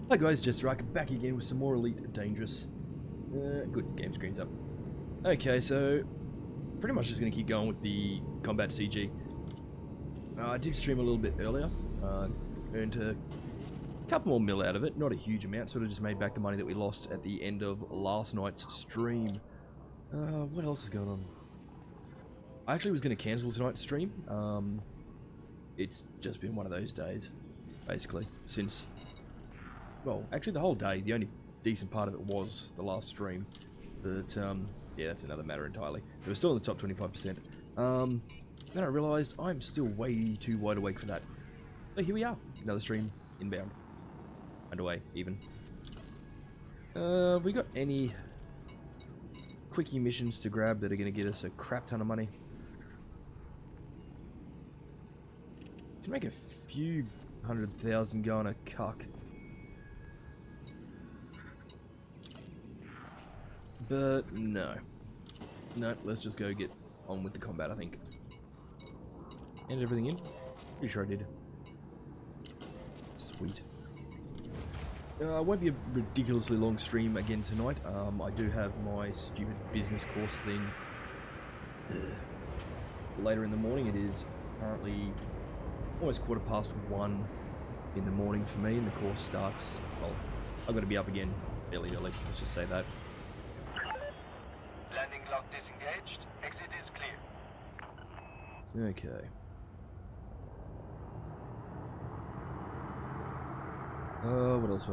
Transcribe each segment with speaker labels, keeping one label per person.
Speaker 1: Hi guys, JesterArke back again with some more Elite Dangerous. Good, game screen's up. Okay, so pretty much just going to keep going with the combat CG. I did stream a little bit earlier, earned a couple more mil out of it, not a huge amount, sort of just made back the money that we lost at the end of last night's stream. What else is going on? I actually was going to cancel tonight's stream. It's just been one of those days, basically, since... Well, actually the whole day. The only decent part of it was the last stream. But, yeah, that's another matter entirely. It was still in the top 25%. Then I realised I'm still way too wide awake for that. So here we are. Another stream inbound. Underway, even. We got any quickie missions to grab that are going to get us a crap ton of money? Can make a few 100,000 go on a cuck. But no. No, let's just go get on with the combat, I think. And everything in? Pretty sure I did. Sweet. Won't be a ridiculously long stream again tonight. I do have my stupid business course thing later in the morning. It is currently almost 1:15 in the morning for me, and the course starts, well, I've got to be up again fairly early, let's just say that.
Speaker 2: Landing lock disengaged. Exit is clear.
Speaker 1: Okay. What else?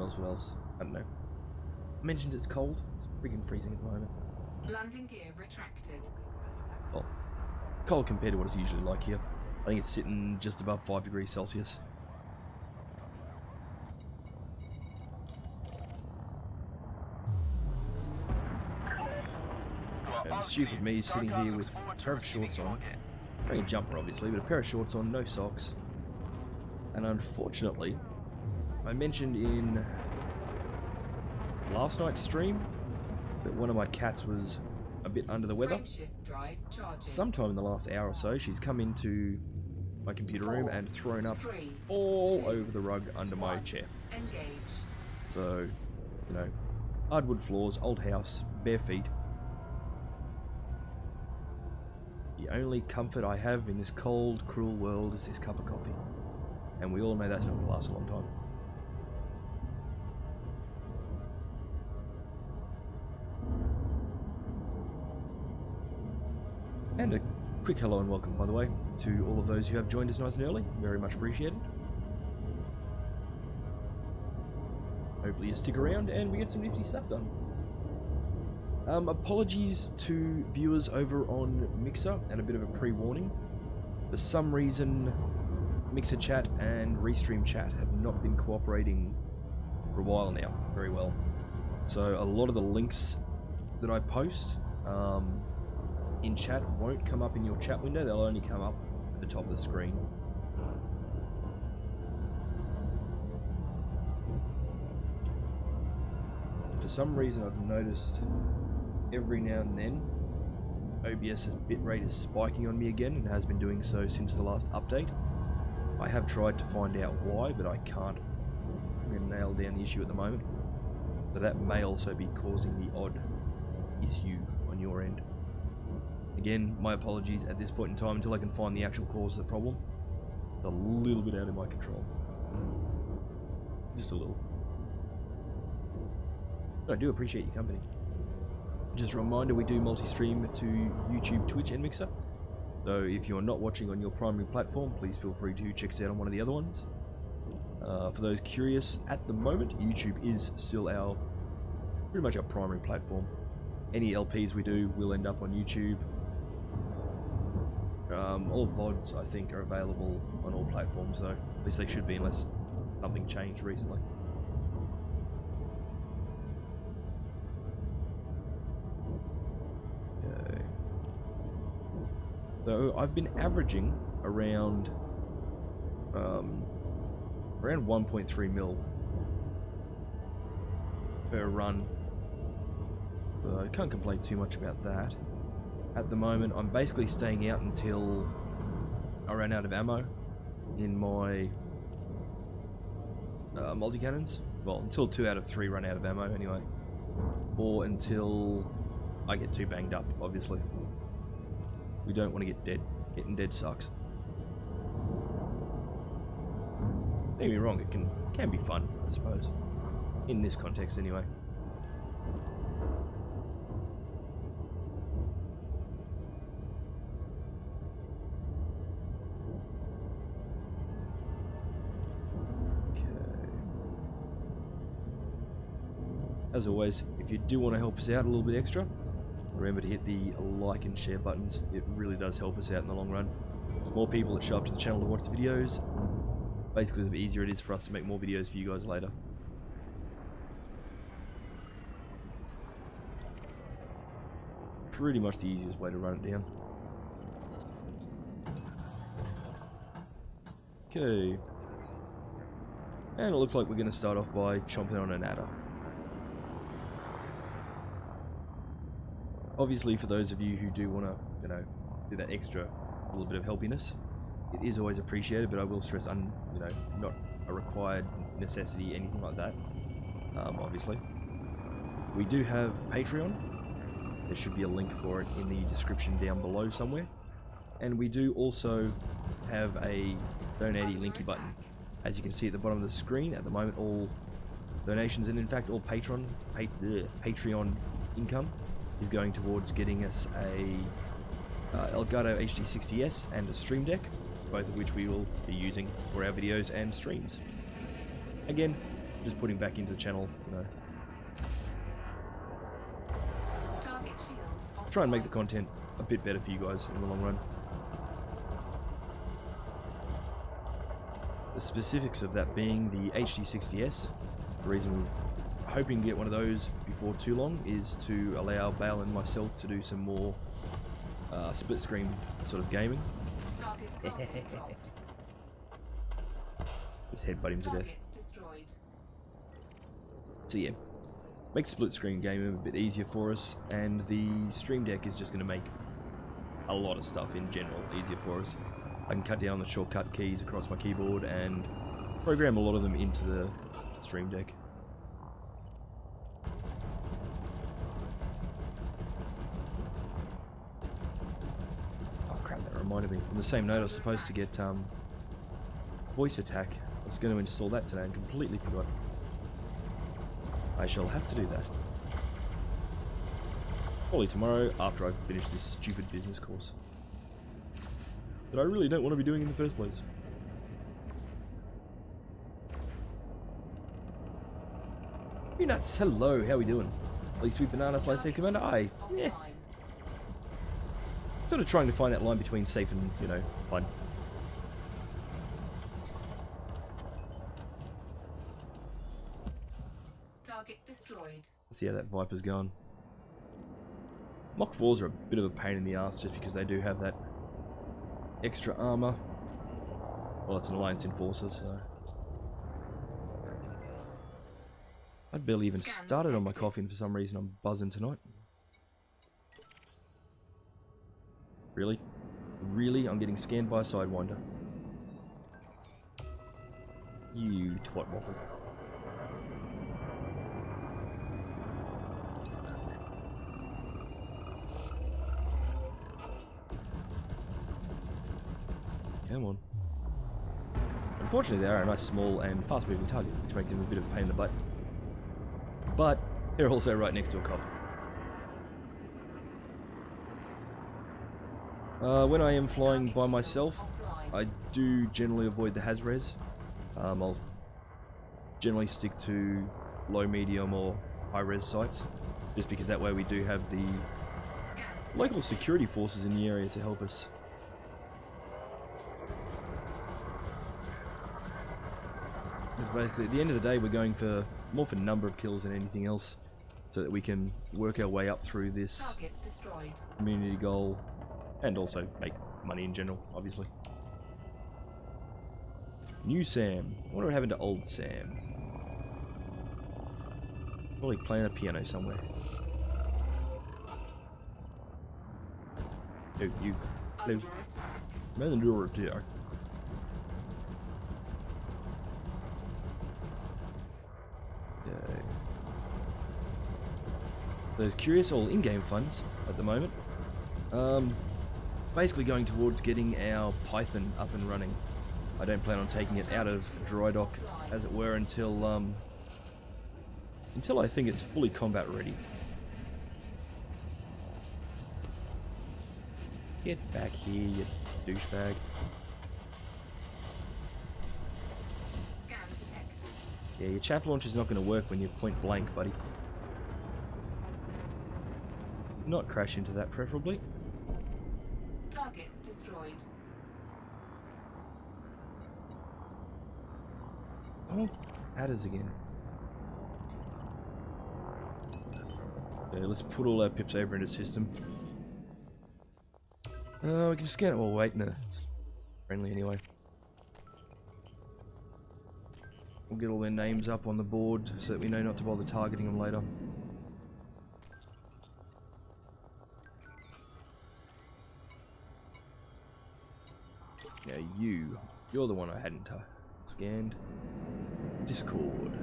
Speaker 1: I don't know. I mentioned it's cold. It's freaking freezing at the moment.
Speaker 3: Landing gear retracted.
Speaker 1: Well, cold compared to what it's usually like here. I think it's sitting just above 5 degrees Celsius. And stupid me sitting here with a pair of shorts on. Wearing a jumper obviously, but a pair of shorts on, no socks. And unfortunately, I mentioned in last night's stream that one of my cats was a bit under the weather. Sometime in the last hour or so, she's come into my computer room and thrown up all over the rug under my chair. So, you know, hardwood floors, old house, bare feet. The only comfort I have in this cold, cruel world is this cup of coffee. And we all know that's not going to last a long time. And a quick hello and welcome, by the way, to all of those who have joined us nice and early. Very much appreciated. Hopefully you stick around and we get some nifty stuff done. Apologies to viewers over on Mixer and a bit of a pre-warning. For some reason, Mixer chat and Restream chat have not been cooperating for a while now very well. So a lot of the links that I post in chat won't come up in your chat window, they'll only come up at the top of the screen. For some reason I've noticed every now and then OBS's bitrate is spiking on me again and has been doing so since the last update. I have tried to find out why, but I can't nail down the issue at the moment. So that may also be causing the odd issue on your end. Again, my apologies at this point in time until I can find the actual cause of the problem. It's a little bit out of my control. Just a little. But I do appreciate your company. Just a reminder, we do multi-stream to YouTube, Twitch and Mixer. So if you're not watching on your primary platform, please feel free to check us out on one of the other ones. For those curious, at the moment, YouTube is still pretty much our primary platform. Any LPs we do will end up on YouTube. All VODs, I think, are available on all platforms, though. At least they should be, unless something changed recently. Okay. So I've been averaging around 1.3 mil per run. I can't complain too much about that. At the moment, I'm basically staying out until I ran out of ammo in my multi-cannons. well, until 2 out of 3 run out of ammo anyway. Or until I get too banged up, obviously. We don't want to get dead. Getting dead sucks. Don't get me wrong, it can be fun, I suppose. In this context anyway. As always, if you do want to help us out a little bit extra, remember to hit the like and share buttons. It really does help us out in the long run. More people that show up to the channel to watch the videos, basically the easier it is for us to make more videos for you guys later. Pretty much the easiest way to run it down. Okay. And it looks like we're going to start off by chomping on an adder. Obviously, for those of you who do want to, do that extra little bit of helpiness, it is always appreciated. But I will stress, not a required necessity, anything like that. Obviously, we do have Patreon. There should be a link for it in the description down below somewhere. And we do also have a donate linky button. As you can see at the bottom of the screen, at the moment, all donations and in fact all Patreon income is going towards getting us a Elgato HD60S and a Stream Deck, both of which we will be using for our videos and streams. Again, just putting back into the channel, try and make the content a bit better for you guys in the long run. The specifics of that being the HD60S, the reason we're hoping to get one of those before too long is to allow Bale and myself to do some more split screen sort of gaming. Just headbutt him to death. So yeah, makes split screen gaming a bit easier for us, and the Stream Deck is just going to make a lot of stuff in general easier for us. I can cut down the shortcut keys across my keyboard and program a lot of them into the Stream Deck. Oh crap, that reminded me. On the same note, I was supposed to get voice attack. I was going to install that today and completely forgot. I shall have to do that. Probably tomorrow after I've finished this stupid business course that I really don't want to be doing in the first place. Peanuts, hello, how we doing? At least Sweet Banana, Fly Safe Commander, aye. Yeah. Sort of trying to find that line between safe and, fun.
Speaker 3: Target destroyed.
Speaker 1: Let's see how that Viper's going. Mach 4s are a bit of a pain in the ass just because they do have that extra armor. Well, it's an Alliance Enforcer, so I'd barely even started on my coffee, and for some reason I'm buzzing tonight. Really? Really? I'm getting scanned by a Sidewinder. You twat waffle. Come on. Unfortunately, they are a nice, small, and fast-moving target, which makes them a bit of a pain in the butt. But they're also right next to a cop. When I am flying by myself, I do generally avoid the Haz-Res. I'll generally stick to low, medium, or high-res sites, just because that way we do have the local security forces in the area to help us. Because basically, at the end of the day, we're going for more for number of kills than anything else, so that we can work our way up through this community goal, and also make money in general, obviously. New Sam. I wonder what happened to old Sam. Probably playing a piano somewhere. No, you. No. Man, do it here. Okay. Those curious all in-game funds at the moment. Basically going towards getting our Python up and running. I don't plan on taking it out of dry dock, as it were, until I think it's fully combat ready. Get back here, you douchebag.
Speaker 3: Scan detected.
Speaker 1: Yeah, your chaff launcher's not going to work when you're point blank, buddy. Not crash into that, preferably.
Speaker 3: Target destroyed.
Speaker 1: Oh, adders again. Okay, let's put all our pips over into system. We can scan it. Well, wait, no, it's friendly anyway. We'll get all their names up on the board so that we know not to bother targeting them later. Now you're the one I hadn't scanned. Discord.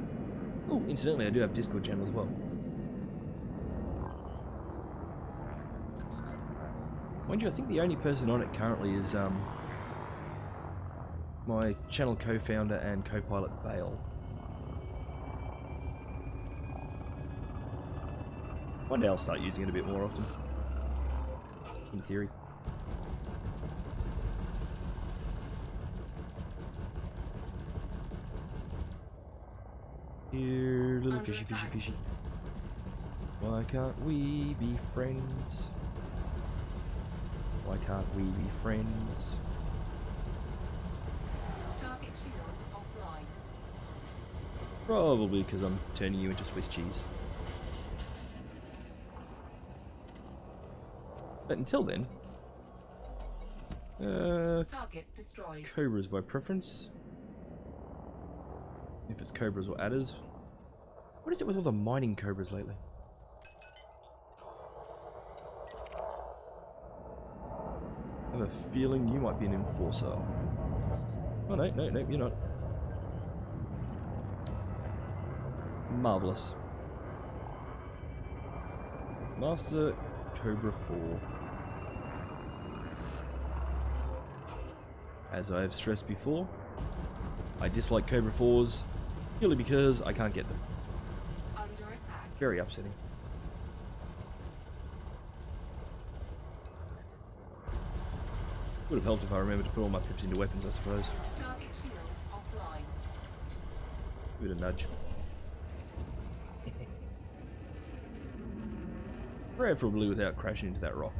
Speaker 1: Oh, incidentally, I do have Discord channel as well. Mind you, I think the only person on it currently is my channel co-founder and co-pilot Bale. One day I'll start using it a bit more often. In theory. Here, little fishy, fishy, fishy. Why can't we be friends? Why can't we be friends?
Speaker 3: Target shields offline.
Speaker 1: Probably because I'm turning you into Swiss cheese. But until then,
Speaker 3: Target destroyed.
Speaker 1: Cobras by preference. If it's Cobras or adders. What is it with all the mining Cobras lately? I have a feeling you might be an enforcer. Oh no, no, no, you're not. Marvellous. Master Cobra 4. As I have stressed before, I dislike Cobra 4s purely because I can't get them.
Speaker 3: Under attack.
Speaker 1: Very upsetting. Would have helped if I remembered to put all my pips into weapons, I suppose.
Speaker 3: Target shields offline.
Speaker 1: Give it a nudge. Preferably without crashing into that rock.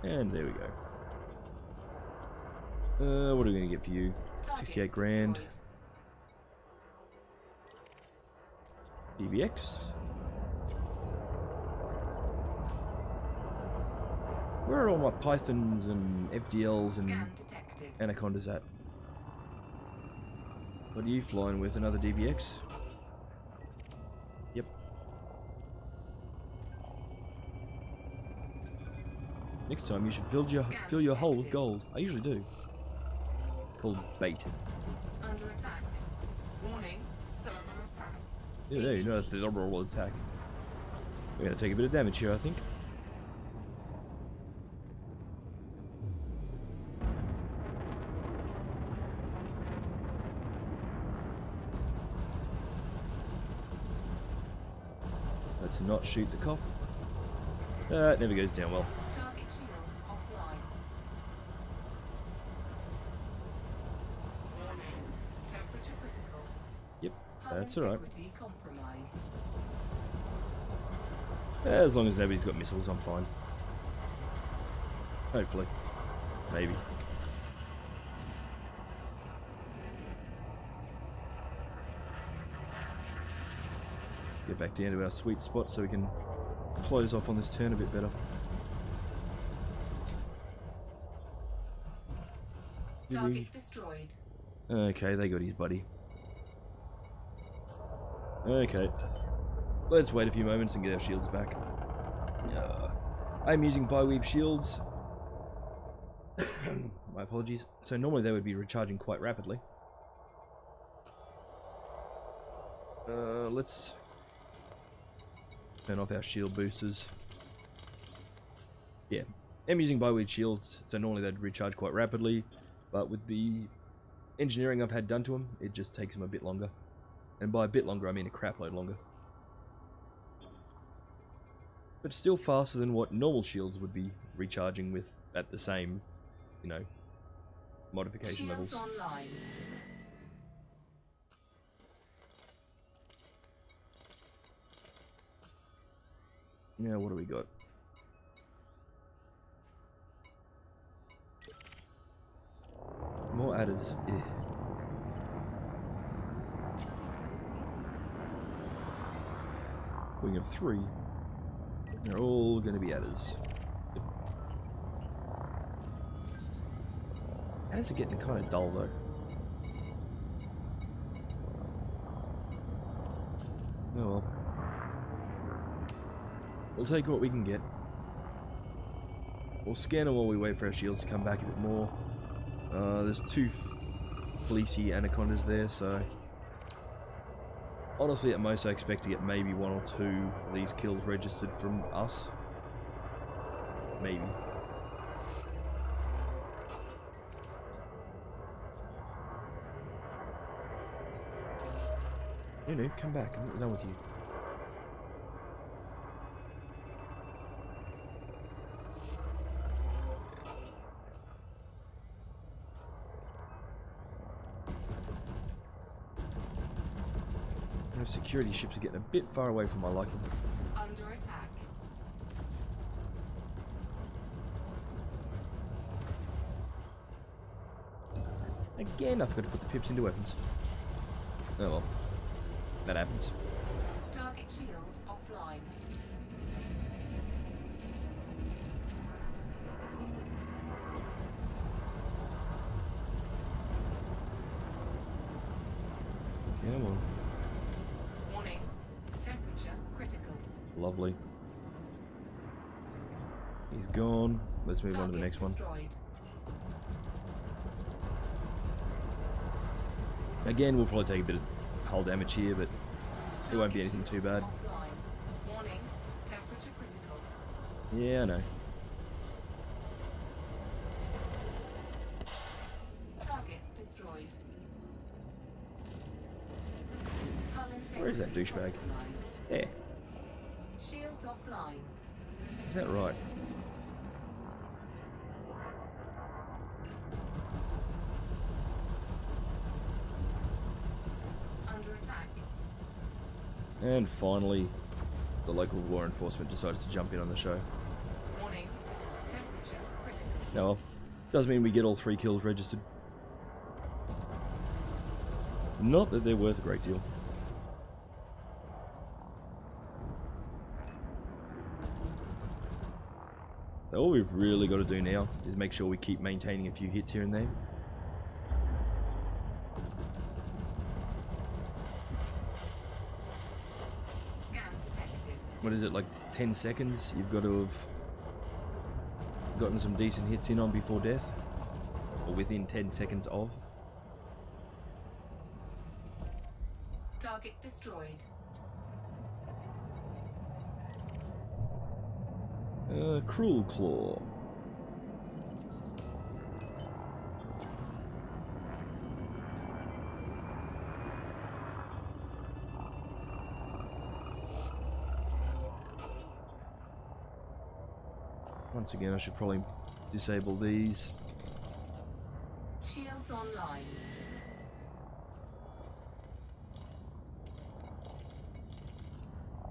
Speaker 1: And there we go. What are we going to get for you?
Speaker 3: Target
Speaker 1: 68 grand.
Speaker 3: destroyed.
Speaker 1: DBX. Where are all my Pythons and FDLs and
Speaker 3: Scan detected.
Speaker 1: Anacondas at? What are you flying with? Another DBX? Yep. Next time you should fill your hull with gold. I usually do. Called bait.
Speaker 3: Under attack. Warning. Thermal attack.
Speaker 1: Yeah, there you know that's the overall attack. We're gonna take a bit of damage here, I think. Let's not shoot the cop. It never goes down well.
Speaker 3: Target shields offline. Warning. Temperature critical.
Speaker 1: Yep,
Speaker 3: Hull
Speaker 1: that's alright.
Speaker 3: integrity compromised.
Speaker 1: As long as nobody's got missiles, I'm fine. Hopefully. Maybe. Get back down to our sweet spot so we can close off on this turn a bit better.
Speaker 3: Target destroyed.
Speaker 1: Okay, they got his buddy. Okay. Let's wait a few moments and get our shields back. I'm using bi-weave shields. My apologies. So normally they would be recharging quite rapidly. Let's turn off our shield boosters. Yeah, I'm using bi-weave shields, so normally they'd recharge quite rapidly, but with the engineering I've had done to them, it just takes them a bit longer. And by a bit longer, I mean a crapload longer. But still faster than what normal shields would be recharging with at the same, you know, modification
Speaker 3: Shields
Speaker 1: levels.
Speaker 3: online.
Speaker 1: Now, what do we got? More adders. Yeah. We have 3. They're all going to be adders. Yep. Adders are getting kind of dull though. Oh well. We'll take what we can get. We'll scan them while we wait for our shields to come back a bit more. There's 2 fleecy anacondas there, so honestly at most I expect to get maybe 1 or 2 of these kills registered from us. Maybe. No, come back. I'm done with you. Those security ships are getting a bit far away from my liking.
Speaker 3: Under attack.
Speaker 1: Again, I forgot to put the pips into weapons. Oh well. That happens.
Speaker 3: Target shields offline.
Speaker 1: Come on.
Speaker 3: Warning. Temperature critical.
Speaker 1: Lovely. He's gone. Let's move on to the next one.
Speaker 3: Destroyed.
Speaker 1: Again, we'll probably take a bit of hull damage here, but it won't be anything too bad.
Speaker 3: Offline. Warning. Temperature critical.
Speaker 1: Yeah, I know.
Speaker 3: Target destroyed. Hull
Speaker 1: Where is that
Speaker 3: integrity
Speaker 1: douchebag?
Speaker 3: compromised.
Speaker 1: Yeah,
Speaker 3: Shields offline.
Speaker 1: is that right?
Speaker 3: Under attack.
Speaker 1: And finally, the local law enforcement decided to jump in on the show.
Speaker 3: Warning. Temperature critical.
Speaker 1: No, well, does mean we get all 3 kills registered. Not that they're worth a great deal. So all we've really got to do now is make sure we keep maintaining a few hits here and there.
Speaker 3: Scan detected.
Speaker 1: What is it, like 10 seconds? You've got to have gotten some decent hits in on before death? Or within 10 seconds of?
Speaker 3: Target destroyed.
Speaker 1: Cruel Claw. Once again, I should probably disable these.
Speaker 3: Shields online.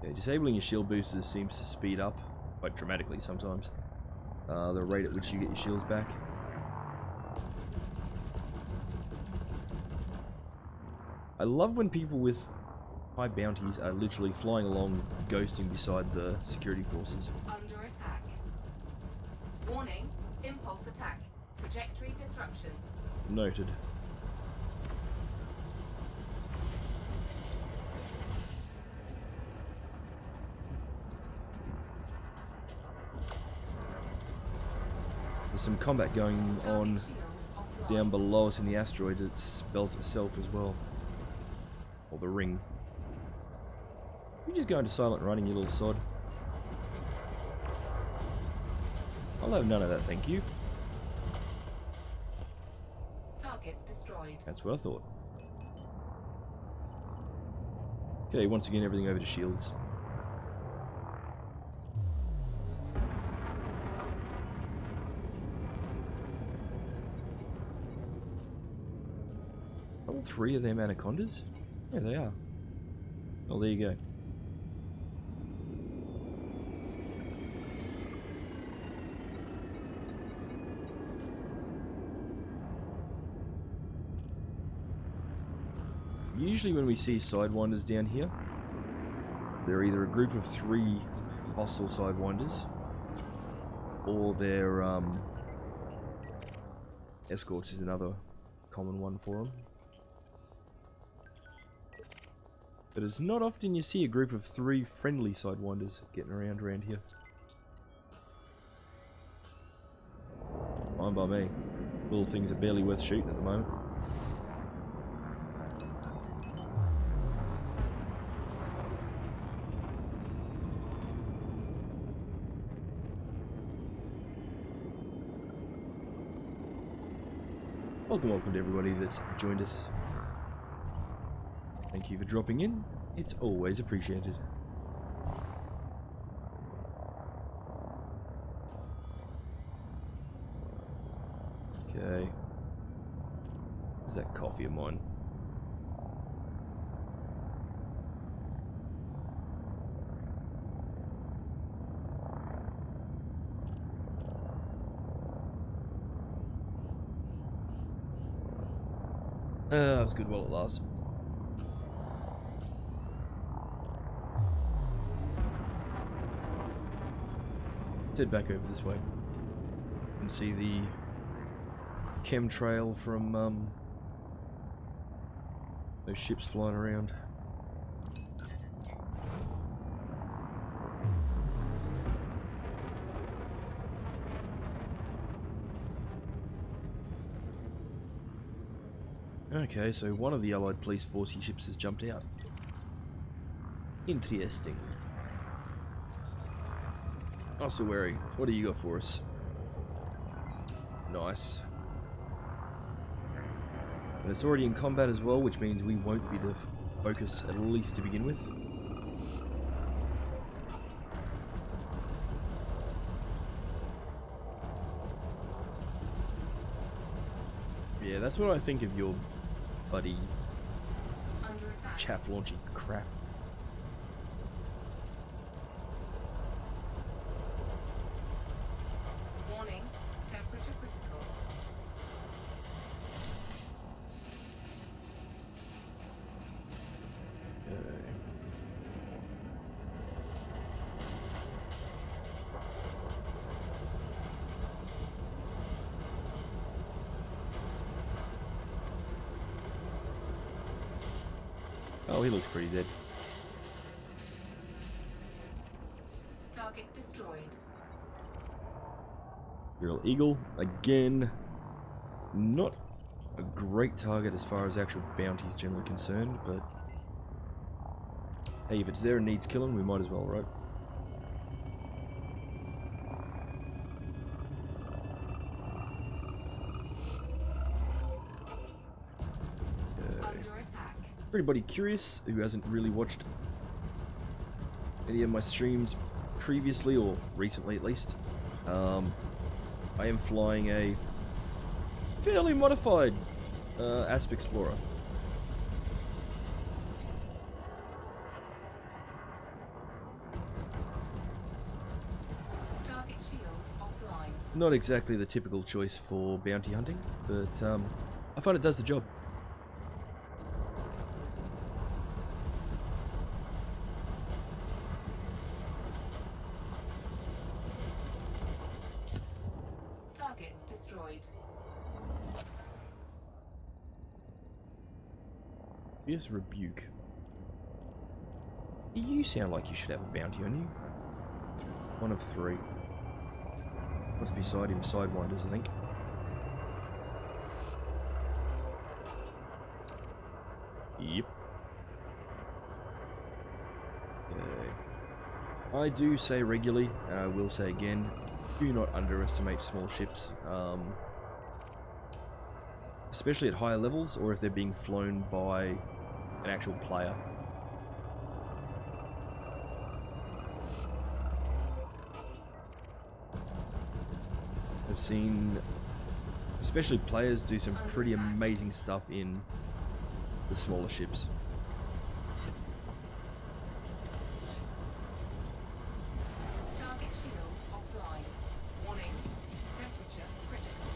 Speaker 1: Yeah, disabling your shield boosters seems to speed up quite dramatically sometimes the rate at which you get your shields back. I love when people with high bounties are literally flying along, ghosting beside the security forces.
Speaker 3: Under attack. Warning. Impulse attack. Trajectory disruption.
Speaker 1: Noted. There's some combat going on
Speaker 3: Target shields offline.
Speaker 1: down below us in the asteroid belt itself as well. Or the ring. You just go into silent running, you little sod. I'll have none of that, thank you.
Speaker 3: Target destroyed.
Speaker 1: That's what I thought. Okay, once again, everything over to shields. All three of them anacondas? Yeah, they are. Oh, there you go. Usually when we see sidewinders down here, they're either a group of 3 hostile sidewinders, or they're escorts is another common one for them. But it's not often you see a group of 3 friendly sidewinders getting around here. Fine by me. Little things are barely worth shooting at the moment. Welcome to everybody that's joined us. Thank you for dropping in. It's always appreciated. Okay. Where's that coffee of mine? That was good while it lasted. Let's head back over this way and see the chemtrail from those ships flying around. Okay, so one of the Allied police forcey ships has jumped out. Interesting. Ossuary, what do you got for us? Nice. And it's already in combat as well, which means we won't be the focus, at least to begin with. Yeah, that's what I think of your buddy
Speaker 3: Under attack.
Speaker 1: chaff launching crap.
Speaker 3: Warning. Temperature critical.
Speaker 1: Oh, he looks pretty dead.
Speaker 3: Target destroyed.
Speaker 1: Real Eagle, again, not a great target as far as actual bounties generally concerned, but hey, if it's there and needs killing, we might as well, right?
Speaker 3: Under attack.
Speaker 1: For anybody curious who hasn't really watched any of my streams previously, or recently at least, I am flying a fairly modified Asp Explorer.
Speaker 3: Target shields offline.
Speaker 1: Not exactly the typical choice for bounty hunting, but I find it does the job.
Speaker 3: Target destroyed.
Speaker 1: Yes, Rebuke. You sound like you should have a bounty on you. One of 3. Must be sidewinders, I think. Yep. Okay. I do say regularly, and I will say again, do not underestimate small ships. Especially at higher levels, or if they're being flown by an actual player. I've seen, especially players, do some pretty amazing stuff in the smaller ships.
Speaker 3: Target shields offline. Warning. Temperature critical.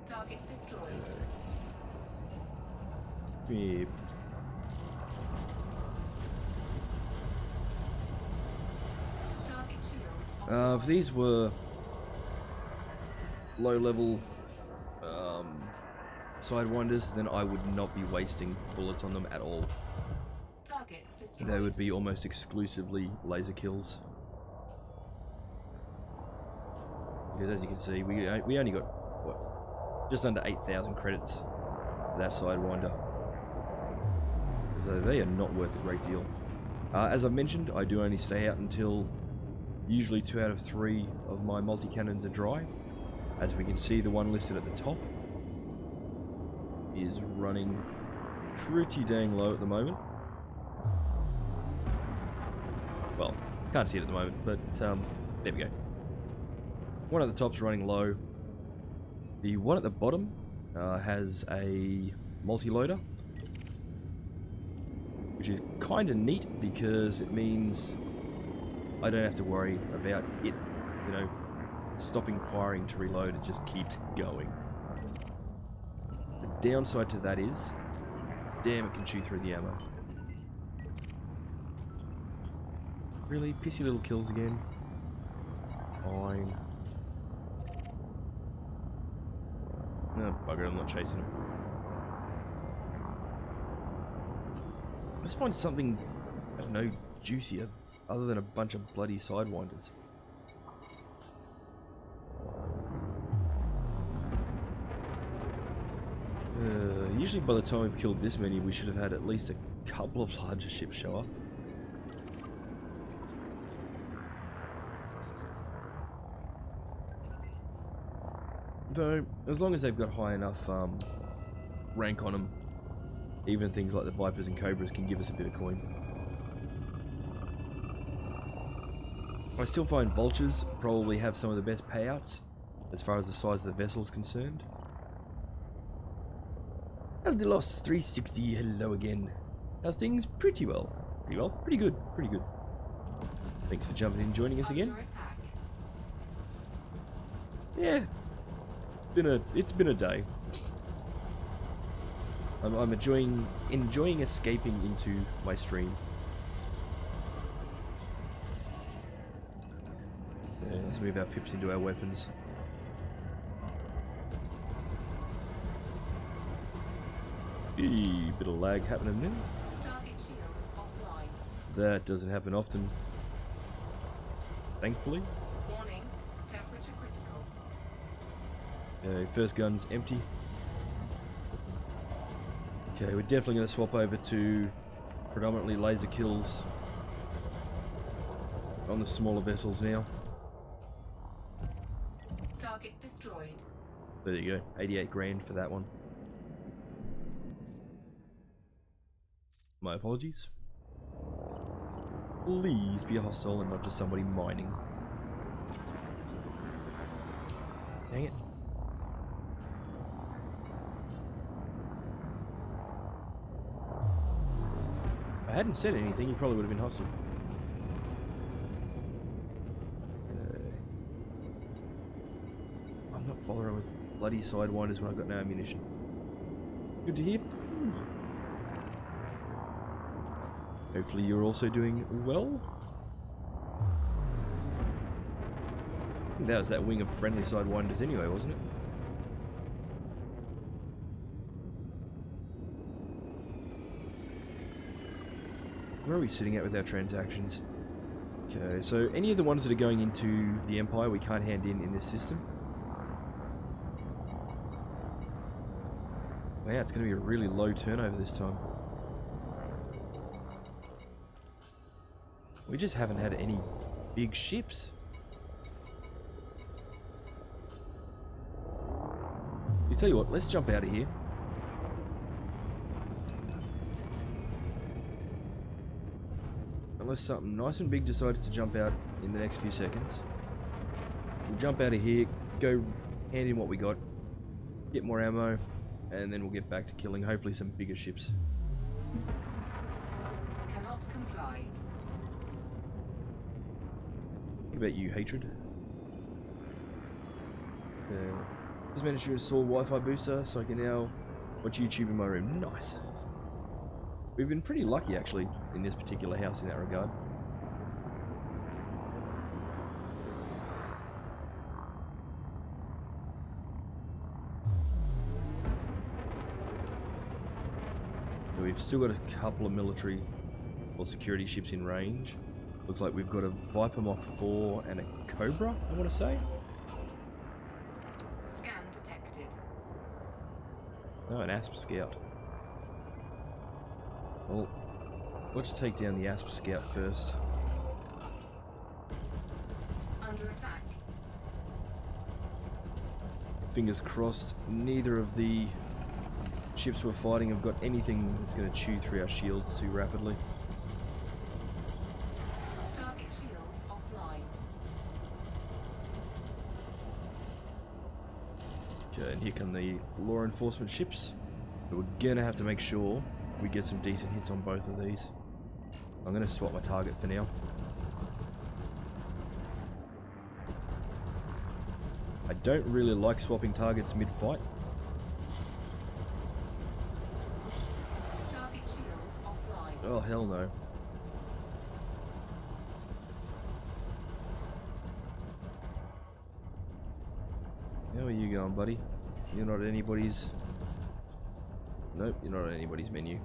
Speaker 3: Target destroyed.
Speaker 1: Yep.
Speaker 3: Target shields offline.
Speaker 1: If these were low-level sidewinders, then I would not be wasting bullets on them at all.
Speaker 3: Target destroyed.
Speaker 1: They would be almost exclusively laser kills. Because as you can see, we only got, what, just under 8,000 credits for that sidewinder. So they are not worth a great deal. As I mentioned, I do only stay out until usually 2 out of 3 of my multi-cannons are dry. As we can see, the one listed at the top is running pretty dang low at the moment. Well, can't see it at the moment, but there we go. One at the top's running low. The one at the bottom has a multi-loader, which is kind of neat because it means I don't have to worry about it, you know, stopping firing to reload. It just keeps going. The downside to that is, damn, it can chew through the ammo. Really? Pissy little kills again? Fine. No, bugger, I'm not chasing him. Let's find something, I don't know, juicier, other than a bunch of bloody sidewinders. Usually by the time we've killed this many, we should have had at least a couple of larger ships show up. Though, as long as they've got high enough rank on them, even things like the Vipers and Cobras can give us a bit of coin. I still find Vultures probably have some of the best payouts as far as the size of the vessel is concerned. And the Lost 360, hello again. How's things? Pretty well. Pretty well. Pretty good. Pretty good. Thanks for jumping in and joining us again.
Speaker 3: Under attack.
Speaker 1: Yeah. It's been a day. I'm enjoying escaping into my stream. Yeah, let's move our pips into our weapons. Eee, bit of lag happening there.
Speaker 3: Target shields offline.
Speaker 1: That doesn't happen often. Thankfully.
Speaker 3: Warning. Temperature critical.
Speaker 1: First gun's empty. Okay, we're definitely going to swap over to predominantly laser kills on the smaller vessels now.
Speaker 3: Target destroyed.
Speaker 1: There you go, 88 grand for that one. My apologies. Please be a hostile and not just somebody mining. Dang it. If I hadn't said anything, you probably would have been hostile. I'm not bothering with bloody sidewinders when I've got no ammunition. Good to hear. Hopefully you're also doing well. I think that was that wing of friendly sidewinders anyway, wasn't it? Where are we sitting at with our transactions? Okay, so any of the ones that are going into the Empire we can't hand in this system. Wow, it's going to be a really low turnover this time. We just haven't had any big ships. You tell you what, let's jump out of here. Unless something nice and big decides to jump out in the next few seconds. We'll jump out of here, go hand in what we got, get more ammo, and then we'll get back to killing hopefully some bigger ships.
Speaker 3: Cannot comply.
Speaker 1: What about you, hatred? Just managed to install Wi-Fi booster so I can now watch YouTube in my room. Nice. We've been pretty lucky actually in this particular house in that regard. We've still got a couple of military or security ships in range. Looks like we've got a Viper Mach 4 and a Cobra, I want to say.
Speaker 3: Scan detected.
Speaker 1: Oh, an Asp Scout. Well, let's take down the Asp Scout first.
Speaker 3: Under attack.
Speaker 1: Fingers crossed, neither of the ships we're fighting have got anything that's going to chew through our shields too rapidly.
Speaker 3: Target shields offline.
Speaker 1: Okay, and here come the law enforcement ships. But we're going to have to make sure we get some decent hits on both of these. I'm going to swap my target for now. I don't really like swapping targets mid-fight.
Speaker 3: Target shields offline.
Speaker 1: Oh, hell no. How are you going, buddy? You're not anybody's... Nope, you're not on anybody's menu.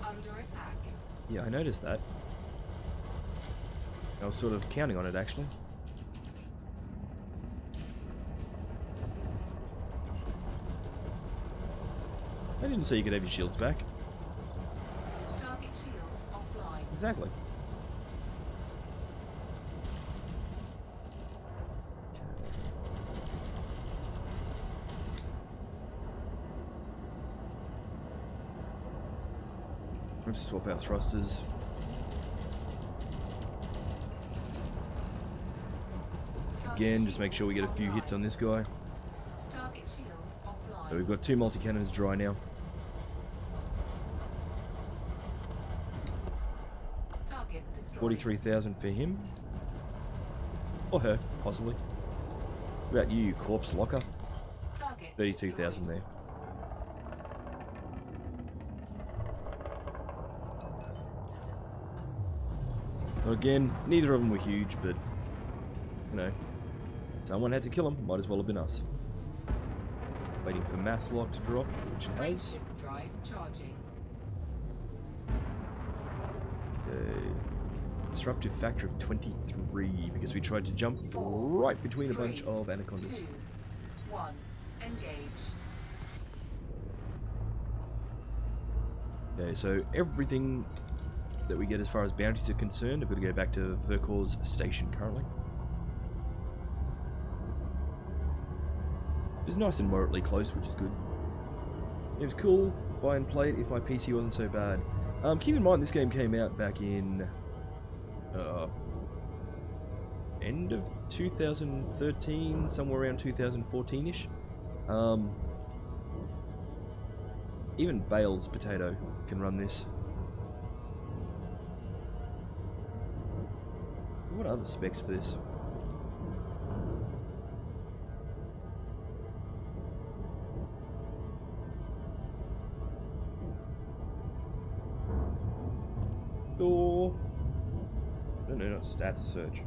Speaker 3: Under attack.
Speaker 1: Yeah, I noticed that. I was sort of counting on it, actually. I didn't say you could have your shields back.
Speaker 3: Target shields offline.
Speaker 1: Exactly. Let's swap out thrusters. Again, just make sure we get a few hits on this guy.
Speaker 3: Target shields offline.
Speaker 1: So we've got 2 multi-cannons dry now.
Speaker 3: Target destroyed.
Speaker 1: 43,000 for him. Or her, possibly. What about you, corpse locker?
Speaker 3: Target
Speaker 1: 32,000
Speaker 3: destroyed.
Speaker 1: there. Well, again, neither of them were huge, but, you know, someone had to kill them. Might as well have been us. Waiting for mass lock to drop, which it has.
Speaker 3: Shift drive charging.
Speaker 1: Disruptive factor of 23 because we tried to jump right between a bunch of anacondas.
Speaker 3: 2, 1, engage.
Speaker 1: Okay, so everything that we get as far as bounties are concerned, I've got to go back to Verkor's station currently. It's nice and moderately close, which is good. It was cool, buy and play it if my PC wasn't so bad. Keep in mind this game came out back in end of 2013, somewhere around 2014-ish. Even Bale's Potato can run this. What other specs for this? Or... no, not stats, search.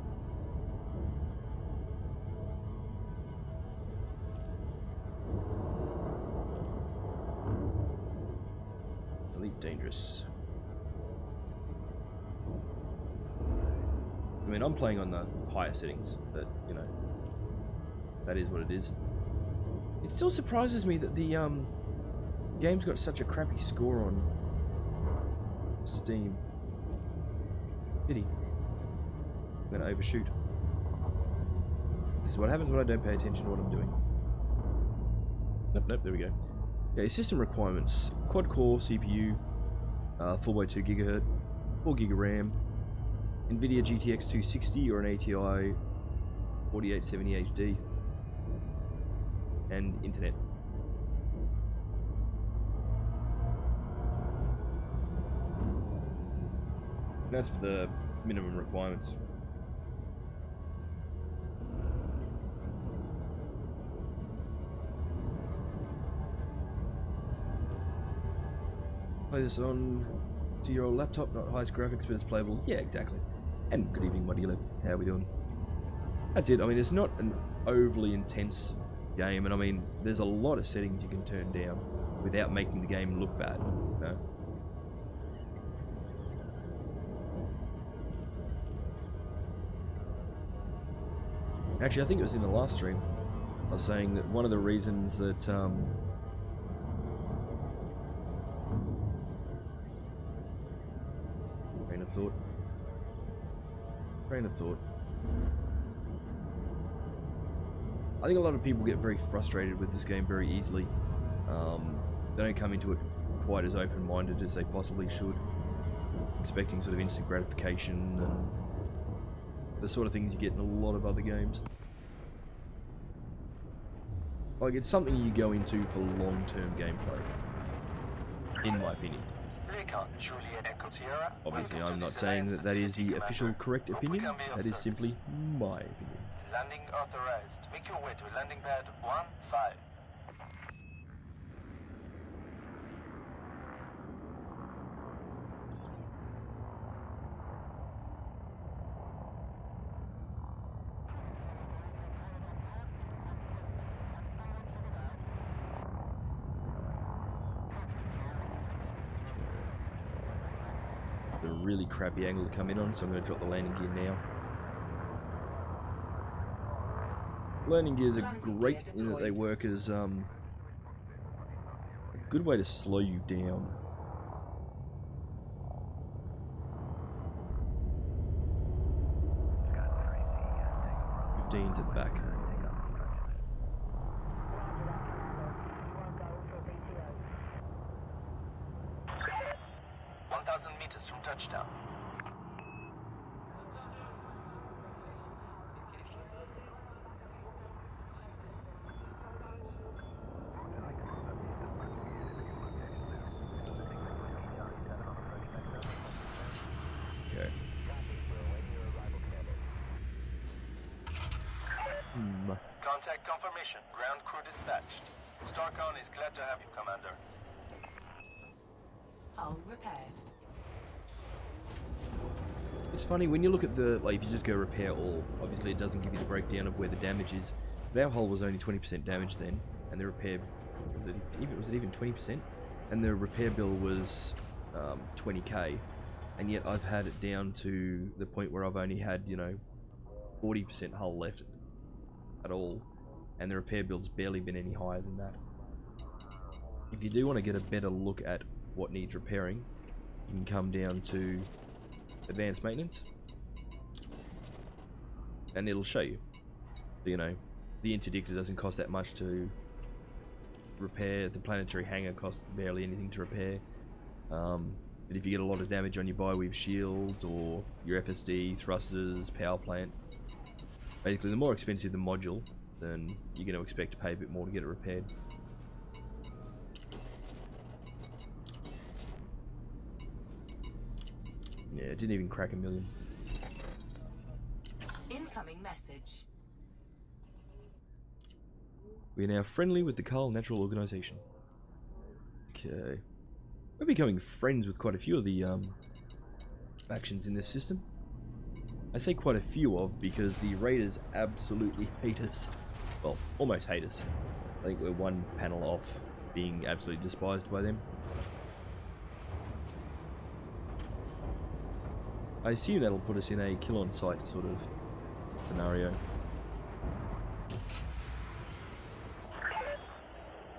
Speaker 1: Elite Dangerous. I mean, I'm playing on the higher settings, but, you know, that is what it is. It still surprises me that the game's got such a crappy score on Steam. Pity. I'm going to overshoot. This is what happens when I don't pay attention to what I'm doing. Nope, there we go. Okay, system requirements. Quad-core CPU, 4x2 GHz, 4 GB RAM, NVIDIA GTX 260 or an ATI 4870 HD, and internet. That's for the minimum requirements. Play this on to your old laptop, not highest graphics, but it's playable. Yeah, exactly. And good evening, Muddy Left. How are we doing? That's it. I mean, it's not an overly intense game, and I mean, there's a lot of settings you can turn down without making the game look bad. You know? Actually, I think it was in the last stream. I was saying that one of the reasons that Train of thought. I think a lot of people get very frustrated with this game very easily. They don't come into it quite as open-minded as they possibly should, expecting sort of instant gratification and the sort of things you get in a lot of other games. Like, it's something you go into for long-term gameplay, in my opinion. Obviously, I'm not saying that that is the official correct opinion. That is simply my opinion.
Speaker 2: Landing authorized. Make your way to landing pad 15.
Speaker 1: A really crappy angle to come in on, so I'm going to drop the landing gear now. Landing gears are great in that they work as a good way to slow you down. 15's at the back.
Speaker 2: Touchdown.
Speaker 1: Okay.
Speaker 2: Contact confirmation. Ground crew dispatched. Starcon is glad to have you, Commander.
Speaker 3: Hull repaired.
Speaker 1: It's funny when you look at the, like, if you just go repair all, obviously it doesn't give you the breakdown of where the damage is. But our hull was only 20% damage then, and the repair, was it even 20%? And the repair bill was 20k, and yet I've had it down to the point where I've only had, you know, 40% hull left at all, and the repair bill's barely been any higher than that. If you do want to get a better look at what needs repairing, you can come down to advanced maintenance, and it'll show you. You know, the interdictor doesn't cost that much to repair, the planetary hangar costs barely anything to repair, but if you get a lot of damage on your bi-weave shields or your FSD, thrusters, power plant, basically the more expensive the module, then you're going to expect to pay a bit more to get it repaired. Yeah, it didn't even crack 1 million.
Speaker 3: Incoming message.
Speaker 1: We are now friendly with the Carl Natural Organization. Okay. We're becoming friends with quite a few of the factions in this system. I say quite a few of because the Raiders absolutely hate us. Well, almost hate us. I think we're one panel off being absolutely despised by them. I assume that'll put us in a kill on sight sort of scenario.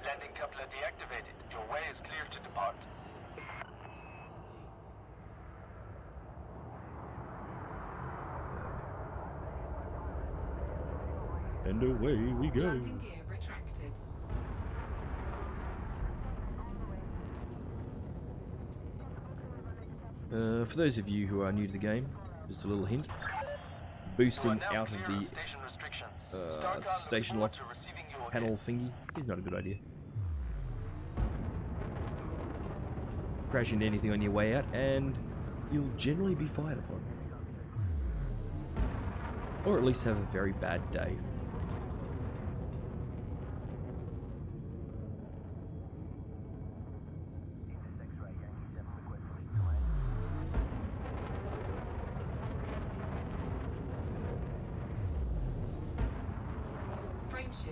Speaker 2: Landing coupler deactivated. Your way is clear to depart.
Speaker 1: And away we go.
Speaker 3: Landing gear retracted.
Speaker 1: For those of you who are new to the game, just a little hint. Boosting out of the station lock panel thingy is not a good idea. Crash into anything on your way out and you'll generally be fired upon. Or at least have a very bad day.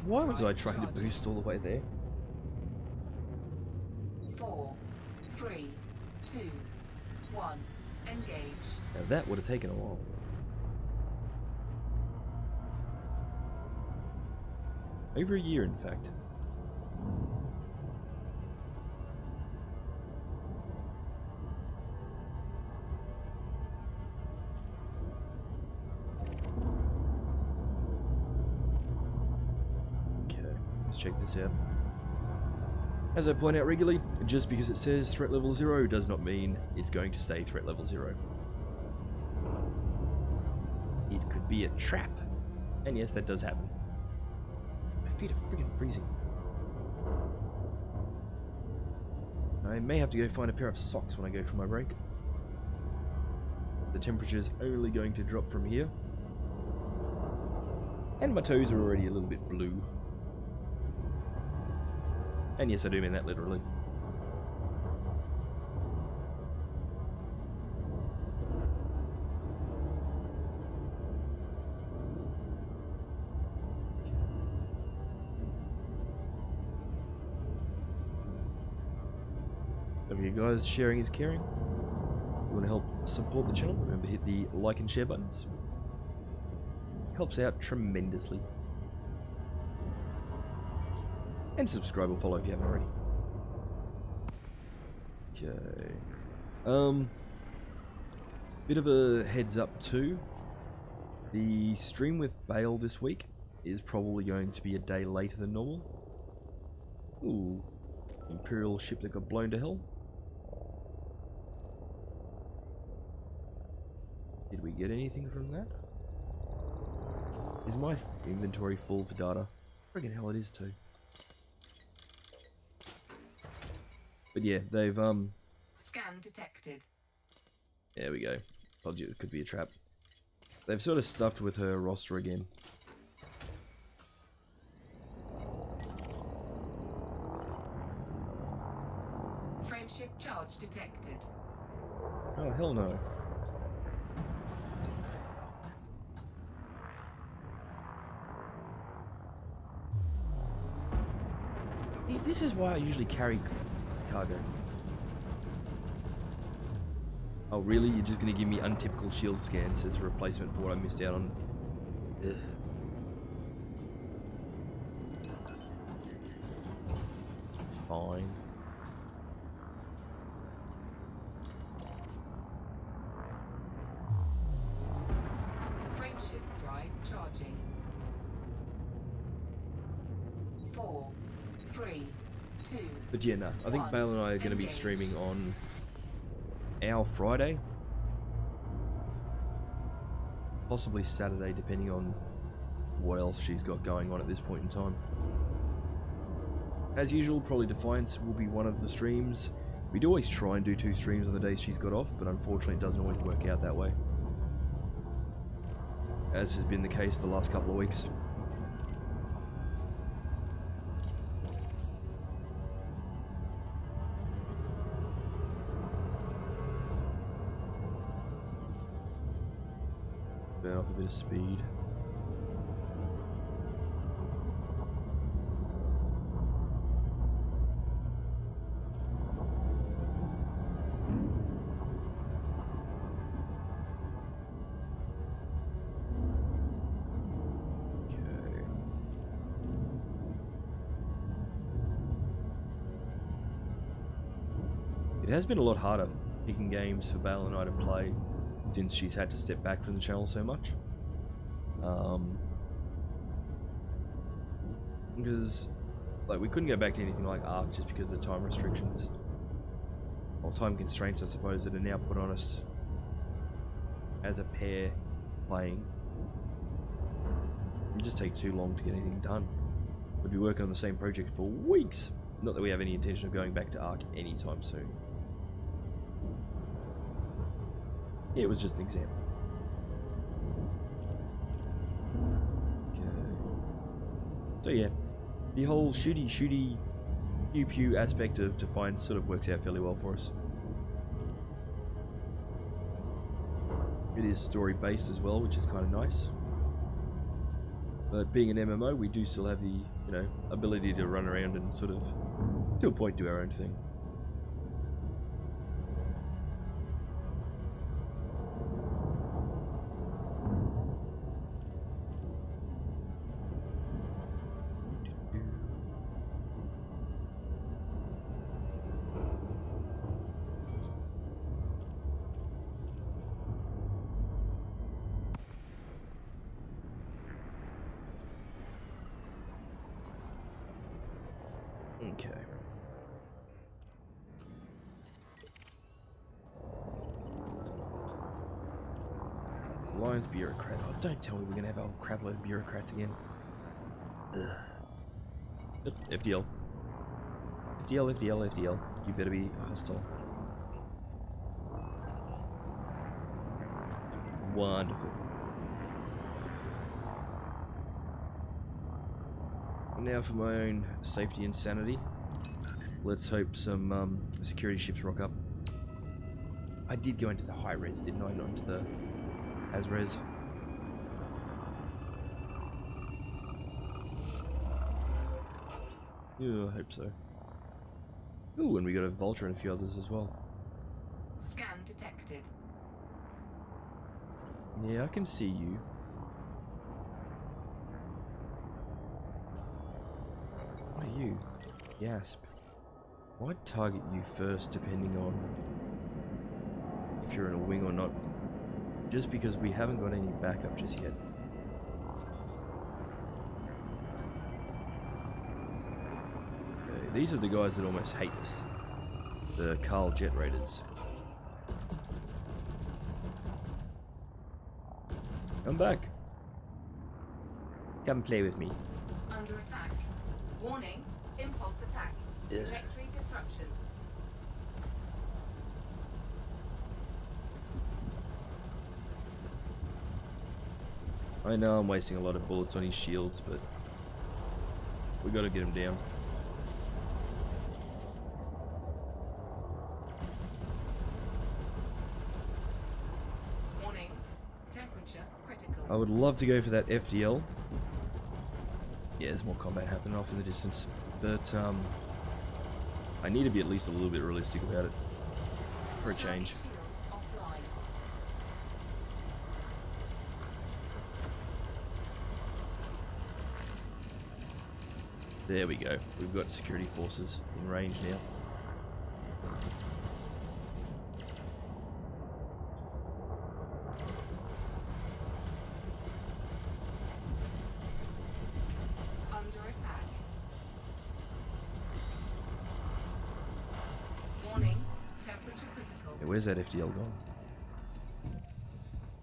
Speaker 1: Why was I trying to boost all the way there?
Speaker 3: 4, 3, 2, 1. Engage.
Speaker 1: Now that would have taken a while. Over a year, in fact. Check this out. As I point out regularly, just because it says threat level 0 does not mean it's going to stay threat level 0. It could be a trap. And yes, that does happen. My feet are freaking freezing. I may have to go find a pair of socks when I go for my break. The temperature's only going to drop from here. And my toes are already a little bit blue. And yes, I do mean that literally. Love you guys, sharing is caring. If you want to help support the channel, remember to hit the like and share buttons. Helps out tremendously. And subscribe or follow if you haven't already. Okay. Bit of a heads up too. The stream with Bale this week is probably going to be a day later than normal. Ooh. Imperial ship that got blown to hell. Did we get anything from that? Is my inventory full for data? Friggin' hell it is too. But yeah, they've
Speaker 3: Scan detected.
Speaker 1: There we go. Told you it could be a trap. They've sort of stuffed with her roster again.
Speaker 3: Frameshift charge detected.
Speaker 1: Oh hell no. This is why I usually carry cargo. Oh really? You're just gonna give me untypical shield scans as a replacement for what I missed out on? Ugh. Fine.
Speaker 3: Frameshift drive charging. 4, 3, 2.
Speaker 1: But yeah, no. I think Bale and I are going to be streaming on our Friday. Possibly Saturday, depending on what else she's got going on at this point in time. As usual, probably Defiance will be one of the streams. We'd always try and do 2 streams on the days she's got off, but unfortunately it doesn't always work out that way. As has been the case the last couple of weeks. Burn off a bit of speed. It has been a lot harder picking games for Bale and I to play since she's had to step back from the channel so much. Because like we couldn't go back to anything like Ark just because of the time restrictions, or time constraints I suppose, that are now put on us as a pair playing. It would just take too long to get anything done. We'd be working on the same project for weeks. Not that we have any intention of going back to Ark anytime soon. Yeah, it was just an example. Okay. So yeah, the whole shooty pew pew aspect of Defiance sort of works out fairly well for us. It is story based as well, which is kind of nice. But being an MMO, we do still have the, you know, ability to run around and sort of, to a point, do our own thing. Okay. Alliance bureaucrat. Oh, don't tell me we're gonna have a whole crap load of bureaucrats again. Ugh. Yep, FDL. FDL, FDL, FDL. You better be hostile. Wonderful. Now for my own safety and sanity, let's hope some security ships rock up. I did go into the high res, didn't I? Not into the as res. Yeah, I hope so. Ooh, and we got a vulture and a few others as well.
Speaker 3: Scan detected.
Speaker 1: Yeah, I can see you. What are you? Yasp. Might target you first depending on if you're in a wing or not. Just because we haven't got any backup just yet. Okay, these are the guys that almost hate us. The Carl Jet Raiders. Come back. Come play with me.
Speaker 3: Under attack. Warning, impulse attack. Trajectory disruption.
Speaker 1: I know I'm wasting a lot of bullets on his shields, but we gotta get him down.
Speaker 3: Warning, temperature critical.
Speaker 1: I would love to go for that FDL. Yeah, there's more combat happening off in the distance, but I need to be at least a little bit realistic about it for a change.
Speaker 3: Shields offline.
Speaker 1: There we go. We've got security forces in range now.
Speaker 3: Under attack. Warning, temperature critical.
Speaker 1: Yeah, where's that FDL gone?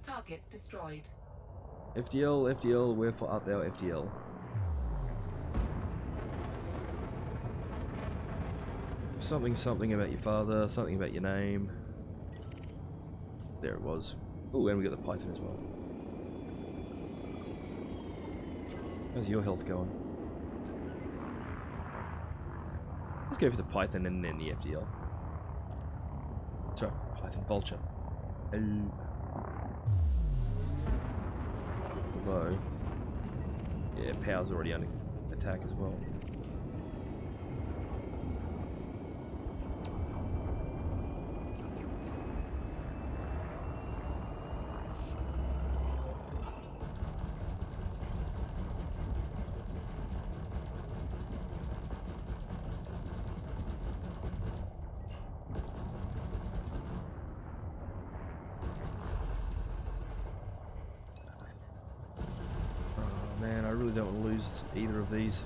Speaker 3: Target destroyed.
Speaker 1: FDL, FDL, wherefore art thou FDL? Something, something about your father, something about your name. There it was. Oh, and we got the Python as well. How's your health going? Let's go for the Python and then the FDL. Sorry, Python Vulture. Although, yeah, Power's already under attack as well. really don't want to lose either of these.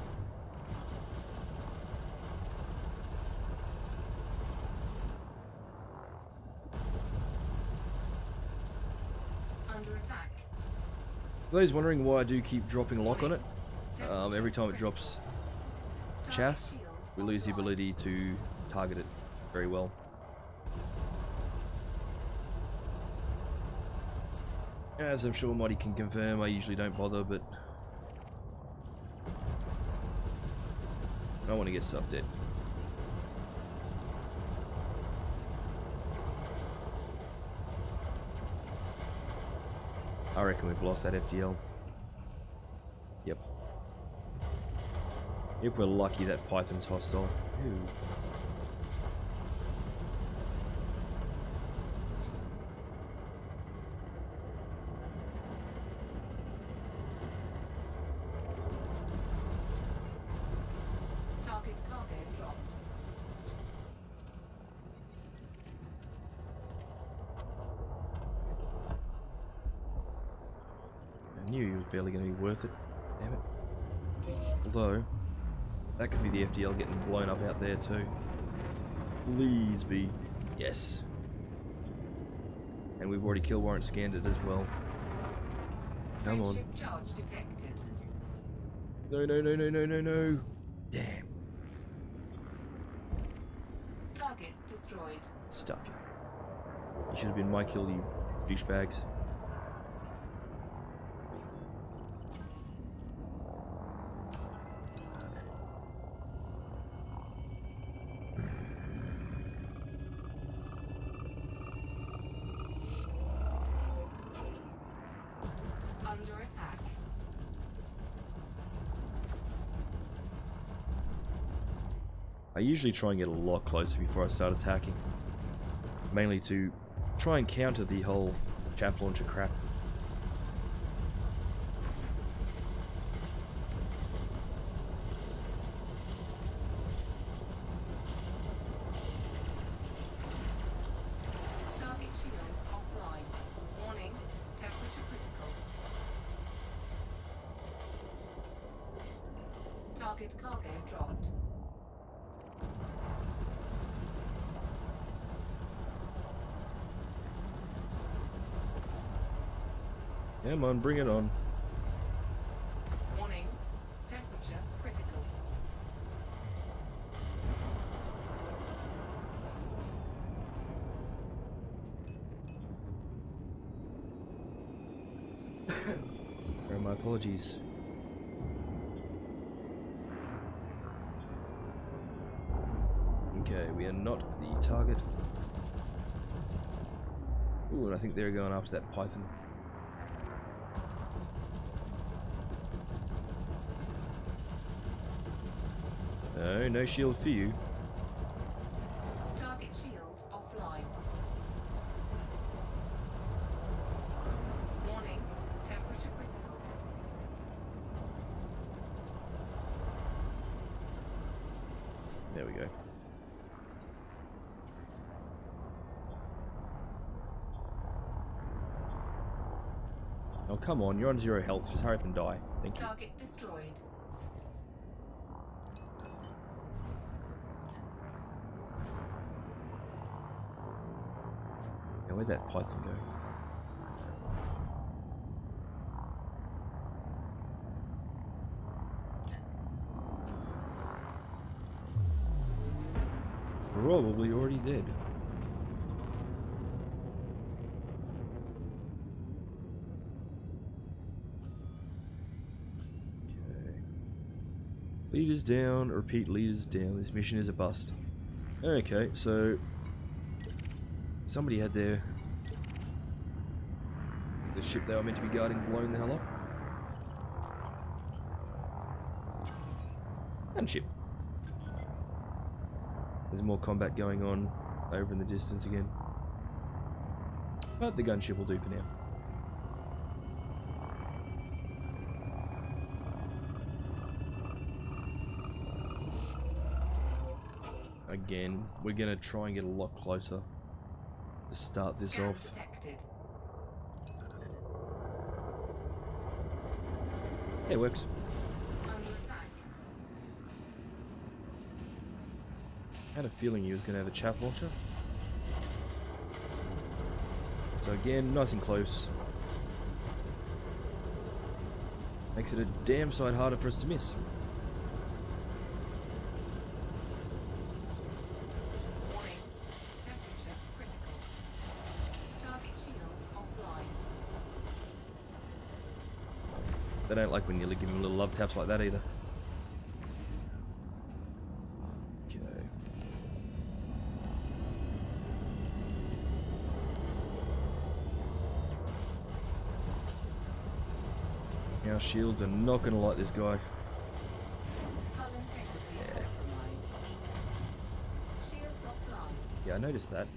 Speaker 3: Under attack.
Speaker 1: For those wondering why I do keep dropping lock on it, every time it drops chaff, we lose the ability to target it very well. As I'm sure Moddy can confirm, I usually don't bother, but I want to get stuff dead. I reckon we've lost that FDL. Yep. If we're lucky, that Python's hostile. Ew.
Speaker 3: Target cargo dropped.
Speaker 1: I knew he was barely going to be worth it. Damn it. Although, that could be the FDL getting blown up out there too. Please be. Yes. And we've already kill warrant scanned it as well. Come on.
Speaker 3: Friendship charge detected.
Speaker 1: No, no, no, no, no, no, no. Damn.
Speaker 3: Target destroyed.
Speaker 1: Stuff you. You should have been my kill, you douchebags.
Speaker 3: Under attack.
Speaker 1: I usually try and get a lot closer before I start attacking. Mainly to try and counter the whole chaff launcher crap.
Speaker 3: Target shields offline. Warning, temperature critical. Target cargo dropped.
Speaker 1: Come on, bring it on.
Speaker 3: Warning, temperature critical.
Speaker 1: My apologies. Okay, we are not the target. Ooh, and I think they're going after that Python. No, no shield for you.
Speaker 3: Target shields offline. Warning, temperature critical.
Speaker 1: There we go. Oh, come on, you're on 0 health. Just hurry up and die. Thank you.
Speaker 3: Target destroyed.
Speaker 1: Now, where'd that Python go? Probably already dead. Okay. Leaders down, repeat leaders down. This mission is a bust. Okay, so somebody had the ship they were meant to be guarding blown the hell up. Gunship. There's more combat going on over in the distance again. But the gunship will do for now. Again, we're going to try and get a lot closer to start this
Speaker 3: Scan
Speaker 1: off.
Speaker 3: detected.
Speaker 1: Yeah, it works.
Speaker 3: Under attack.
Speaker 1: I had a feeling he was going to have a chaff launcher. So again, nice and close. Makes it a damn sight harder for us to miss.
Speaker 3: Warning. Temperature critical. Target shields offline.
Speaker 1: They don't like when you give them little love taps like that either. Okay. Our shields are not going to like this guy.
Speaker 3: Hull integrity compromised. Shields offline.
Speaker 1: Yeah, I noticed that.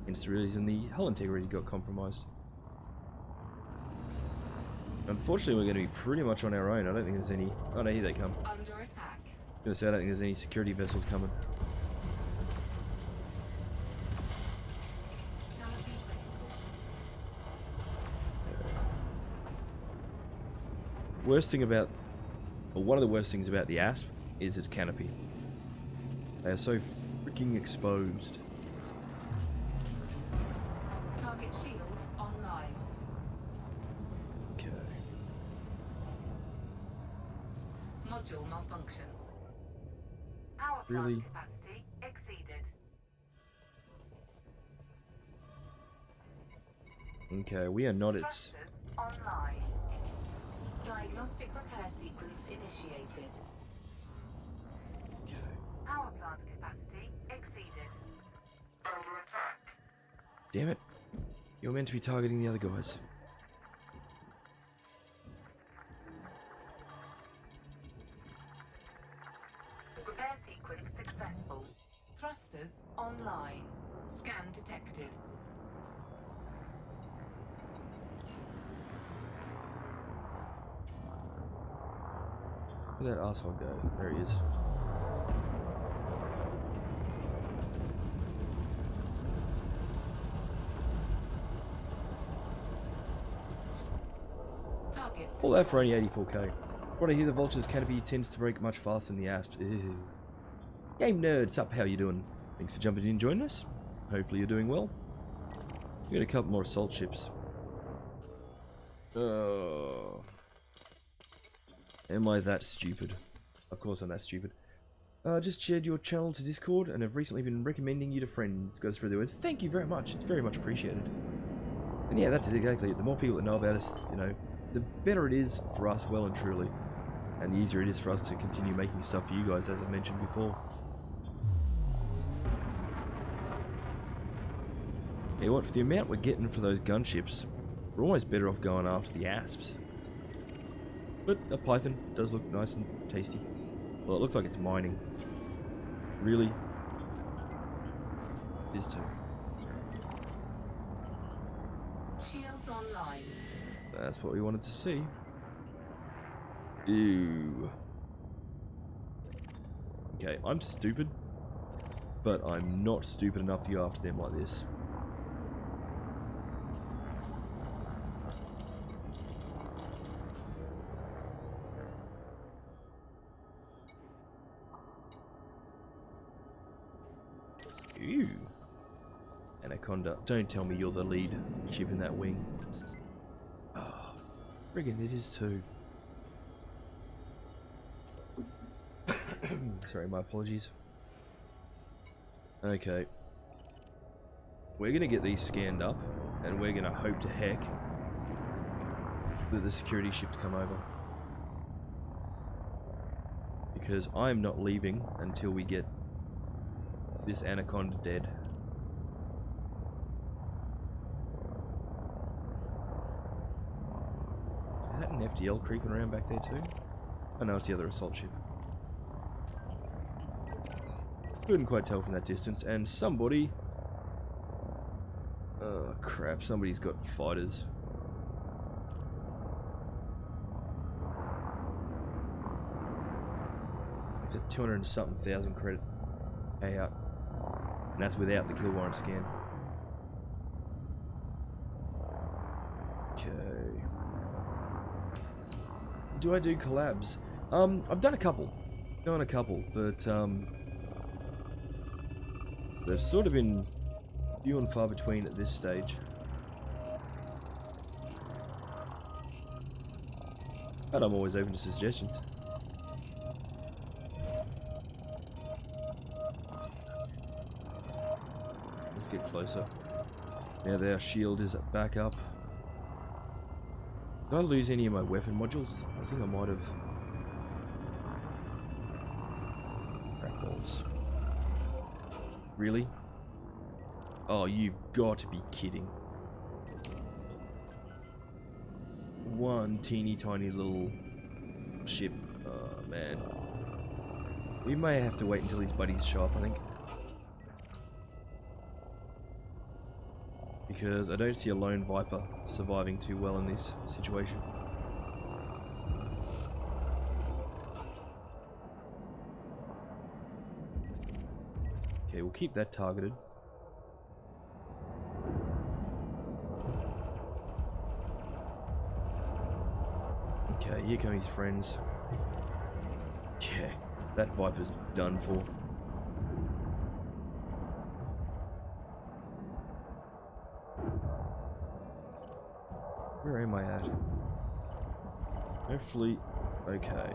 Speaker 1: Hence the reason the hull integrity got compromised. Unfortunately, we're going to be pretty much on our own. I don't think there's any... Oh no, here they come.
Speaker 3: Under attack.
Speaker 1: I was going to say, I don't think there's any security vessels coming.
Speaker 3: Canopy critical.
Speaker 1: Worst thing about... Or one of the worst things about the Asp is its canopy. They are so freaking exposed.
Speaker 3: Target shields online.
Speaker 1: Okay.
Speaker 3: Module malfunction.
Speaker 2: Power
Speaker 1: Really?
Speaker 2: plant capacity exceeded.
Speaker 1: Okay, we are not its...
Speaker 2: Thrusters online.
Speaker 3: Diagnostic repair sequence initiated.
Speaker 1: Okay.
Speaker 2: Power plant capacity exceeded. Under attack.
Speaker 1: Damn it. You're meant to be targeting the other guys.
Speaker 3: Repair sequence successful. Thrusters online. Scan detected.
Speaker 1: Where'd that asshole go? There he is.
Speaker 3: Target.
Speaker 1: All that for only 84k. What I hear, the Vulture's canopy tends to break much faster than the Asps. Ew. Game nerds, up, how you doing? Thanks for jumping in and joining us. Hopefully you're doing well. We got a couple more assault ships. Oh. Am I that stupid? Of course I'm that stupid. Just shared your channel to Discord and have recently been recommending you to friends. Go spread the word. Thank you very much. It's very much appreciated. And yeah, that's exactly it. The more people that know about us, you know, the better it is for us, well and truly. And the easier it is for us to continue making stuff for you guys, as I mentioned before. Yeah, what, for the amount we're getting for those gunships, we're almost better off going after the Asps. But a Python does look nice and tasty. Well, it looks like it's mining. Really? It is too.
Speaker 3: Shields online.
Speaker 1: That's what we wanted to see. Ew. Okay, I'm stupid, but I'm not stupid enough to go after them like this. Ew. Anaconda. Don't tell me you're the lead ship in that wing. Oh, friggin' it is too. Sorry, my apologies. Okay. We're gonna get these scanned up, and we're gonna hope to heck that the security ships come over. Because I'm not leaving until we get this Anaconda dead. Is that an FDL creeping around back there too? Oh no, it's the other assault ship. Couldn't quite tell from that distance, and somebody... Oh crap, somebody's got fighters. It's a 200 and something thousand credit payout. And that's without the kill warrant scan. Okay. do I do collabs? I've done a couple. But they've sort of been few and far between at this stage. But I'm always open to suggestions. Let's get closer. Now their shield is back up. Did I lose any of my weapon modules? I think I might have. Crap balls. Really? Oh, you've got to be kidding. One teeny tiny little ship. Oh, man. We may have to wait until his buddies show up, I think. Because I don't see a lone Viper surviving too well in this situation. Okay, we'll keep that targeted. Okay, here come his friends. Yeah, that Viper's done for. Where am I at? Hopefully, okay.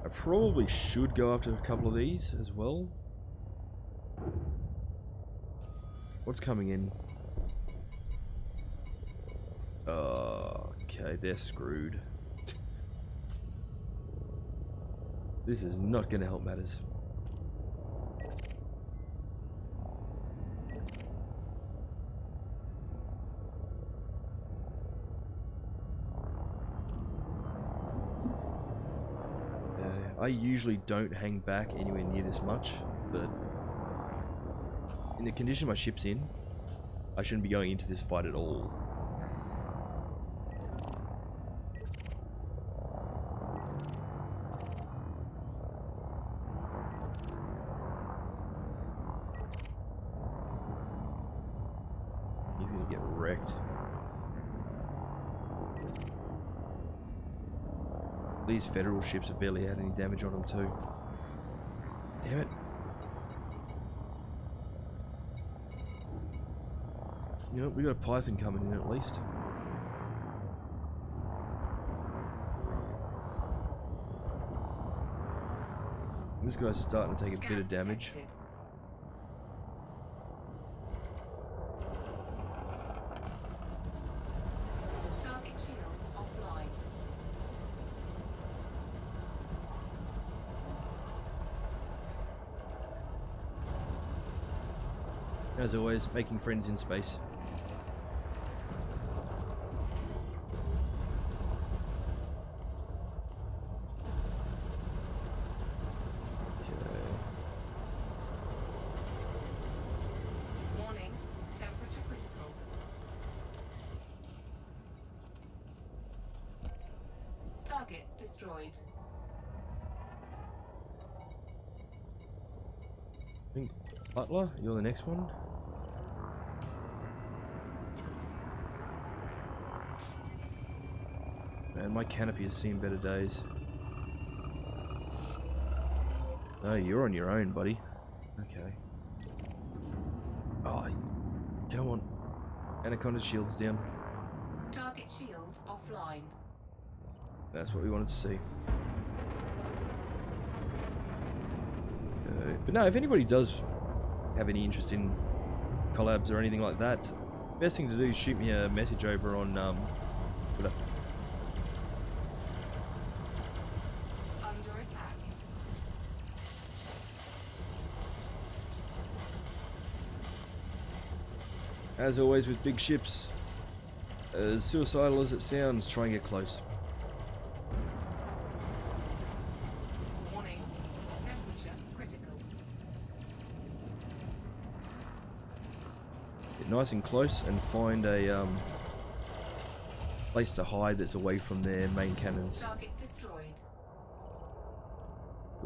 Speaker 1: I probably should go after a couple of these as well. What's coming in? Okay, they're screwed. This is not going to help matters. I usually don't hang back anywhere near this much, but in the condition my ship's in, I shouldn't be going into this fight at all. He's gonna get wrecked. These federal ships have barely had any damage on them too. Damn it. You know, we got a Python coming in at least. This guy's starting to take a bit of damage.
Speaker 3: Target shields offline.
Speaker 1: As always, making friends in space.
Speaker 3: Warning, temperature critical. Target destroyed.
Speaker 1: I think Butler, you're the next one. Man, my canopy has seen better days. No, you're on your own, buddy. Okay. Oh, come on. Anaconda shield's down.
Speaker 3: Target shields offline.
Speaker 1: That's what we wanted to see. But no, if anybody does have any interest in collabs or anything like that, best thing to do is shoot me a message over on Twitter.
Speaker 3: Under attack.
Speaker 1: As always with big ships, as suicidal as it sounds, try and get close.
Speaker 3: Warning, temperature critical.
Speaker 1: Get nice and close and find a place to hide that's away from their main cannons.
Speaker 3: Target destroyed.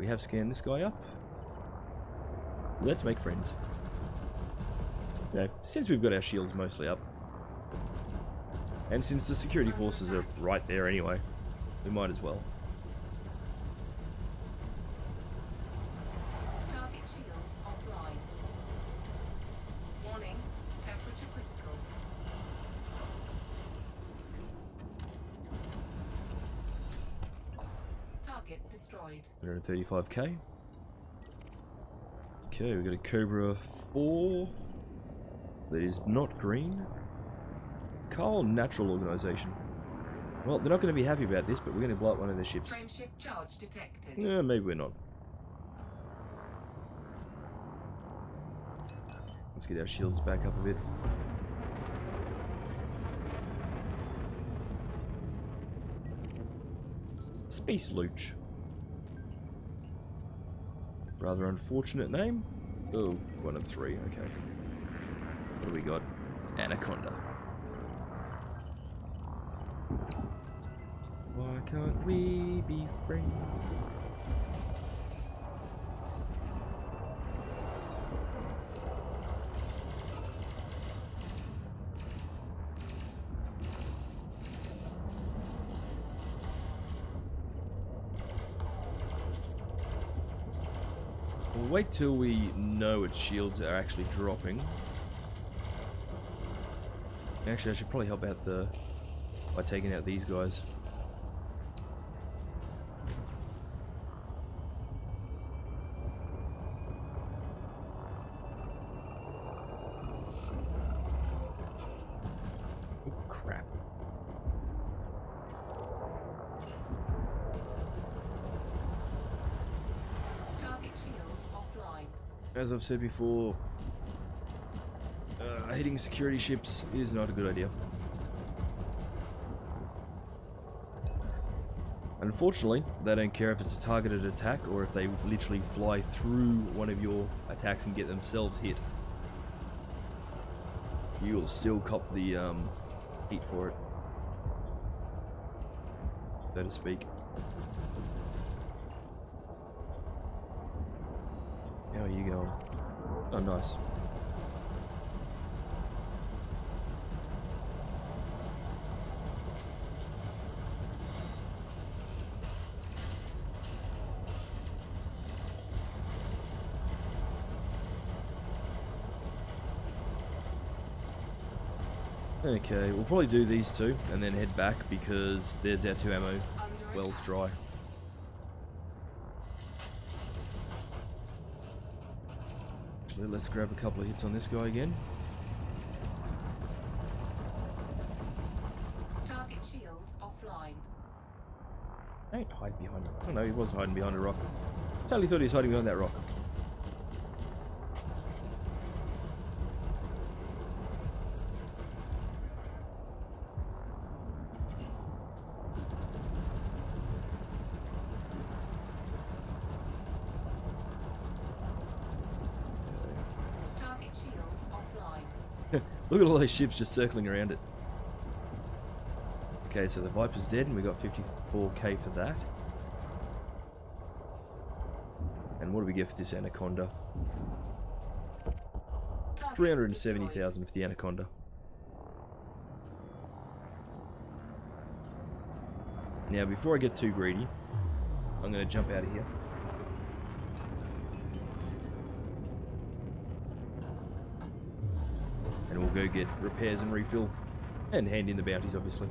Speaker 1: We have scanned this guy up. Let's make friends. You know, since we've got our shields mostly up, and since the security forces are right there anyway, we might as well.
Speaker 3: Target shields offline. Warning, temperature critical. Target destroyed.
Speaker 1: 135k. Okay, we've got a Cobra 4 that is not green. Carl Natural Organization. Well, they're not going to be happy about this, but we're going to blow up one of their ships.
Speaker 3: Frameshift charge detected.
Speaker 1: Yeah, maybe we're not. Let's get our shields back up a bit. Space Looch. Rather unfortunate name. Oh, 1 of 3, okay. What do we got? Anaconda. Why can't we be friends? We'll wait till we know its shields are actually dropping. Actually, I should probably help out by taking out these guys. Oh, crap.
Speaker 3: Target shields offline.
Speaker 1: As I've said before, hitting security ships is not a good idea. Unfortunately, they don't care if it's a targeted attack or if they literally fly through one of your attacks and get themselves hit. You will still cop the heat for it, so to speak. How are you going? Oh, nice. Okay, we'll probably do these two and then head back because there's our 2 ammo wells dry. Actually, let's grab a couple of hits on this guy again.
Speaker 3: Target shields offline.
Speaker 1: Don't hide behind it. Oh no, he wasn't hiding behind a rock. Totally thought he was hiding behind that rock. Look at all those ships just circling around it. Okay, so the Viper's dead and we got 54k for that. And what do we get for this Anaconda? 370,000 for the Anaconda. Now, before I get too greedy, I'm going to jump out of here. And we'll go get repairs and refill. And hand in the bounties, obviously.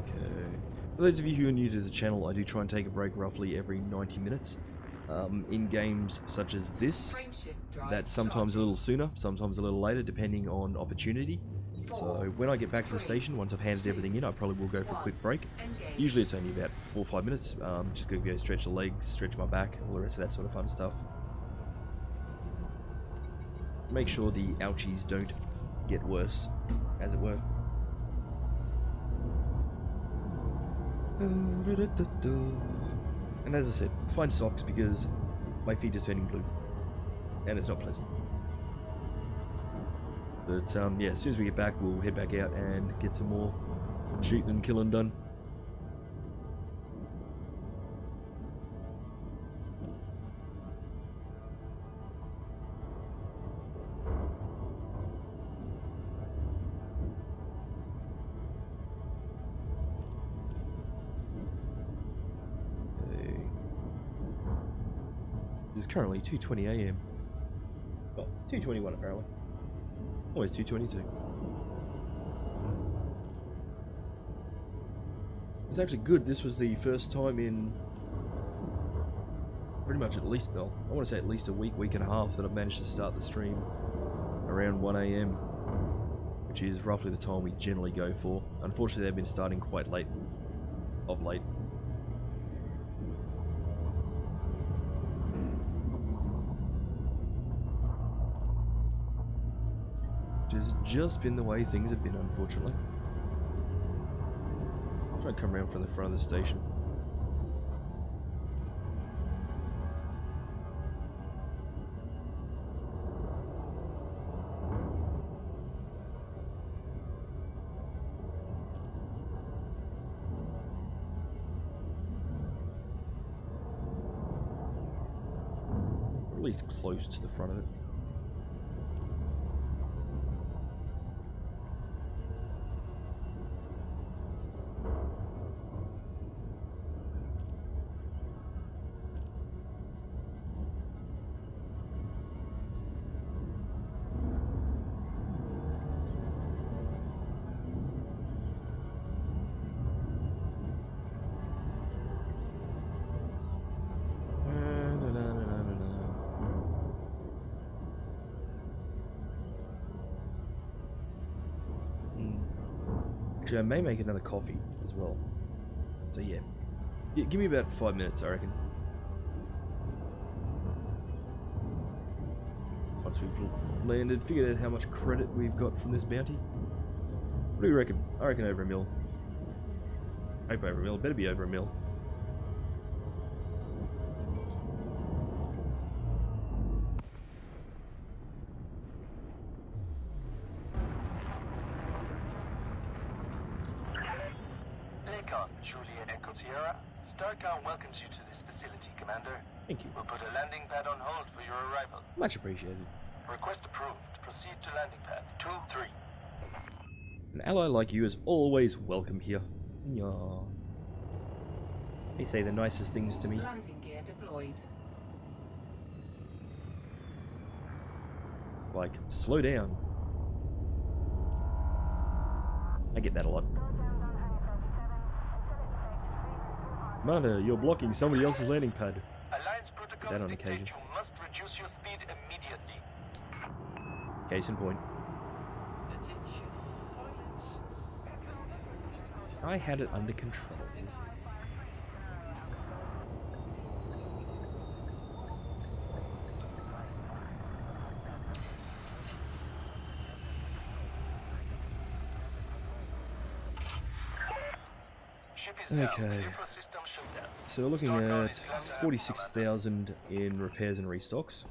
Speaker 1: Okay. For those of you who are new to the channel, I do try and take a break roughly every 90 minutes. In games such as this, that's sometimes a little sooner, sometimes a little later, depending on opportunity. So when I get back to the station, once I've handed everything in, I probably will go for a quick break. Usually it's only about 4 or 5 minutes. Just gonna go stretch the legs, stretch my back, all the rest of that sort of fun stuff. Make sure the ouchies don't get worse, as it were. And as I said, find socks because my feet are turning blue. And it's not pleasant. But yeah, as soon as we get back, we'll head back out and get some more Shooting and killing done. It's currently 2:20 AM. Well, 2:21 apparently. Always 2:22. It's actually good. This was the first time in pretty much at least, well, I want to say at least a week and a half that I've managed to start the stream around 1 AM, which is roughly the time we generally go for. Unfortunately, they've been starting quite late of late. Which has just been the way things have been, unfortunately. Try and come around from the front of the station. At least close to the front of it. Actually, I may make another coffee as well. So yeah, give me about 5 minutes, I reckon. Once we've landed, figured out how much credit we've got from this bounty. What do you reckon? I reckon over a mil. Hope over a mil. Better be over a mil.
Speaker 2: StarCon welcomes you to this facility, Commander.
Speaker 1: Thank you.
Speaker 2: We'll put a landing pad on hold for your arrival.
Speaker 1: Much appreciated.
Speaker 2: Request approved. Proceed to landing pad 2-3.
Speaker 1: An ally like you is always welcome here. Yeah. They say the nicest things to me.
Speaker 3: Landing gear deployed.
Speaker 1: Like, slow down. I get that a lot. Commander, you're blocking somebody else's landing pad.
Speaker 2: Alliance protocols
Speaker 1: That on
Speaker 2: dictate
Speaker 1: occasion.
Speaker 2: you must reduce your speed immediately.
Speaker 1: Case in point. I had it under control.
Speaker 2: Ship is down.
Speaker 1: Okay.
Speaker 2: Ecosystem shut down.
Speaker 1: So we're looking at 46,000 in repairs and restocks.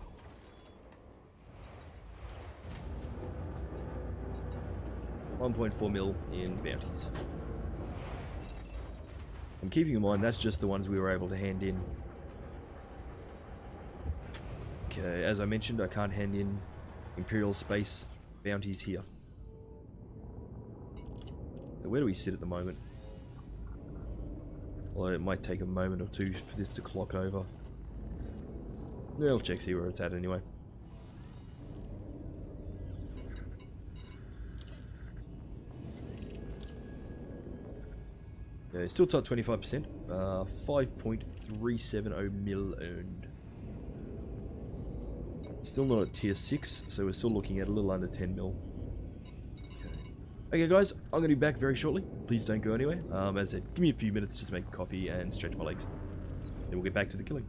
Speaker 1: $1.4 mil in bounties. I'm keeping in mind that's just the ones we were able to hand in. Okay, as I mentioned, I can't hand in Imperial Space bounties here. So where do we sit at the moment? Well, it might take a moment or two for this to clock over. Yeah, I'll check, see where it's at anyway. Okay, still top 25%. 5.370 mil earned. Still not at tier 6, so we're still looking at a little under 10 mil. Okay guys, I'm going to be back very shortly. Please don't go anywhere. As I said, give me a few minutes just to make a coffee and stretch my legs. Then we'll get back to the killing.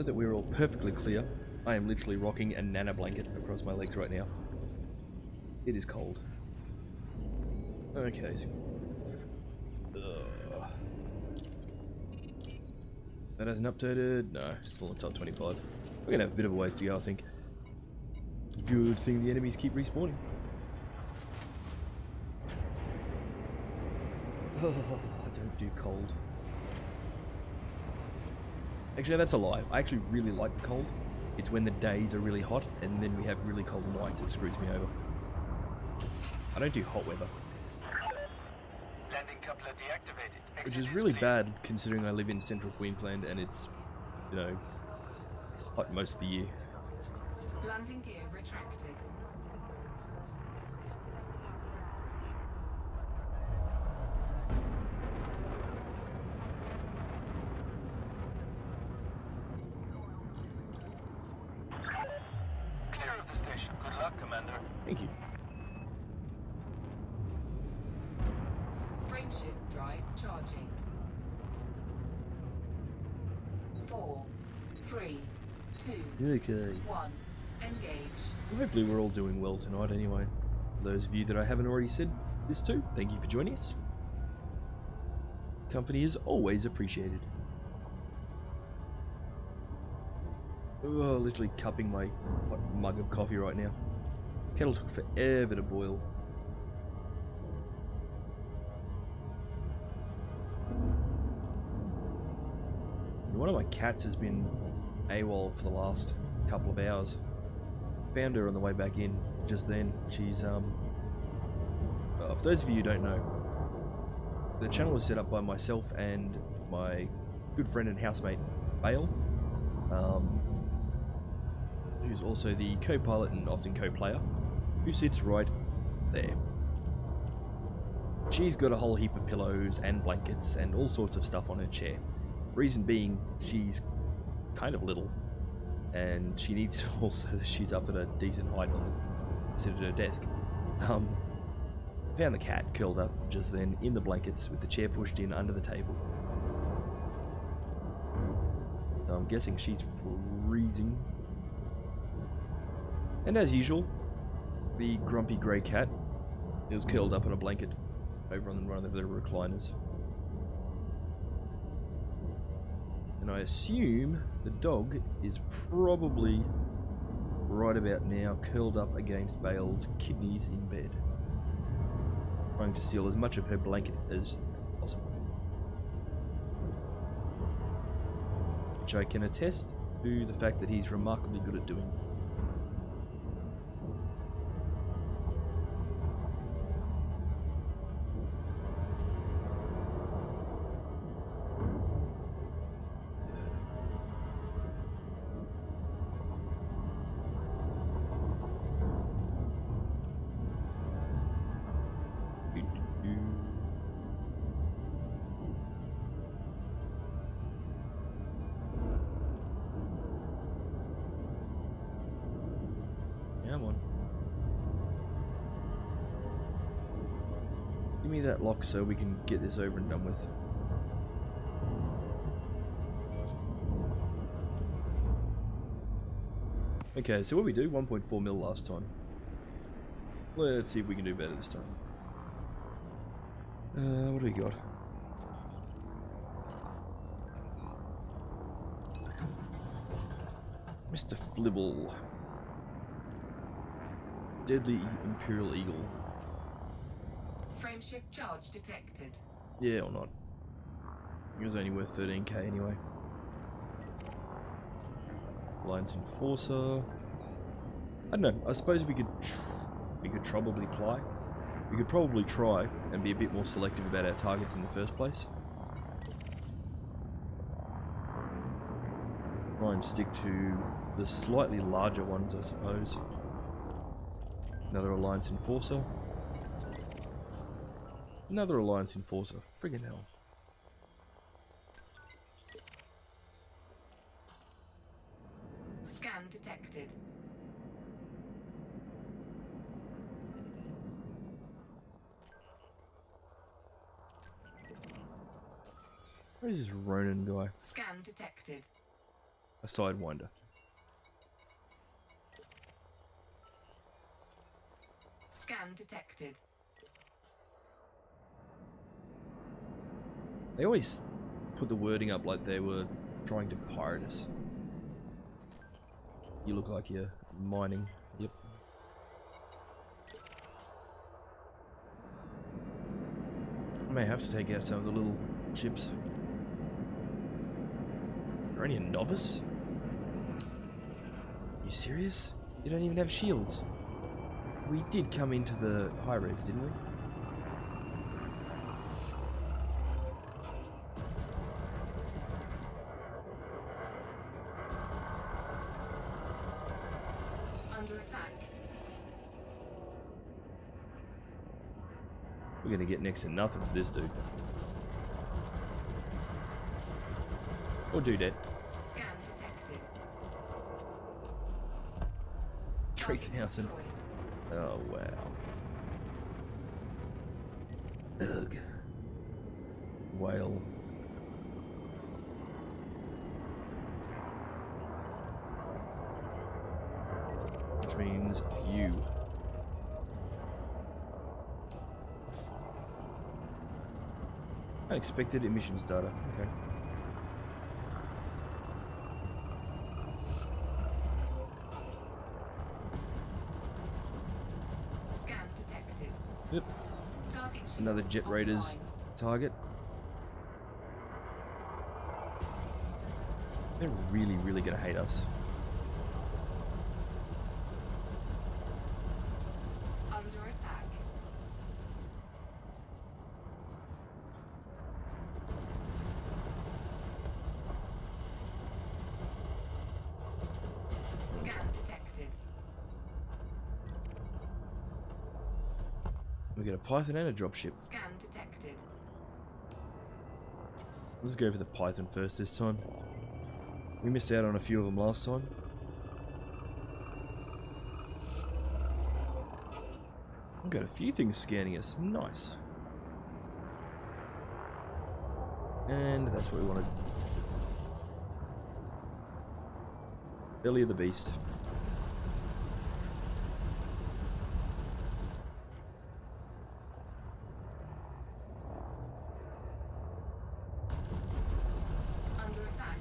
Speaker 1: So that we're all perfectly clear, I am literally rocking a nana blanket across my legs right now. It is cold. Okay. That hasn't updated. No, still on top 25. We're gonna have a bit of a ways to go, I think. Good thing the enemies keep respawning. Oh, I don't do cold. Actually, that's a lie. I actually really like the cold. It's when the days are really hot and then we have really cold nights that screws me over. I don't do hot weather.
Speaker 2: Landing coupler deactivated.
Speaker 1: Which is really bad considering I live in central Queensland and it's, you know, hot most of the year.
Speaker 3: Landing gear retracted.
Speaker 2: Clear of the station. Good luck, Commander.
Speaker 1: Thank you.
Speaker 3: Frameshift drive charging. 4, 3, 2,
Speaker 1: Okay.
Speaker 3: 1. Engage.
Speaker 1: Well, hopefully we're all doing well tonight anyway. For those of you that I haven't already said this to, thank you for joining us. Company is always appreciated. Oh, literally cupping my mug of coffee right now. Kettle took forever to boil. And one of my cats has been AWOL for the last couple of hours. Found her on the way back in just then. She's for those of you who don't know, the channel was set up by myself and my good friend and housemate Bale, who's also the co-pilot and often co-player, who sits right there. She's got a whole heap of pillows and blankets and all sorts of stuff on her chair. Reason being, she's kind of little, and she needs also she's up at a decent height on the sit at her desk. Found the cat curled up just then in the blankets with the chair pushed in under the table. So I'm guessing she's freezing. And as usual, the grumpy grey cat is curled up in a blanket over on one of the recliners. And I assume the dog is probably right about now curled up against Bale's kidneys in bed, trying to steal as much of her blanket as possible. Which I can attest to the fact that he's remarkably good at doing. Come on. Give me that lock so we can get this over and done with. Okay, so what we do, 1.4 mil last time. Let's see if we can do better this time. What do we got? Mr. Flibble. Deadly Imperial Eagle.
Speaker 3: Frameshift charge detected.
Speaker 1: Yeah, or not. It was only worth 13k anyway. Alliance Enforcer. I don't know. I suppose we could probably try. We could probably try and be a bit more selective about our targets in the first place. Try and stick to the slightly larger ones, I suppose. Another Alliance Enforcer. Another Alliance Enforcer. Friggin' hell.
Speaker 3: Scan detected.
Speaker 1: Where is this Ronin guy?
Speaker 3: Scan detected.
Speaker 1: A sidewinder.
Speaker 3: Scan detected.
Speaker 1: They always put the wording up like they were trying to pirate us. You look like you're mining. Yep. I may have to take out some of the little ships. You're only a novice? You serious? You don't even have shields. We did come into the high res, didn't we?
Speaker 3: Under attack.
Speaker 1: We're gonna get next to nothing for this dude. Or dudette.
Speaker 3: Scan detected.
Speaker 1: 3,000. Oh, wow. Ugh. Whale. Which means you. Unexpected emissions data. Okay.
Speaker 3: Scan detected.
Speaker 1: Yep.
Speaker 3: Target shield
Speaker 1: Another Jet Raiders
Speaker 3: offline.
Speaker 1: target. They're really, really gonna hate us.
Speaker 3: Under attack. Scan detected.
Speaker 1: We got a Python and a dropship.
Speaker 3: Scan detected.
Speaker 1: Let's go for the Python first this time. We missed out on a few of them last time. We've got a few things scanning us. Nice. And that's what we wanted. Belly of the beast.
Speaker 3: Under attack.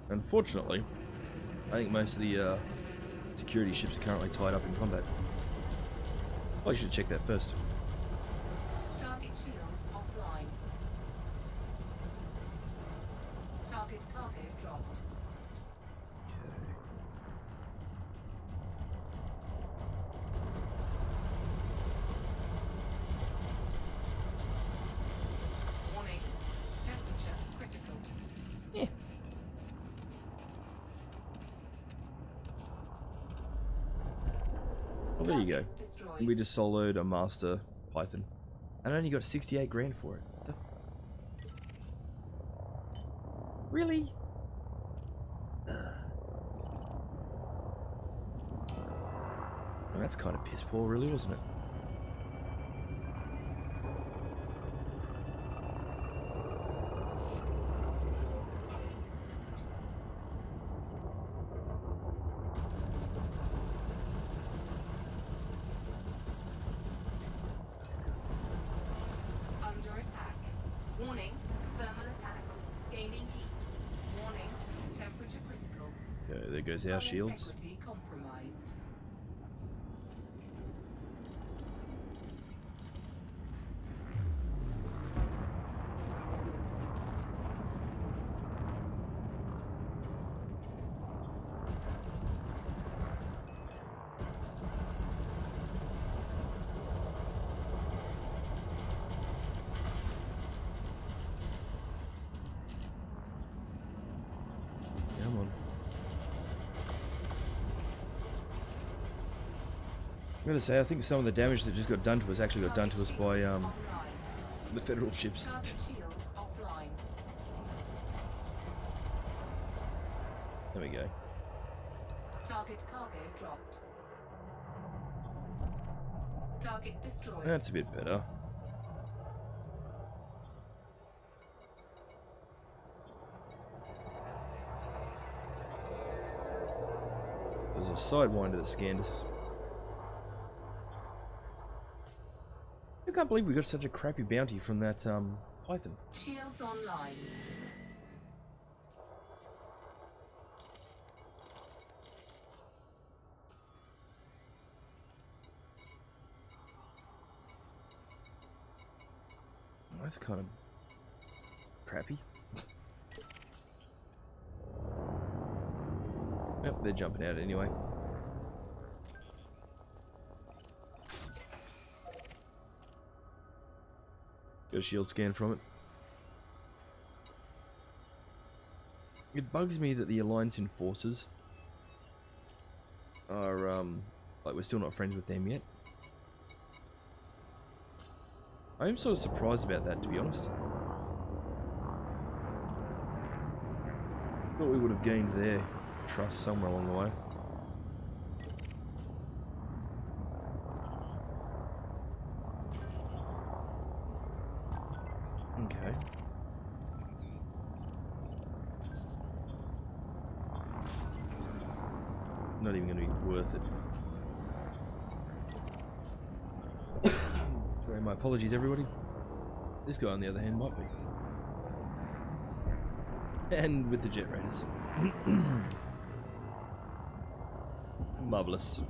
Speaker 1: Unfortunately, I think most of the security ships are currently tied up in combat. Oh, you should check that first.
Speaker 3: Target shields offline. Target cargo dropped. Warning. Temperature critical.
Speaker 1: Yeah. Well, there you go.
Speaker 3: Target destroyed.
Speaker 1: We just soloed a master Python. And I only got 68 grand for it. Really? Well, that's kind of piss poor, really, wasn't it?
Speaker 3: Under attack. Warning. Thermal attack. Gaining heat. Warning. Temperature critical.
Speaker 1: Okay, there goes our
Speaker 3: Hull
Speaker 1: shields.
Speaker 3: integrity compromised.
Speaker 1: Come on. I'm gonna say, I think some of the damage that just got done to us actually got done to us by
Speaker 3: Offline.
Speaker 1: the federal ships.
Speaker 3: Target shields offline.
Speaker 1: There we go.
Speaker 3: Target cargo dropped. Target destroyed.
Speaker 1: That's a bit better. There's a sidewinder that scanned us. I can't believe we got such a crappy bounty from that python.
Speaker 3: Shields online.
Speaker 1: That's kind of crappy. Yep, they're jumping out anyway. Got a shield scan from it. It bugs me that the Alliance enforcers are, like, we're still not friends with them yet. I am sort of surprised about that, to be honest. Thought we would have gained their trust somewhere along the way. Okay. Not even going to be worth it. Sorry, my apologies, everybody. This guy, on the other hand, might be. And with the jet raiders. Marvelous.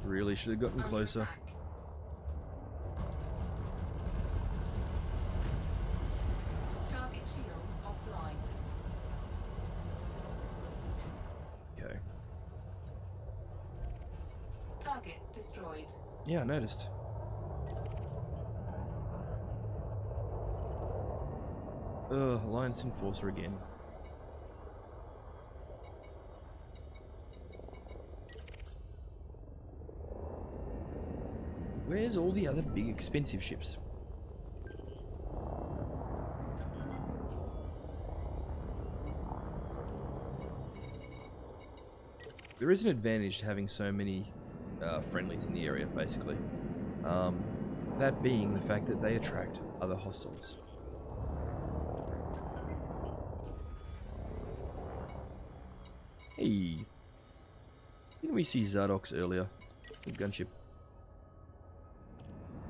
Speaker 1: Really should have gotten closer.
Speaker 3: Target shields offline.
Speaker 1: Okay.
Speaker 3: Target destroyed.
Speaker 1: Yeah, I noticed. Alliance Enforcer again. Where's all the other big expensive ships? There is an advantage to having so many friendlies in the area, basically. That being the fact that they attract other hostiles. Hey, didn't we see Zardox earlier? The gunship.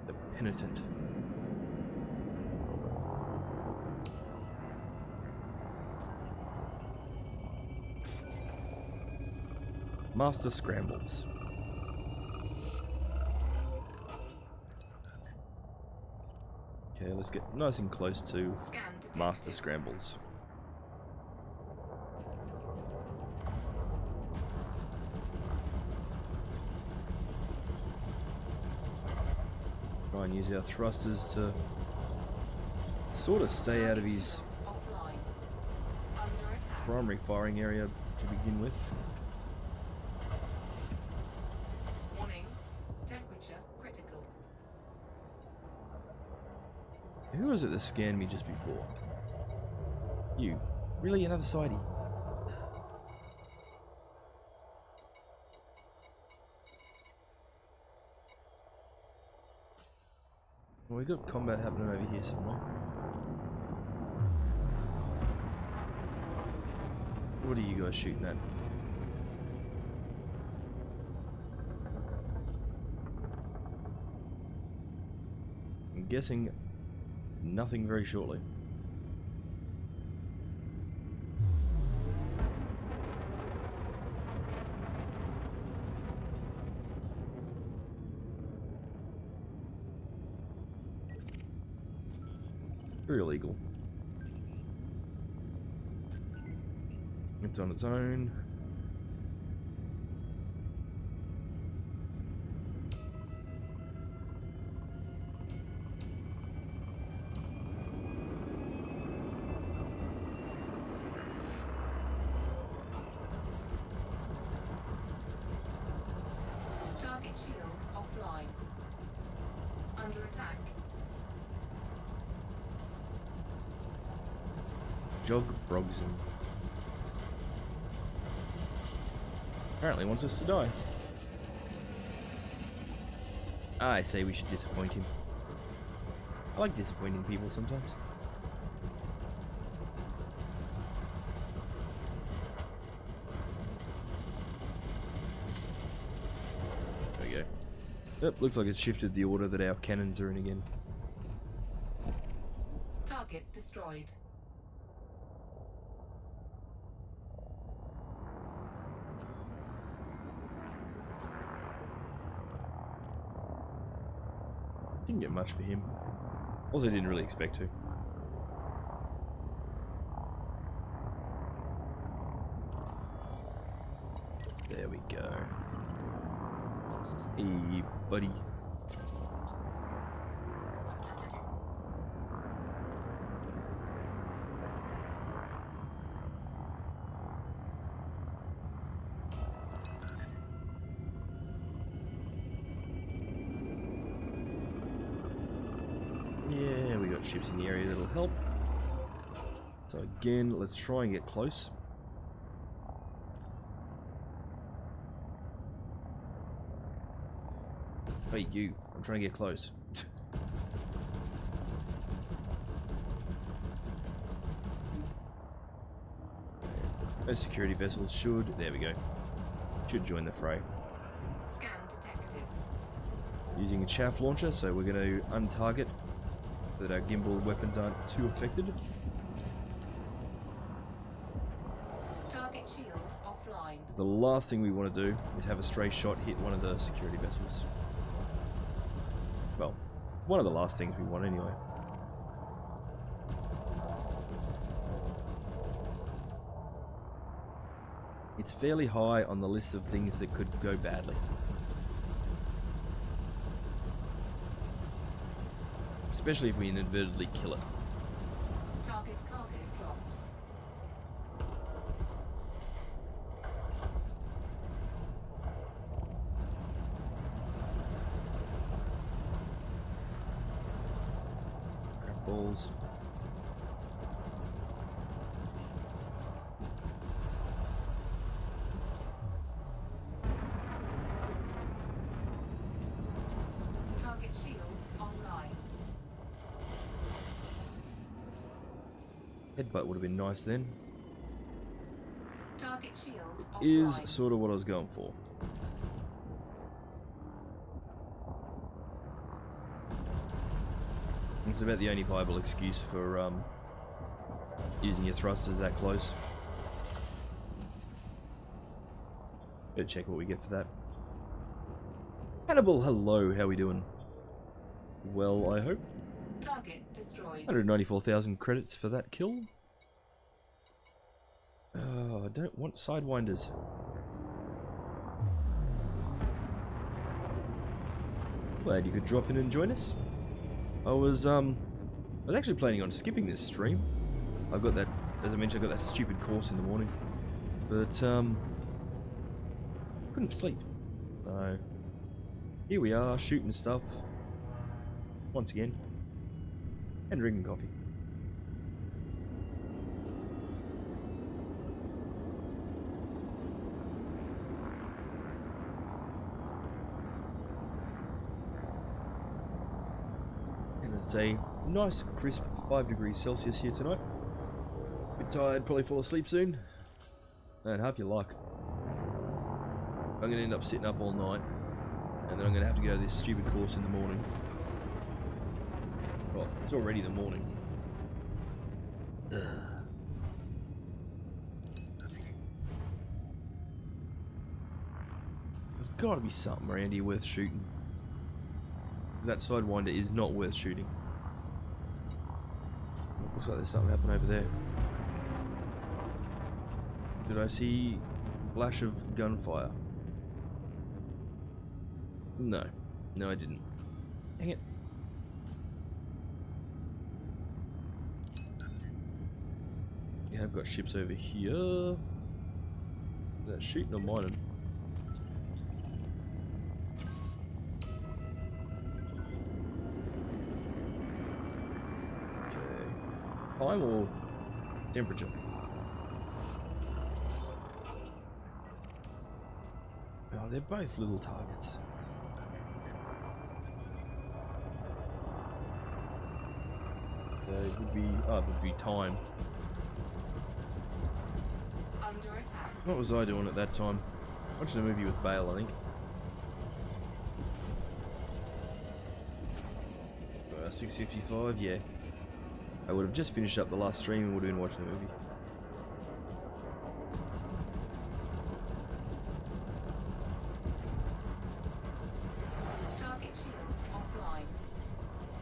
Speaker 1: The Penitent. Master Scrambles. Okay, let's get nice and close to Master Scrambles. Try and use our thrusters to sort of stay out of his primary firing area to begin with.
Speaker 3: Warning. Temperature critical.
Speaker 1: Who was it that scanned me just before? You. Really? Another sidey? Well, we got combat happening over here somewhere. What are you guys shooting at? I'm guessing nothing very shortly. Very illegal. It's on its own.
Speaker 3: Target shields offline. Under attack.
Speaker 1: Jog Brogson. Apparently wants us to die. I say we should disappoint him. I like disappointing people sometimes. There we go. Yep, looks like it shifted the order that our cannons are in again.
Speaker 3: Target destroyed.
Speaker 1: Didn't get much for him. Also didn't really expect to. There we go. Hey, buddy. Yeah, we got ships in the area that'll help. So again, let's try and get close. Hey, you. I'm trying to get close. Those security vessels should... There we go. Should join the fray.
Speaker 3: Scan detected.
Speaker 1: Using a chaff launcher, so we're going to untarget so that our gimbal weapons aren't too affected.
Speaker 3: Target shields offline.
Speaker 1: The last thing we want to do is have a stray shot hit one of the security vessels. Well, one of the last things we want anyway. It's fairly high on the list of things that could go badly. Especially if we inadvertently kill it.
Speaker 3: Target cargo dropped.
Speaker 1: Grab balls.
Speaker 3: Target shields online.
Speaker 1: Headbutt would have been nice then.
Speaker 3: Target shields
Speaker 1: Is
Speaker 3: offline.
Speaker 1: sort of what I was going for. It's about the only viable excuse for using your thrusters that close. Better check what we get for that. Hannibal, hello, how we doing? Well, I hope.
Speaker 3: Target destroyed.
Speaker 1: 194,000 credits for that kill. Oh, I don't want sidewinders. Glad you could drop in and join us. I was actually planning on skipping this stream. I've got that, as I mentioned, I've got that stupid course in the morning. But couldn't sleep. So here we are, shooting stuff. Once again. And drinking coffee. And it's a nice crisp 5 degrees Celsius here tonight. Bit tired, probably fall asleep soon. And have your luck. I'm going to end up sitting up all night. And then I'm going to have to go to this stupid course in the morning. Well, it's already the morning. Ugh. There's got to be something around here worth shooting. That sidewinder is not worth shooting. Looks like there's something happening over there. Did I see a flash of gunfire? No. No, I didn't. Dang it. Yeah, I've got ships over here. Is that shooting or mining? Okay. Time or temperature? Oh, they're both little targets. It would be, oh, it would be time.
Speaker 3: Under attack.
Speaker 1: What was I doing at that time? Watching a movie with Bale, I think. 6:55, yeah. I would have just finished up the last stream and would have been watching the movie.
Speaker 3: Target shields offline.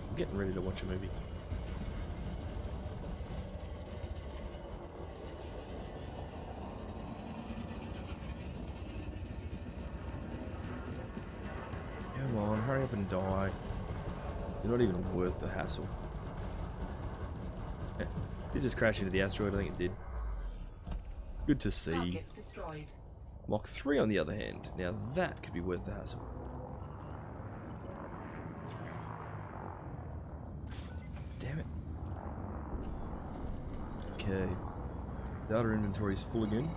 Speaker 1: I'm getting ready to watch a movie. Come on, hurry up and die. You're not even worth the hassle. Did just crash into the asteroid, I think it did. Good to see.
Speaker 3: Target destroyed.
Speaker 1: Mach 3 on the other hand. Now that could be worth the hassle. Damn it. Okay. Data inventory is full again.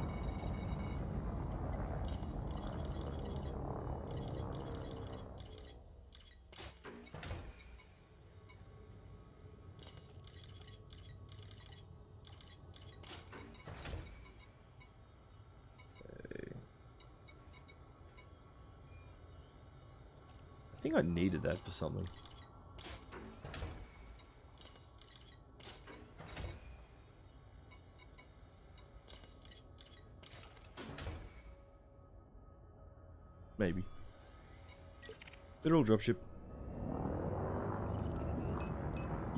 Speaker 1: I think I needed that for something. Maybe. Literal dropship.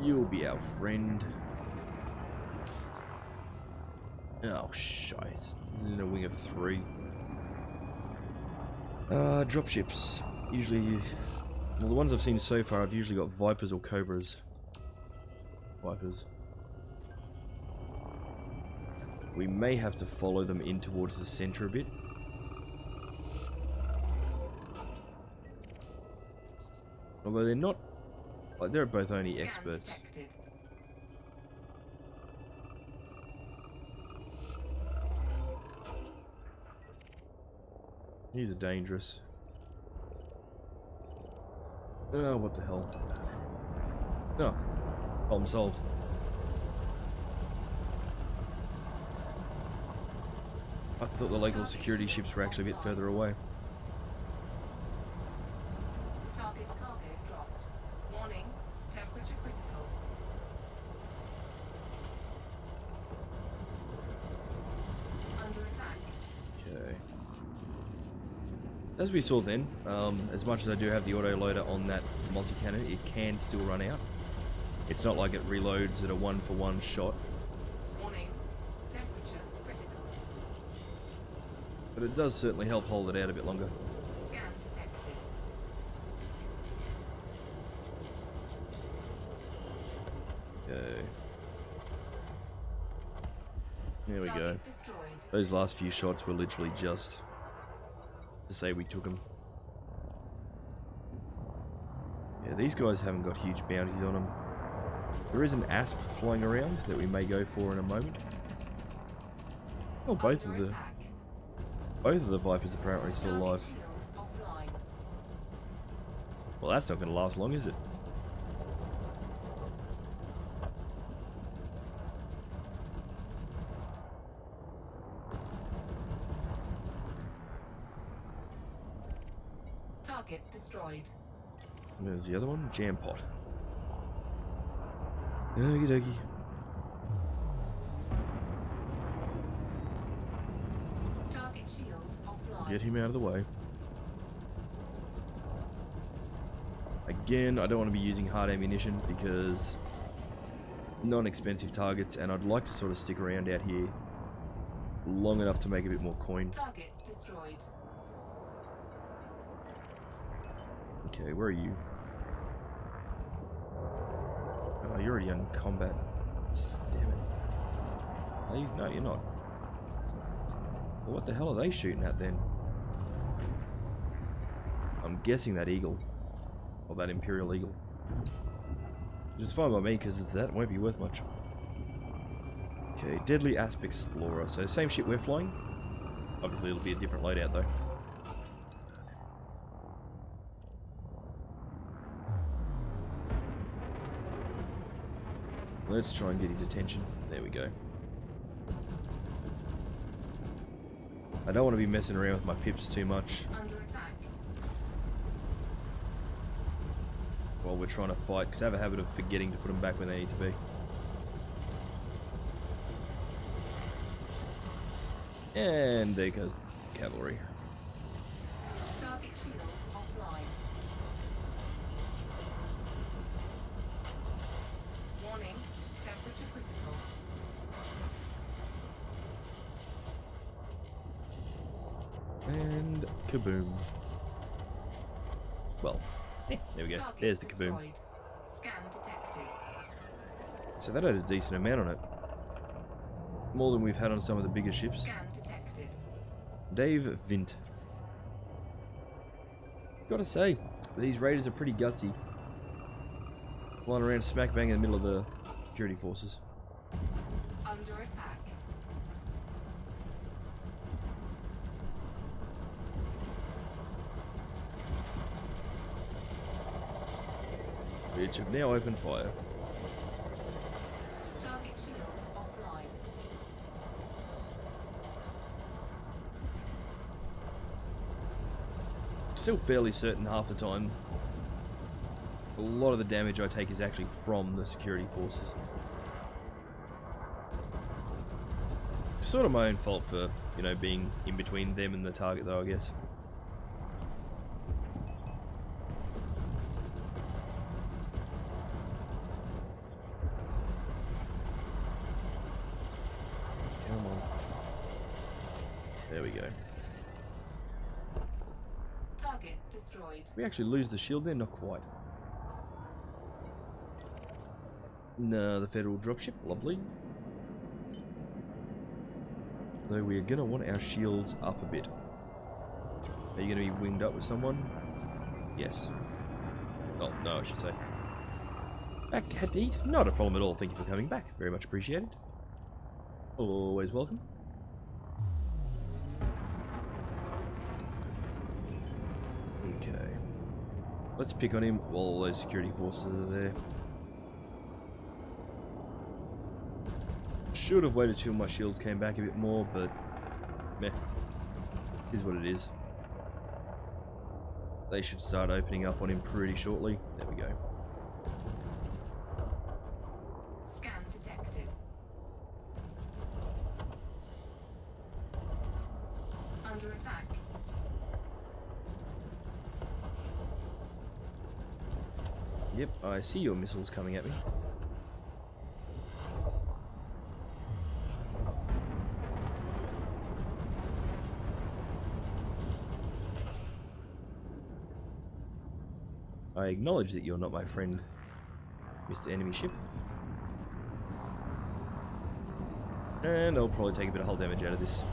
Speaker 1: You'll be our friend. Oh, shite. In a wing of 3. Dropships. Usually, well, the ones I've seen so far, I've usually got Vipers or Cobras. Vipers. We may have to follow them in towards the center a bit. Although they're not, like, they're both only
Speaker 3: Scan
Speaker 1: experts.
Speaker 3: detected.
Speaker 1: These are dangerous. Oh, what the hell. Oh, problem solved. I thought the local security ships were actually a bit further away.
Speaker 3: Target cargo dropped. Warning, temperature critical. Under attack.
Speaker 1: Okay. As we saw then, as much as I do have the auto-loader on that multi-cannon, it can still run out. It's not like it reloads at a one-for-one shot,
Speaker 3: Warning, temperature critical.
Speaker 1: but it does certainly help hold it out a bit longer.
Speaker 3: Scan detected.
Speaker 1: Okay. There we go.
Speaker 3: Target destroyed.
Speaker 1: Those last few shots were literally just to say we took them. Yeah, these guys haven't got huge bounties on them. There is an asp flying around that we may go for in a moment. Oh, both
Speaker 3: Under
Speaker 1: of
Speaker 3: attack.
Speaker 1: the Vipers apparently still
Speaker 3: Target
Speaker 1: alive.
Speaker 3: shields offline.
Speaker 1: Well, that's not going to last long, is it?
Speaker 3: Target destroyed.
Speaker 1: And there's the other one, Jam Pot. Okie dokie.
Speaker 3: Target shields offline.
Speaker 1: Get him out of the way. Again, I don't want to be using hard ammunition because non-expensive targets, and I'd like to sort of stick around out here long enough to make a bit more coin.
Speaker 3: Target destroyed.
Speaker 1: Okay, where are you? Oh, you're already in combat. Damn it. Are you? No, you're not. Well, what the hell are they shooting at then? I'm guessing that eagle. Or that Imperial Eagle. Which is fine by me because that won't be worth much. Okay, Deadly Asp Explorer. So same ship we're flying. Obviously it'll be a different loadout though. Let's try and get his attention. There we go. I don't want to be messing around with my pips too much
Speaker 3: Under attack.
Speaker 1: while we're trying to fight, because I have a habit of forgetting to put them back when they need to be. And there goes cavalry.
Speaker 3: Target shields offline. Warning, temperature critical.
Speaker 1: And kaboom. Well, there we go.
Speaker 3: Target
Speaker 1: There's the kaboom.
Speaker 3: destroyed. Scan detected.
Speaker 1: So that had a decent amount on it. More than we've had on some of the bigger ships.
Speaker 3: Scan detected.
Speaker 1: Dave Vint. Gotta say, these raiders are pretty gutsy. Flying around smack bang in the middle of the security forces.
Speaker 3: Under attack.
Speaker 1: Which have now opened fire.
Speaker 3: Target shields offline.
Speaker 1: Still fairly certain half the time a lot of the damage I take is actually from the security forces. Sort of my own fault for, you know, being in between them and the target though, I guess. Come on. There we go.
Speaker 3: Target destroyed.
Speaker 1: We actually lose the shield there? Not quite. No, the Federal dropship, lovely. Though we're gonna want our shields up a bit. Are you gonna be winged up with someone? Yes. Oh, no, I should say. Back, Hadid? Not a problem at all. Thank you for coming back. Very much appreciated. Always welcome. Okay. Let's pick on him while all those security forces are there. Should have waited till my shields came back a bit more, but meh. Is what it is. They should start opening up on him pretty shortly. There we go.
Speaker 3: Scan detected. Under attack.
Speaker 1: Yep, I see your missiles coming at me. I acknowledge that you're not my friend, Mr. Enemy Ship. And I'll probably take a bit of hull damage out of this.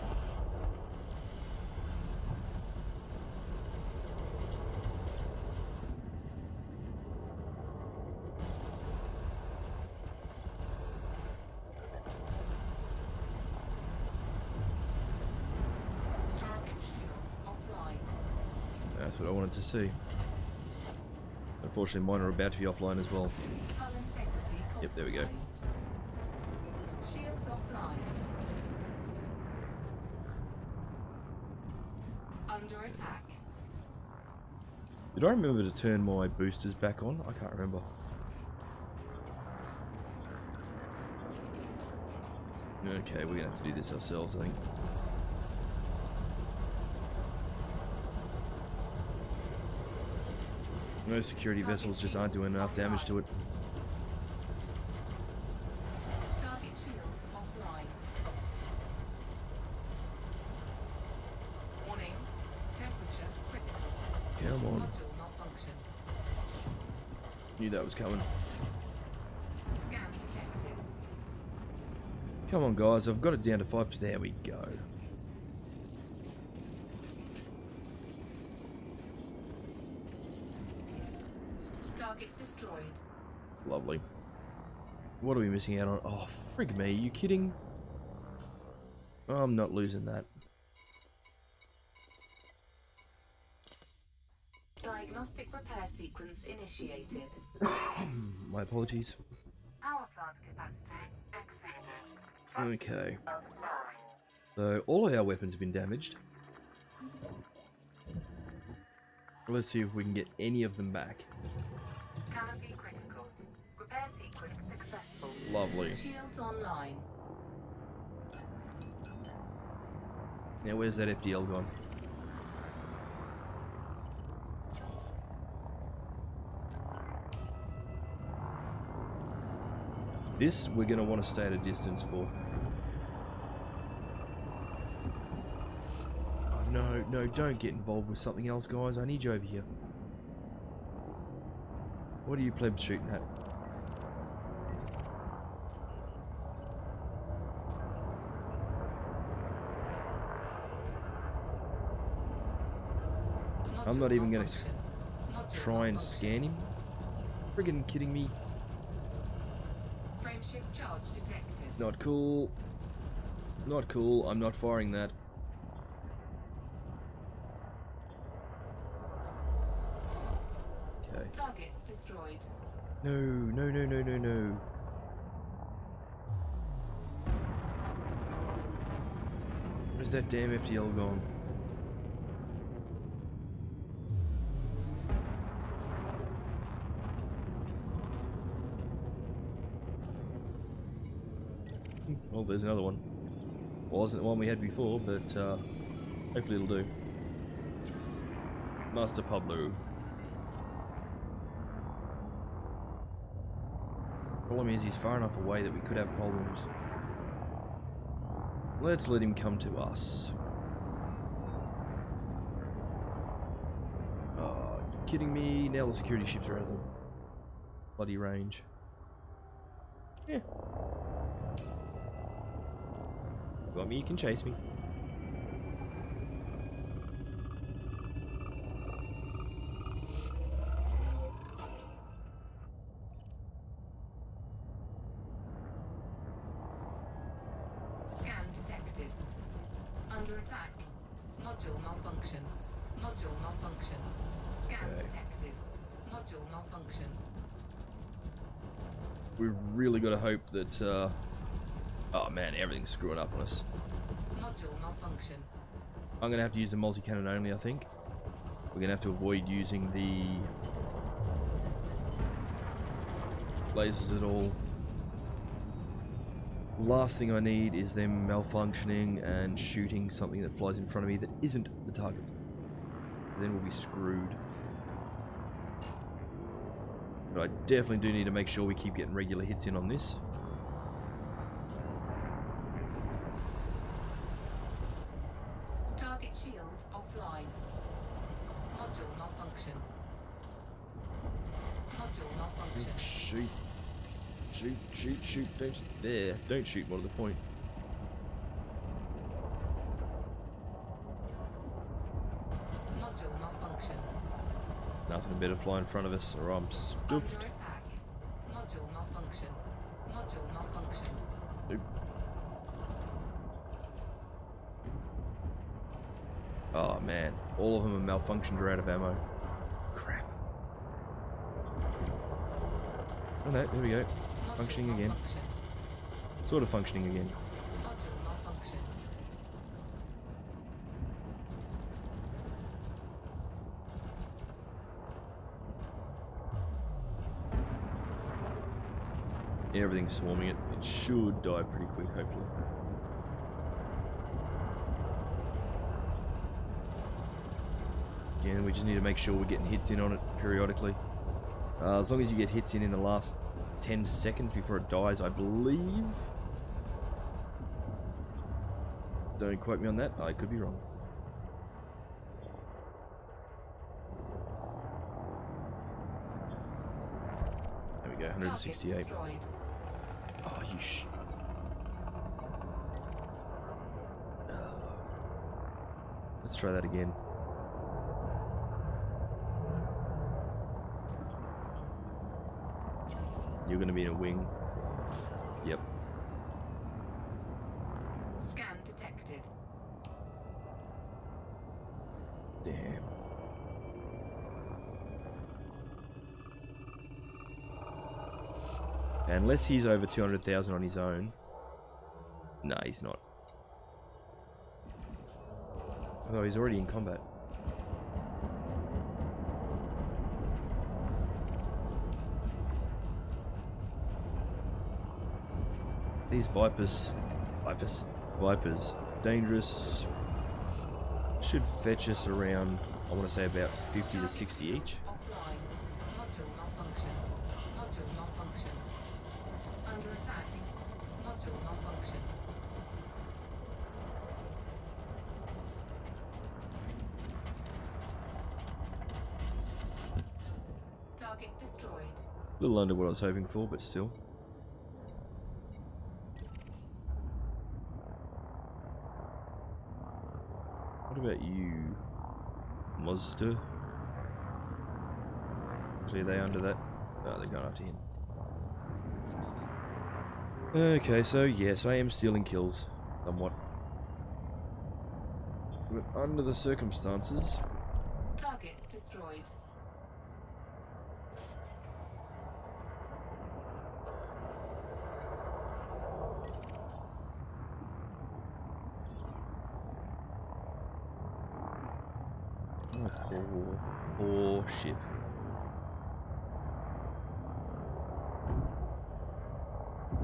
Speaker 3: Target shields offline.
Speaker 1: That's what I wanted to see. Unfortunately, mine are about to be offline as well.
Speaker 3: Hull integrity
Speaker 1: Yep, there we go.
Speaker 3: compromised. Shields offline. Under attack.
Speaker 1: Did I remember to turn my boosters back on? I can't remember. Okay, we're gonna have to do this ourselves, I think. No security vessels just aren't doing enough damage to it.
Speaker 3: Target shields offline. Warning. Temperature critical.
Speaker 1: Come on.
Speaker 3: Module malfunction.
Speaker 1: Knew that was coming.
Speaker 3: Scan detected.
Speaker 1: Come on, guys. I've got it down to 5%. There we go.
Speaker 3: Target destroyed.
Speaker 1: Lovely. What are we missing out on? Oh, frig me. Are you kidding? I'm not losing that.
Speaker 3: Diagnostic repair sequence initiated.
Speaker 1: My apologies.
Speaker 3: Power plant
Speaker 1: Okay. So all of our weapons have been damaged. Let's see if we can get any of them back.
Speaker 3: Canopy critical. Repair sequence successful.
Speaker 1: Lovely.
Speaker 3: Shields online.
Speaker 1: Now where's that FDL gone? This we're going to want to stay at a distance for. Oh, no, no, don't get involved with something else, guys. I need you over here. What are you plebs shooting at? I'm not even going to try and scan him. Friggin' kidding me.
Speaker 3: Frameshift charge detected.
Speaker 1: Not cool. Not cool. I'm not firing that. Okay.
Speaker 3: Target destroyed.
Speaker 1: No, no, no, no, no, no. Where's that damn FTL gone? Well, there's another one. Wasn't the one we had before, but hopefully it'll do. Master Pablo. Problem is, he's far enough away that we could have problems. Let's let him come to us. Oh, you kidding me? Now the security ships are out of the bloody range. Yeah. Got me, you can chase me.
Speaker 3: Scan detected. Under attack. Module malfunction. Module malfunction. Scan
Speaker 1: Okay.
Speaker 3: detected. Module malfunction.
Speaker 1: We've really got to hope that oh man, everything's screwing up on us.
Speaker 3: Module malfunction.
Speaker 1: I'm going to have to use the multi-cannon only, I think. We're going to have to avoid using the lasers at all. Last thing I need is them malfunctioning and shooting something that flies in front of me that isn't the target. Then we'll be screwed. But I definitely do need to make sure we keep getting regular hits in on this.
Speaker 3: Target shields offline. Module malfunction. Module malfunction.
Speaker 1: Shoot. Shoot, shoot, shoot. Don't. There. Don't shoot, more to the point.
Speaker 3: Module malfunction.
Speaker 1: Nothing better fly in front of us or I'm
Speaker 3: Under
Speaker 1: stuffed.
Speaker 3: attack. Module malfunction. Module malfunction.
Speaker 1: Nope. Oh man, all of them are malfunctioned or out of ammo. Crap. Oh no, there we go. Functioning again.
Speaker 3: Malfunction.
Speaker 1: Sort of functioning again.
Speaker 3: Module malfunction.
Speaker 1: Yeah, everything's swarming it. It should die pretty quick, hopefully. Again, we just need to make sure we're getting hits in on it periodically. As long as you get hits in the last 10 seconds before it dies, I believe. Don't quote me on that, I could be wrong. There we go, 168.
Speaker 3: Target destroyed.
Speaker 1: Oh, you Let's try that again. You're gonna be in a wing. Yep.
Speaker 3: Scan detected.
Speaker 1: Damn. Unless he's over 200,000 on his own. No, he's not. Oh, he's already in combat. These Vipers, dangerous, should fetch us around, I want to say about 50 to 60 each.
Speaker 3: Offline. Module malfunction. Module malfunction. Under attack. Module malfunction. Target destroyed.
Speaker 1: A little under what I was hoping for, but still. What about you, Mazda? Are they under that? Oh, they're going after him. Okay, so yes, I am stealing kills, somewhat. But under the circumstances...
Speaker 3: Target destroyed.
Speaker 1: Poor ship.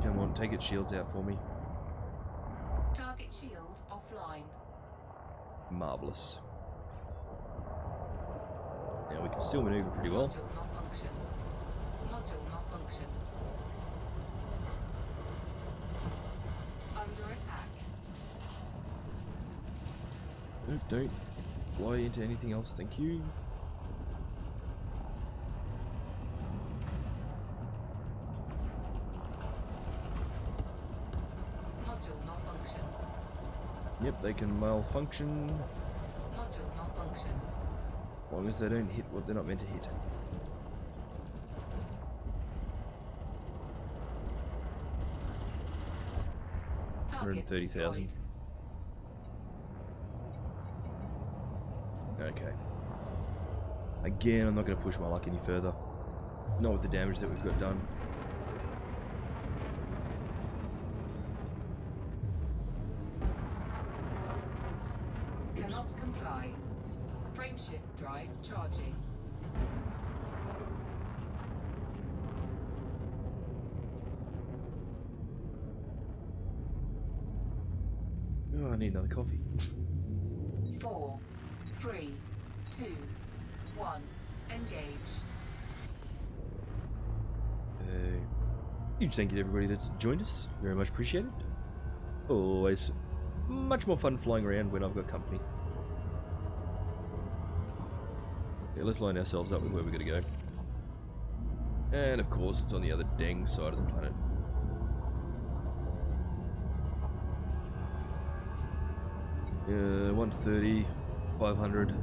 Speaker 1: Come on, take its shields out for me.
Speaker 3: Target shields offline.
Speaker 1: Marvelous. Now we can still maneuver pretty well.
Speaker 3: Module malfunction. Module malfunction. Under attack.
Speaker 1: No, don't fly into anything else, thank you.
Speaker 3: Module malfunction.
Speaker 1: Yep, they can malfunction
Speaker 3: Module malfunction.
Speaker 1: as long as they don't hit what they're not meant to hit.
Speaker 3: Target
Speaker 1: 130,000.
Speaker 3: destroyed.
Speaker 1: Okay. Again, I'm not going to push my luck any further. Not with the damage that we've got done.
Speaker 3: Cannot comply. Frameshift drive charging.
Speaker 1: Oh, I need another coffee.
Speaker 3: 4, 3, 2, 1. Engage.
Speaker 1: Huge thank you to everybody that's joined us. Very much appreciated. Always much more fun flying around when I've got company. Yeah, let's line ourselves up with where we're going to go. And of course, it's on the other dang side of the planet. Yeah, 130, 500,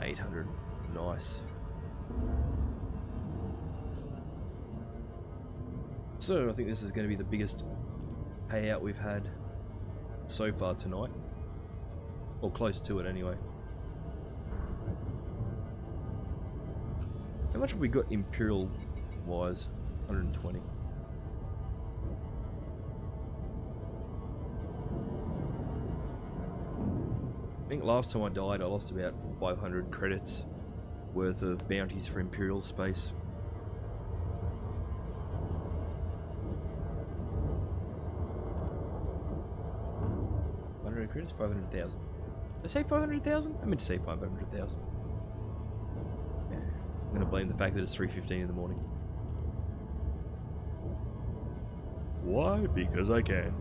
Speaker 1: 800. Nice. So I think this is going to be the biggest payout we've had so far tonight. Or close to it anyway. How much have we got Imperial wise? 120. I think last time I died I lost about 500 credits worth of bounties for Imperial space. Credits? 500,000. Did I say 500,000? I meant to say 500,000. Yeah. I'm going to blame the fact that it's 3:15 in the morning. Why? Because I can.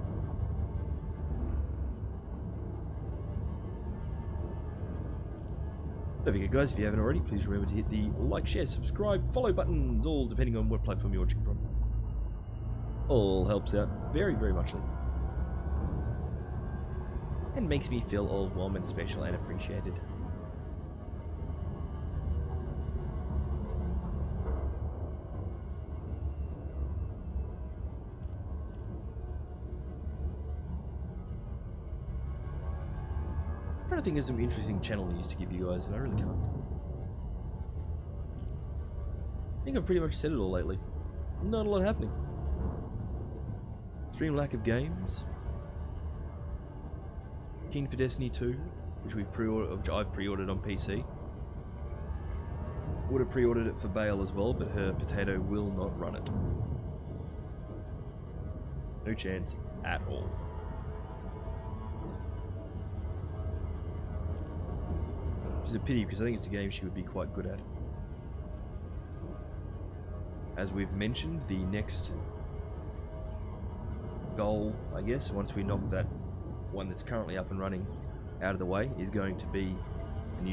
Speaker 1: Don't forget guys, if you haven't already, please remember to hit the like, share, subscribe, follow buttons, all depending on what platform you're watching from. All helps out very, very muchly. And makes me feel all warm and special and appreciated. I'm trying to think of some interesting channel news to give you guys, and I really can't. I think I've pretty much said it all lately. Not a lot happening. Extreme lack of games. Keen for Destiny 2, which I've pre-ordered on PC. Would have pre-ordered it for Bale as well, but her potato will not run it. No chance at all. Which is a pity because I think it's a game she would be quite good at. As we've mentioned, the next goal, I guess, once we knock that one that's currently up and running out of the way, is going to be a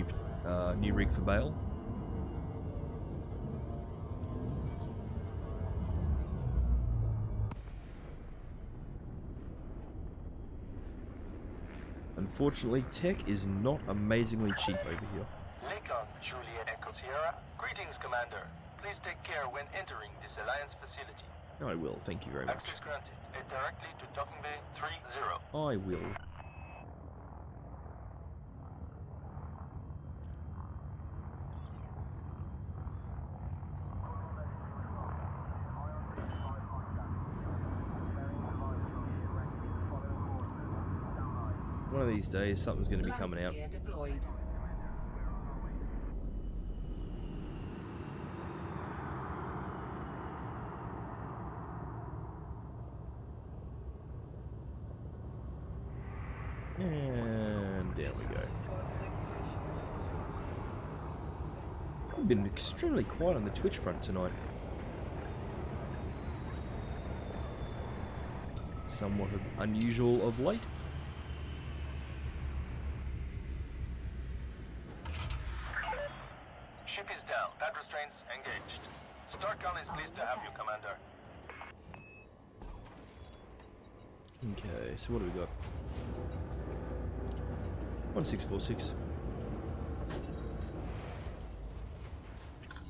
Speaker 1: new rig for Bale. Unfortunately, tech is not amazingly cheap over here.
Speaker 2: Lincoln, Juliet Echo Sierra. Greetings, Commander. Please take care when entering this Alliance facility.
Speaker 1: I will, thank you very much.
Speaker 2: Access granted. Head directly to Docking Bay 30.
Speaker 1: I will. One of these days, something's going to be coming out.
Speaker 3: Deployed.
Speaker 1: And there we go. I've been extremely quiet on the Twitch front tonight. Somewhat unusual of late.
Speaker 2: Ship is down. Pad restraints engaged. StarCon is pleased to have you, Commander.
Speaker 1: Okay, so what do we got? 1646.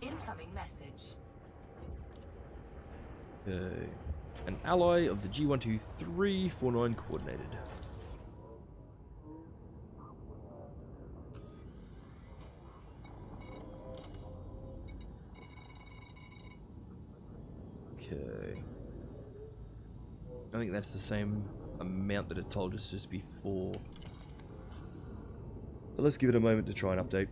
Speaker 3: Incoming message.
Speaker 1: Okay. An ally of the G12349 coordinated. Okay. I think that's the same amount that it told us just before. But let's give it a moment to try and update.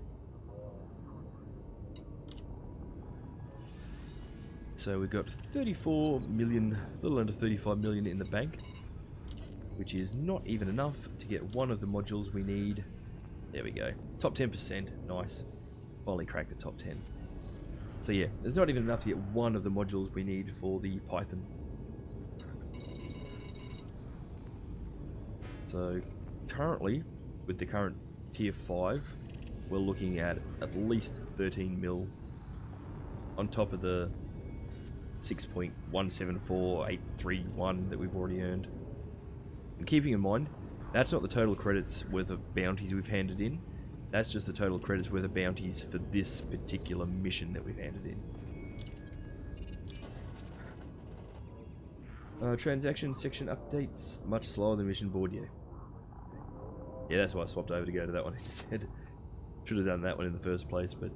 Speaker 1: So we've got 34 million, a little under 35 million in the bank, which is not even enough to get one of the modules we need. There we go. Top 10%. Nice. Finally cracked the top 10. So yeah, there's not even enough to get one of the modules we need for the Python. So currently, with the current tier 5, we're looking at least 13 mil on top of the 6.174831 that we've already earned. And keeping in mind, that's not the total credits worth of bounties we've handed in. That's just the total credits worth of bounties for this particular mission that we've handed in. Transaction section updates, much slower than mission board, yeah. Yeah, that's why I swapped over to go to that one instead. Should have done that one in the first place, but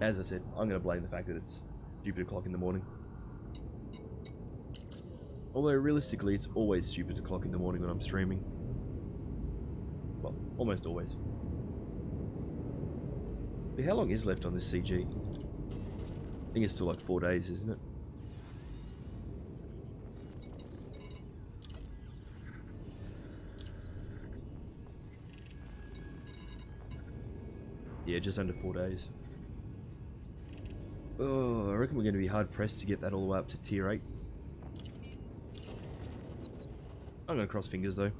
Speaker 1: as I said, I'm going to blame the fact that it's stupid o'clock in the morning. Although realistically, it's always stupid o'clock in the morning when I'm streaming. Well, almost always. But how long is left on this CG? I think it's still like 4 days, isn't it? Yeah, just under 4 days. Oh, I reckon we're going to be hard pressed to get that all the way up to tier 8. I'm going to cross fingers though.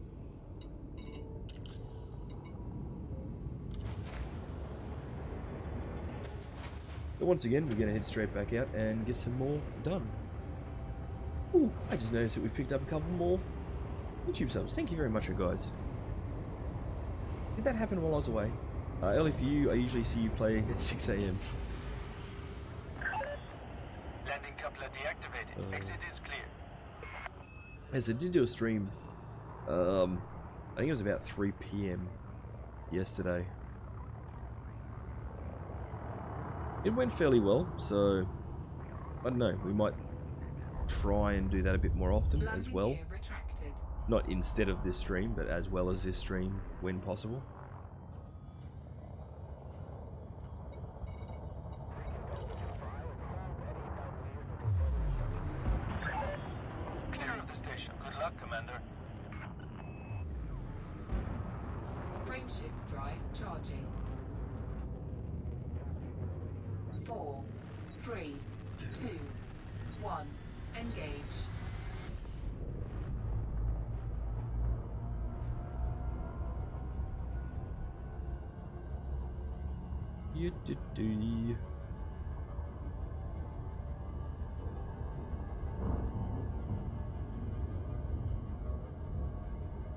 Speaker 1: But once again, we're going to head straight back out and get some more done. Ooh, I just noticed that we've picked up a couple more YouTube subs. Thank you very much, guys. Did that happen while I was away? Early for you, I usually see you playing at 6 AM.
Speaker 2: Landing coupler deactivated. Exit is clear.
Speaker 1: Yes, I did do a stream, I think it was about 3 PM yesterday. it went fairly well, so I don't know, we might try and do that a bit more often as
Speaker 3: Landing
Speaker 1: well.
Speaker 3: gear retracted.
Speaker 1: Not instead of this stream, but as well as this stream when possible.
Speaker 2: Clear of the station. Good luck, Commander.
Speaker 3: Frameshift drive charging. 4, 3, 2, 1. Engage.
Speaker 1: You-do-do.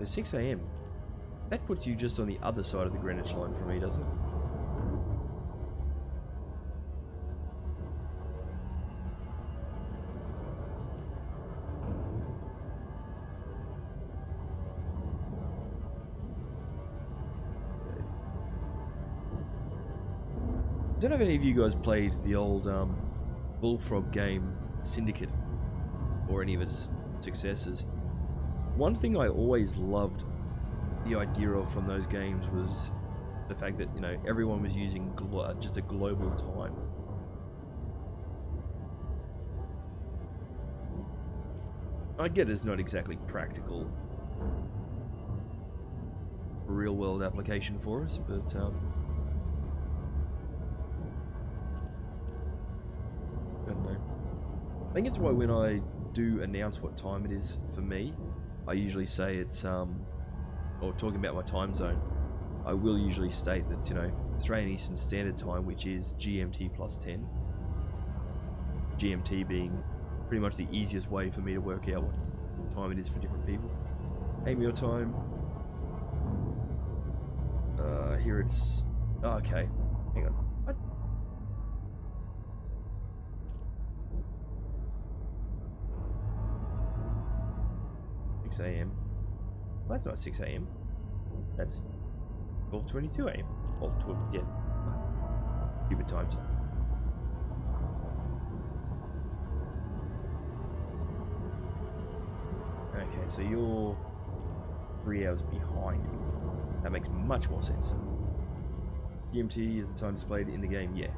Speaker 1: It's 6 AM. That puts you just on the other side of the Greenwich line for me, doesn't it? I don't know if any of you guys played the old Bullfrog game Syndicate or any of its successors. One thing I always loved the idea of from those games was the fact that, you know, everyone was using just a global time. I get it's not exactly practical real world application for us, but I don't know. I think it's why when I do announce what time it is for me, I usually say it's or talking about my time zone, I will usually state that, you know, Australian Eastern Standard Time, which is GMT plus 10. GMT being pretty much the easiest way for me to work out what time it is for different people. Aim your time. Here it's... Oh, okay. Hang on. What? Six AM. Well, that's not 6 AM. That's 12:22 AM. Well, 12, yeah. Stupid times. Okay, so you're 3 hours behind me. That makes much more sense. GMT is the time displayed in the game, yeah.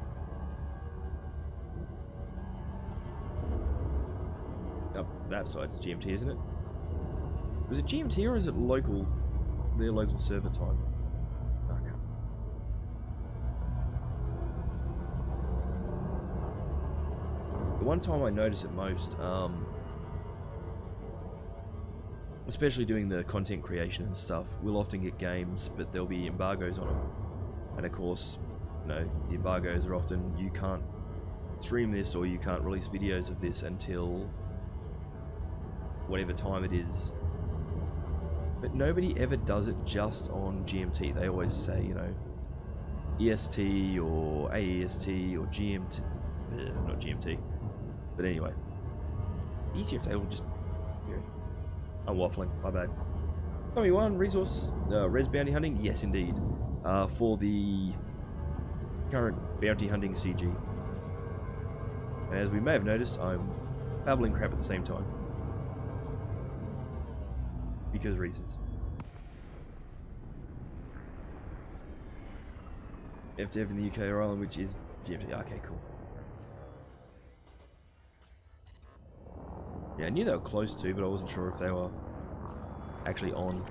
Speaker 1: Up that side's GMT, isn't it? Was it GMT or is it local? Their local server time? Okay. The one time I notice it most, especially doing the content creation and stuff, we'll often get games, but there'll be embargoes on them. And of course, you know, the embargoes are often, you can't stream this or you can't release videos of this until whatever time it is. But nobody ever does it just on GMT. They always say, you know, EST or AEST or GMT. Not GMT. But anyway. Easier if they all just... You know, I'm waffling. My bad. Tommy 1, resource, res bounty hunting? Yes, indeed. For the current bounty hunting CG. And as we may have noticed, I'm babbling crap at the same time. Because reasons. FTF in the UK or Ireland, which is GMT. Okay, cool. Yeah, I knew they were close to, but I wasn't sure if they were actually on.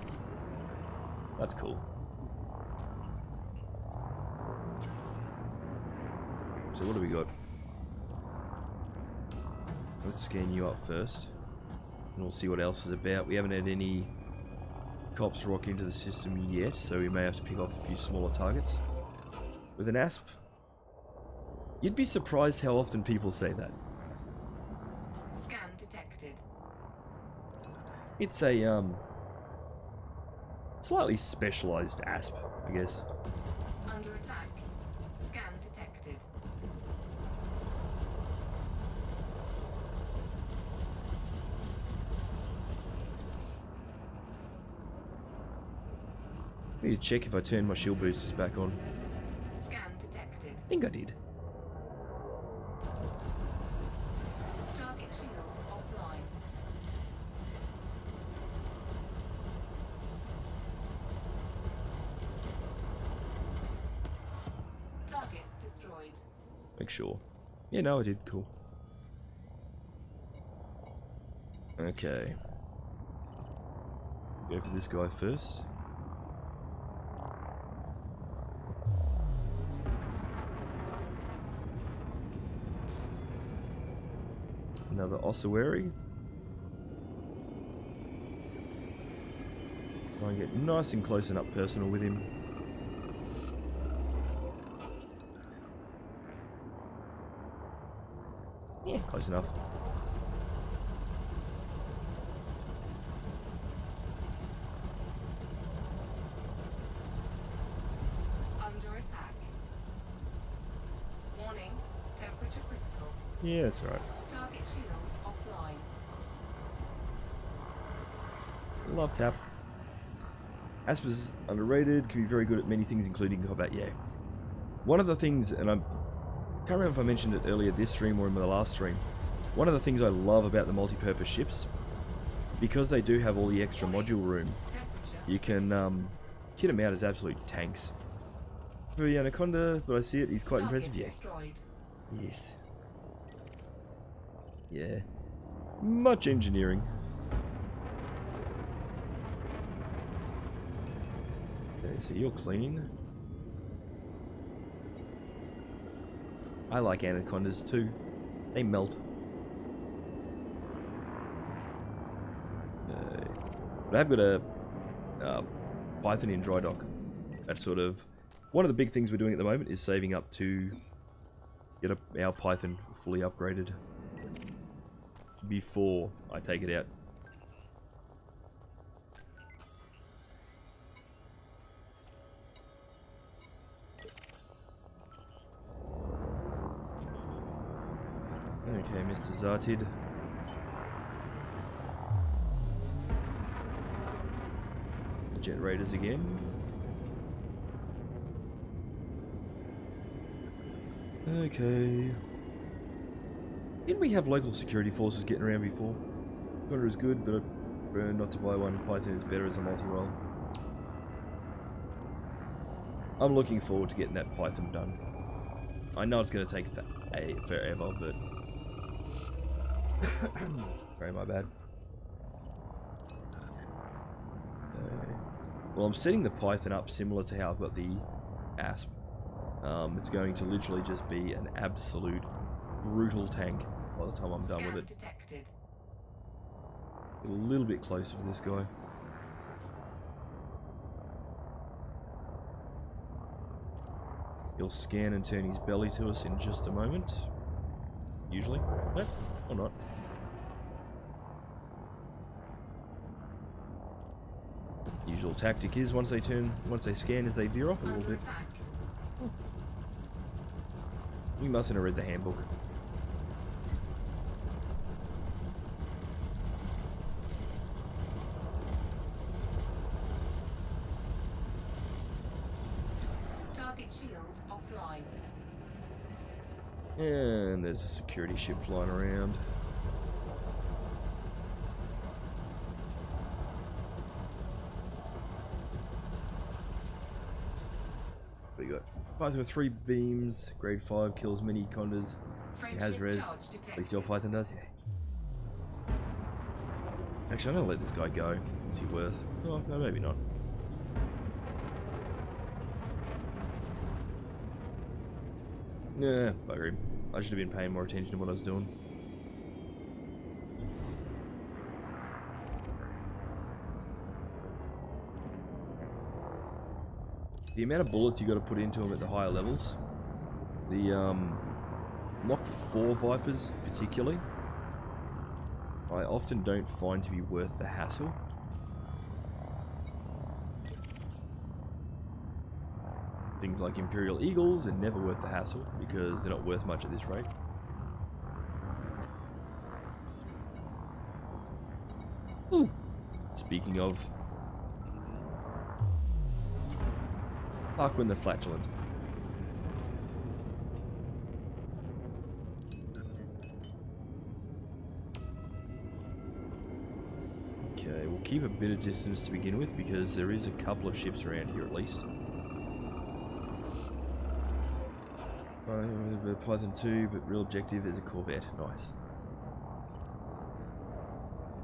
Speaker 1: That's cool. So what do we got? Let's scan you up first. And we'll see what else is about. We haven't had any cops rock into the system yet, so we may have to pick off a few smaller targets. With an ASP, you'd be surprised how often people say that.
Speaker 3: Scan detected.
Speaker 1: It's a slightly specialized ASP, I guess.
Speaker 3: Under attack. Scan detected.
Speaker 1: I need to check if I turned my shield boosters back on.
Speaker 3: Scan detected.
Speaker 1: I think I did. Make sure. Yeah, no, I did. Cool. Okay. Go for this guy first. Another ossuary. Try and get nice and close and up personal with him. Yeah, close enough.
Speaker 3: Under attack. Warning, temperature critical.
Speaker 1: Yeah, that's alright.
Speaker 3: Target shields offline.
Speaker 1: Love tap. Asper's underrated, can be very good at many things including combat, yeah. One of the things, and I can't remember if I mentioned it earlier this stream or in the last stream, one of the things I love about the multi-purpose ships, because they do have all the extra module room, you can kit them out as absolute tanks. For the Anaconda, but I see it, he's quite impressive, yeah. Yes. Yeah. Much engineering. Okay, so you're clean. I like Anacondas too. They melt. But I have got a Python in dry dock. That's sort of one of the big things we're doing at the moment is saving up to get our Python fully upgraded before I take it out. Okay, Mr. Zartid. Jet Raiders again. Okay. Didn't we have local security forces getting around before? Thunder is good, but I prefer not to buy one. Python is better as a multi-role. I'm looking forward to getting that Python done. I know it's going to take forever, but... Sorry, my bad. Well, I'm setting the Python up similar to how I've got the Asp. It's going to literally just be an absolute brutal tank by the time I'm done with it. Detected. Get a little bit closer to this guy. He'll scan and turn his belly to us in just a moment. Usually. No, or not. Usual tactic is once they scan, is they veer off a little bit. You mustn't have read the handbook.
Speaker 3: Target shields offline.
Speaker 1: And there's a security ship flying around. What do you got? Python with 3 beams, grade 5, kills many condas. He has res. At least your Python does, yeah. Actually, I'm gonna let this guy go. What's he worth? Oh, no, maybe not. Yeah, bugger him. I should have been paying more attention to what I was doing. The amount of bullets you got to put into them at the higher levels, the Mach 4 Vipers particularly, I often don't find to be worth the hassle. Things like Imperial Eagles are never worth the hassle because they're not worth much at this rate. Ooh. Speaking of, Park when they're flatulent. Okay, we'll keep a bit of distance to begin with because there is a couple of ships around here at least. Python 2, but real objective is a Corvette. Nice.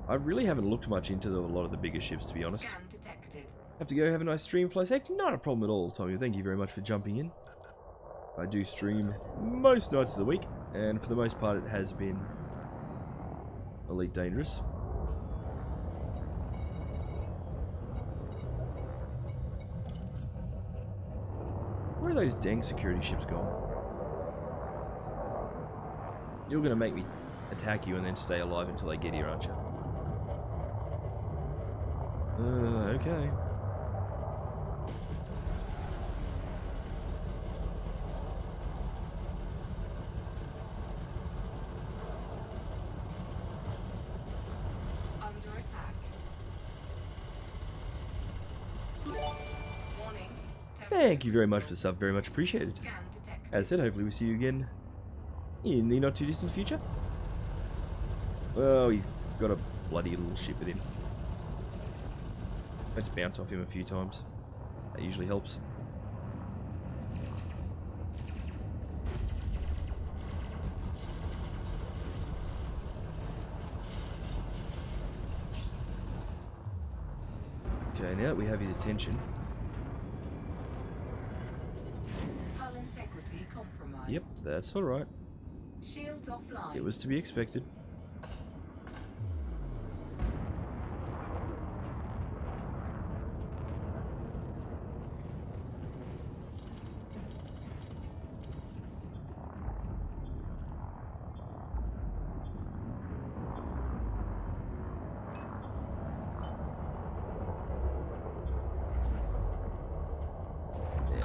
Speaker 1: I really haven't looked much into a lot of the bigger ships, to be honest.
Speaker 3: Scan detected.
Speaker 1: Have to go. Have a nice stream, FlySec. Not a problem at all, Tommy. Thank you very much for jumping in. I do stream most nights of the week, and for the most part it has been Elite Dangerous. Where are those dang security ships gone? You're going to make me attack you and then stay alive until they get here, aren't you? Okay.
Speaker 3: Under attack. Warning.
Speaker 1: Thank you very much for the sub, very much appreciated.
Speaker 3: Scan detected.
Speaker 1: As I said, hopefully we see you again in the not too distant future. Oh, he's got a bloody little ship with him. Let's bounce off him a few times. That usually helps. Okay, now that we have his attention.
Speaker 3: Hull integrity compromised.
Speaker 1: Yep, that's alright.
Speaker 3: Shields offline.
Speaker 1: It was to be expected.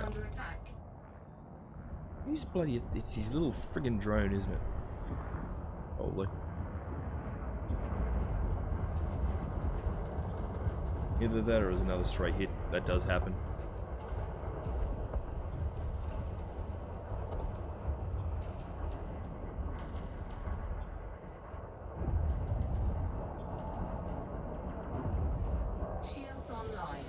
Speaker 3: Under attack.
Speaker 1: Who's bloody... It's his little friggin' drone, isn't it? Probably. Either that or it was another straight hit. That does happen.
Speaker 3: Shields online.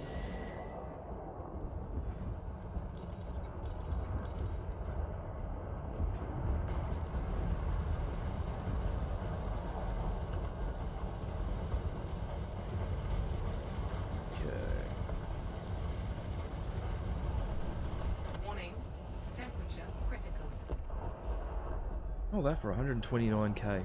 Speaker 3: Warning. Temperature critical.
Speaker 1: Oh, that for 129k.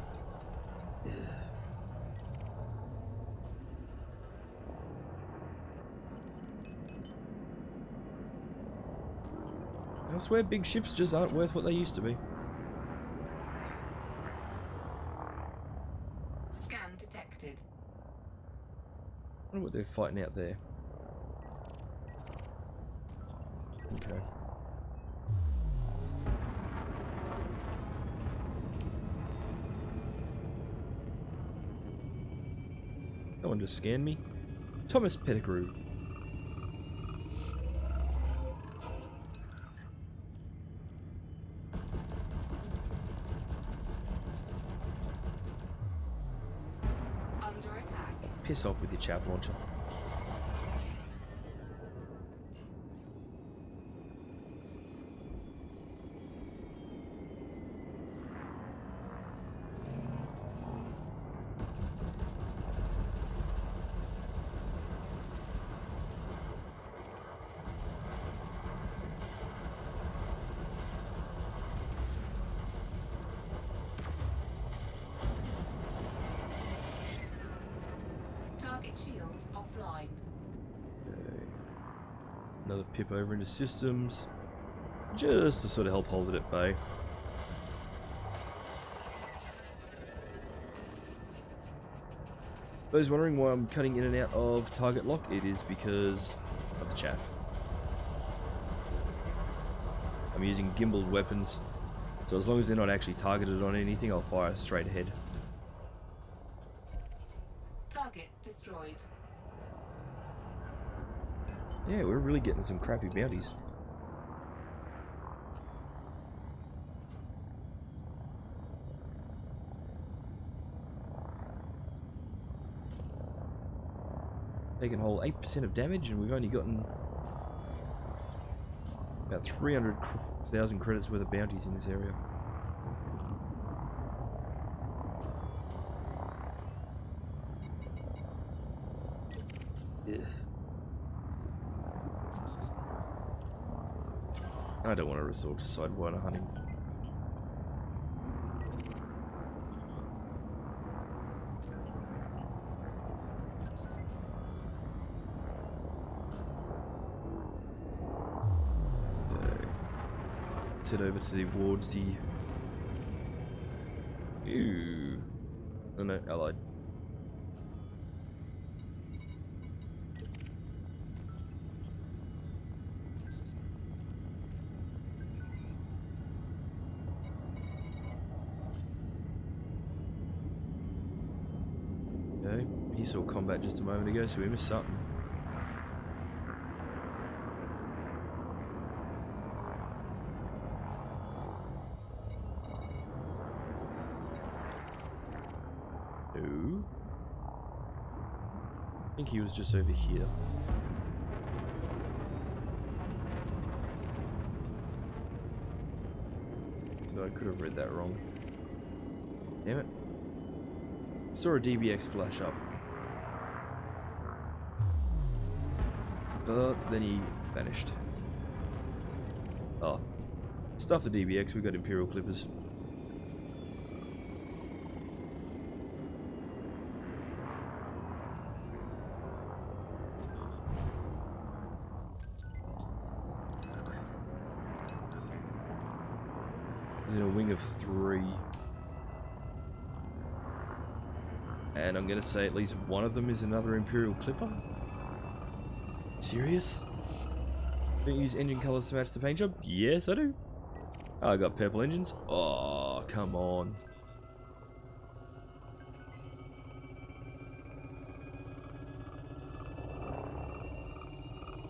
Speaker 1: I swear big ships just aren't worth what they used to be.
Speaker 3: Scan detected.
Speaker 1: I wonder what they're fighting out there. Okay. Someone just scanned me. Thomas Pettigrew.
Speaker 3: Under attack.
Speaker 1: Piss off with your chaff launcher.
Speaker 3: Target shields offline.
Speaker 1: Okay. Another pip over into systems. Just to sort of help hold it at bay. Those wondering why I'm cutting in and out of target lock, it is because of the chaff. I'm using gimbaled weapons, so as long as they're not actually targeted on anything, I'll fire straight ahead.
Speaker 3: Target destroyed.
Speaker 1: Yeah, we're really getting some crappy bounties. Taken a whole 8% of damage, and we've only gotten About 300,000 credits worth of bounties in this area. Ugh. I don't want to resort to sidewinder hunting. Head over towards the oh no, allied. Okay, he saw combat just a moment ago, so we missed something. I think he was just over here. No, I could have read that wrong. Damn it. Saw a DBX flash up. But then he vanished. Oh. Stuff the DBX, we got Imperial Clippers. In a wing of 3, and I'm gonna say at least one of them is another Imperial Clipper. Serious? Don't you use engine colors to match the paint job? Yes, I do. Oh, I got purple engines. Oh, come on.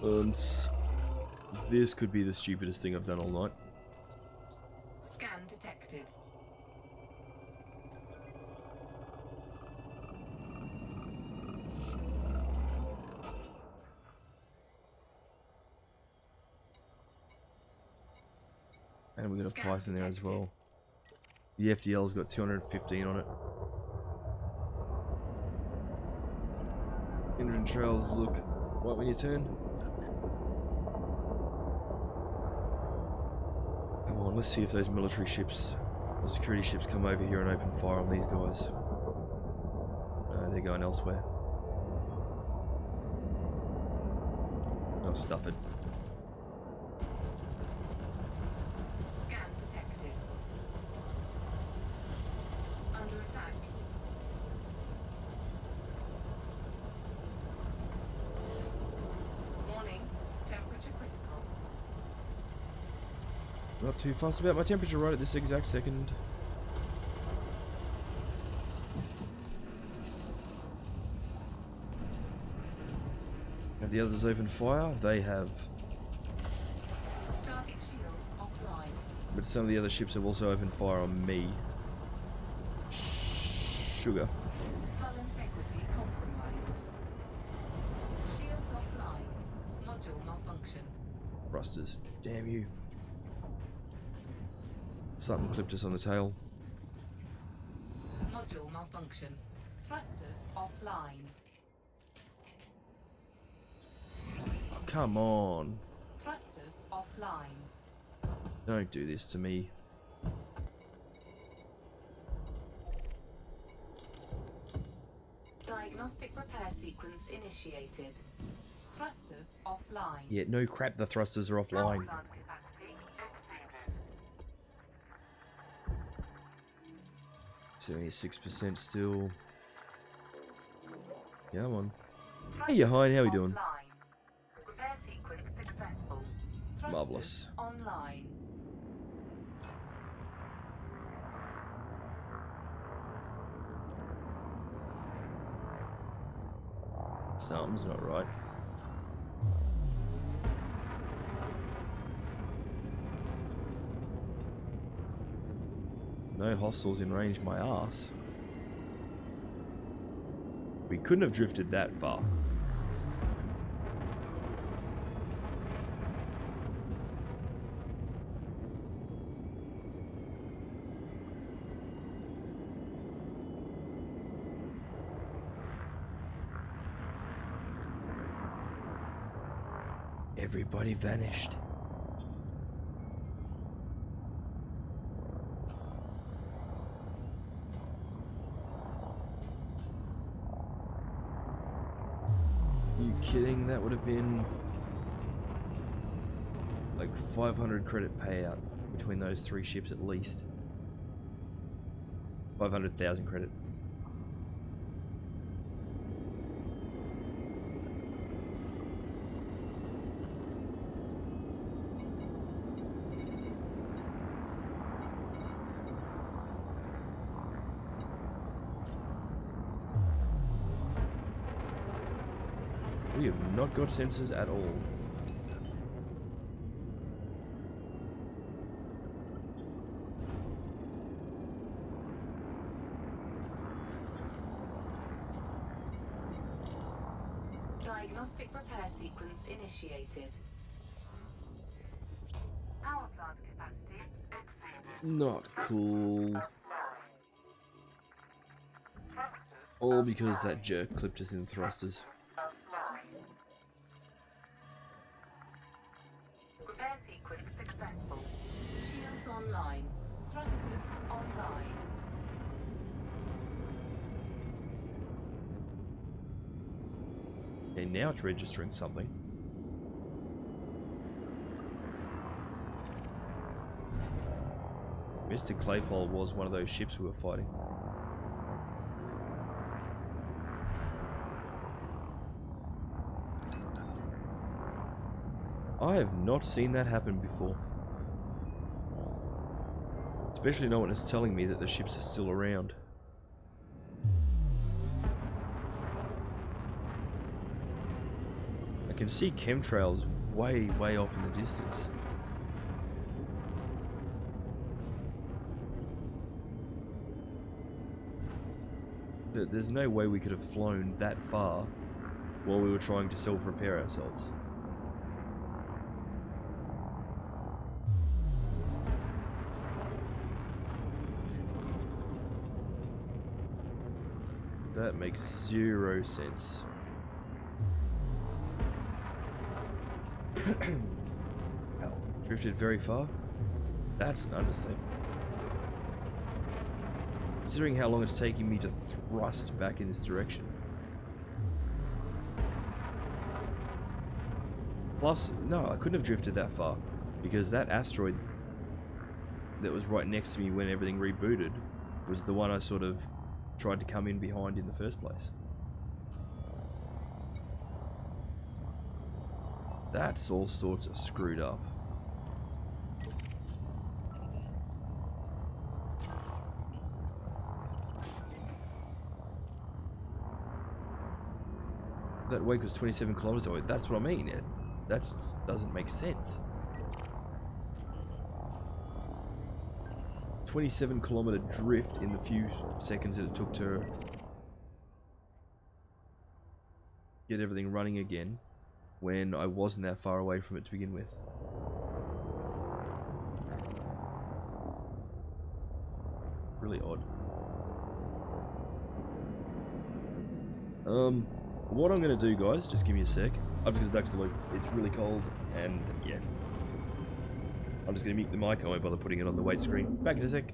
Speaker 1: And this could be the stupidest thing I've done all night.
Speaker 3: Scan detected.
Speaker 1: And we got a Python there as well. The FDL's got 215 on it. Engine trails look white when you turn. Come on, let's see if those military ships or security ships come over here and open fire on these guys. No, they're going elsewhere. Oh, stuff it.
Speaker 3: Scan detected. Under attack. Warning, temperature critical.
Speaker 1: Not too fussed about my temperature right at this exact second. Have the others opened fire? They have.
Speaker 3: Target shields offline.
Speaker 1: But some of the other ships have also opened fire on me. Sugar.
Speaker 3: Hull integrity compromised. Shields offline. Module malfunction.
Speaker 1: Thrusters. Damn you. Something clipped us on the tail.
Speaker 3: Module malfunction. Thrusters offline.
Speaker 1: Oh, come on.
Speaker 3: Thrusters offline.
Speaker 1: Don't do this to me.
Speaker 3: Diagnostic repair sequence initiated. Thrusters offline.
Speaker 1: Yeah, no crap, the thrusters are offline. 76% still. Yeah, I'm on. Hey, you Hein, how we doing?
Speaker 3: Repair sequence successful.
Speaker 1: Marvelous.
Speaker 3: Online.
Speaker 1: Something's not right. No hostiles in range, my ass. We couldn't have drifted that far. Everybody vanished. Are you kidding? That would have been like 500 credit payout between those 3 ships at least. 500,000 credit. We have not got sensors at all.
Speaker 3: Diagnostic repair sequence initiated. Power plant capacity exceeded.
Speaker 1: Not cool. All because that jerk clipped us in thrusters.
Speaker 3: Repair sequence successful. Shields online. Thrusters online.
Speaker 1: Okay, now it's registering something. Mr. Claypole was one of those ships we were fighting. I have not seen that happen before. Especially no one is telling me that the ships are still around. I can see chemtrails way, way off in the distance. But there's no way we could have flown that far while we were trying to self-repair ourselves. That makes zero sense. Hell, drifted very far? That's an understatement. Considering how long it's taking me to thrust back in this direction. Plus, no, I couldn't have drifted that far, because that asteroid that was right next to me when everything rebooted was the one I sort of tried to come in behind in the first place. That's all sorts of screwed up. That wake was 27 kilometers away. That's what I mean. That doesn't make sense. 27-kilometer drift in the few seconds that it took to get everything running again when I wasn't that far away from it to begin with. Really odd. What I'm going to do, guys, just give me a sec. I'm just going to duck to the loop. It's really cold, and yeah. I'm just going to mute the mic. I won't bother putting it on the wait screen. Back in a sec.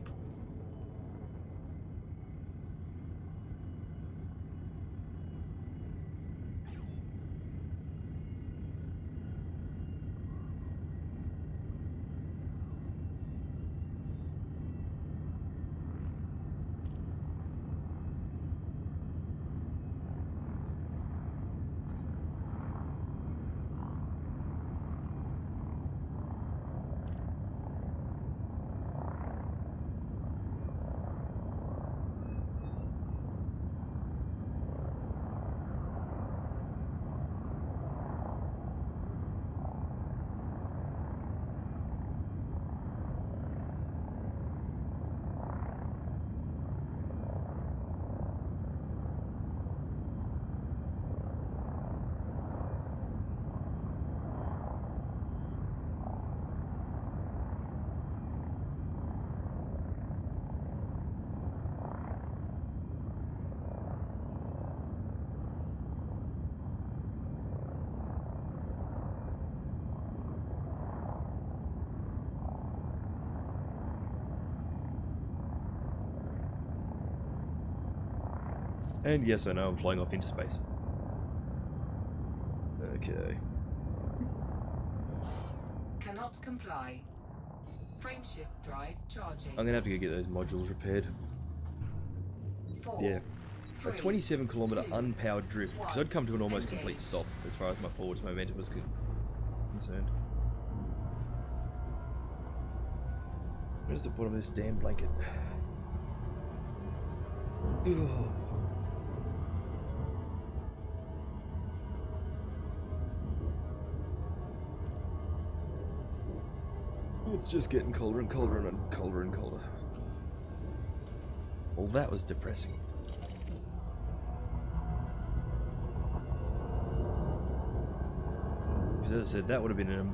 Speaker 1: And yes, I know I'm flying off into space. Okay.
Speaker 3: Cannot comply. Frameshift drive charging.
Speaker 1: I'm gonna have to go get those modules repaired.
Speaker 3: 4,
Speaker 1: Yeah. A
Speaker 3: 3,
Speaker 1: 27 kilometer
Speaker 3: 2,
Speaker 1: unpowered drift, because
Speaker 3: 1.
Speaker 1: I'd come to an almost complete
Speaker 3: Engage.
Speaker 1: stop as far as my forwards momentum was concerned. Where's the bottom of this damn blanket? Ugh. It's just getting colder and colder and colder and colder. Well, that was depressing. Because as I said, that would have been a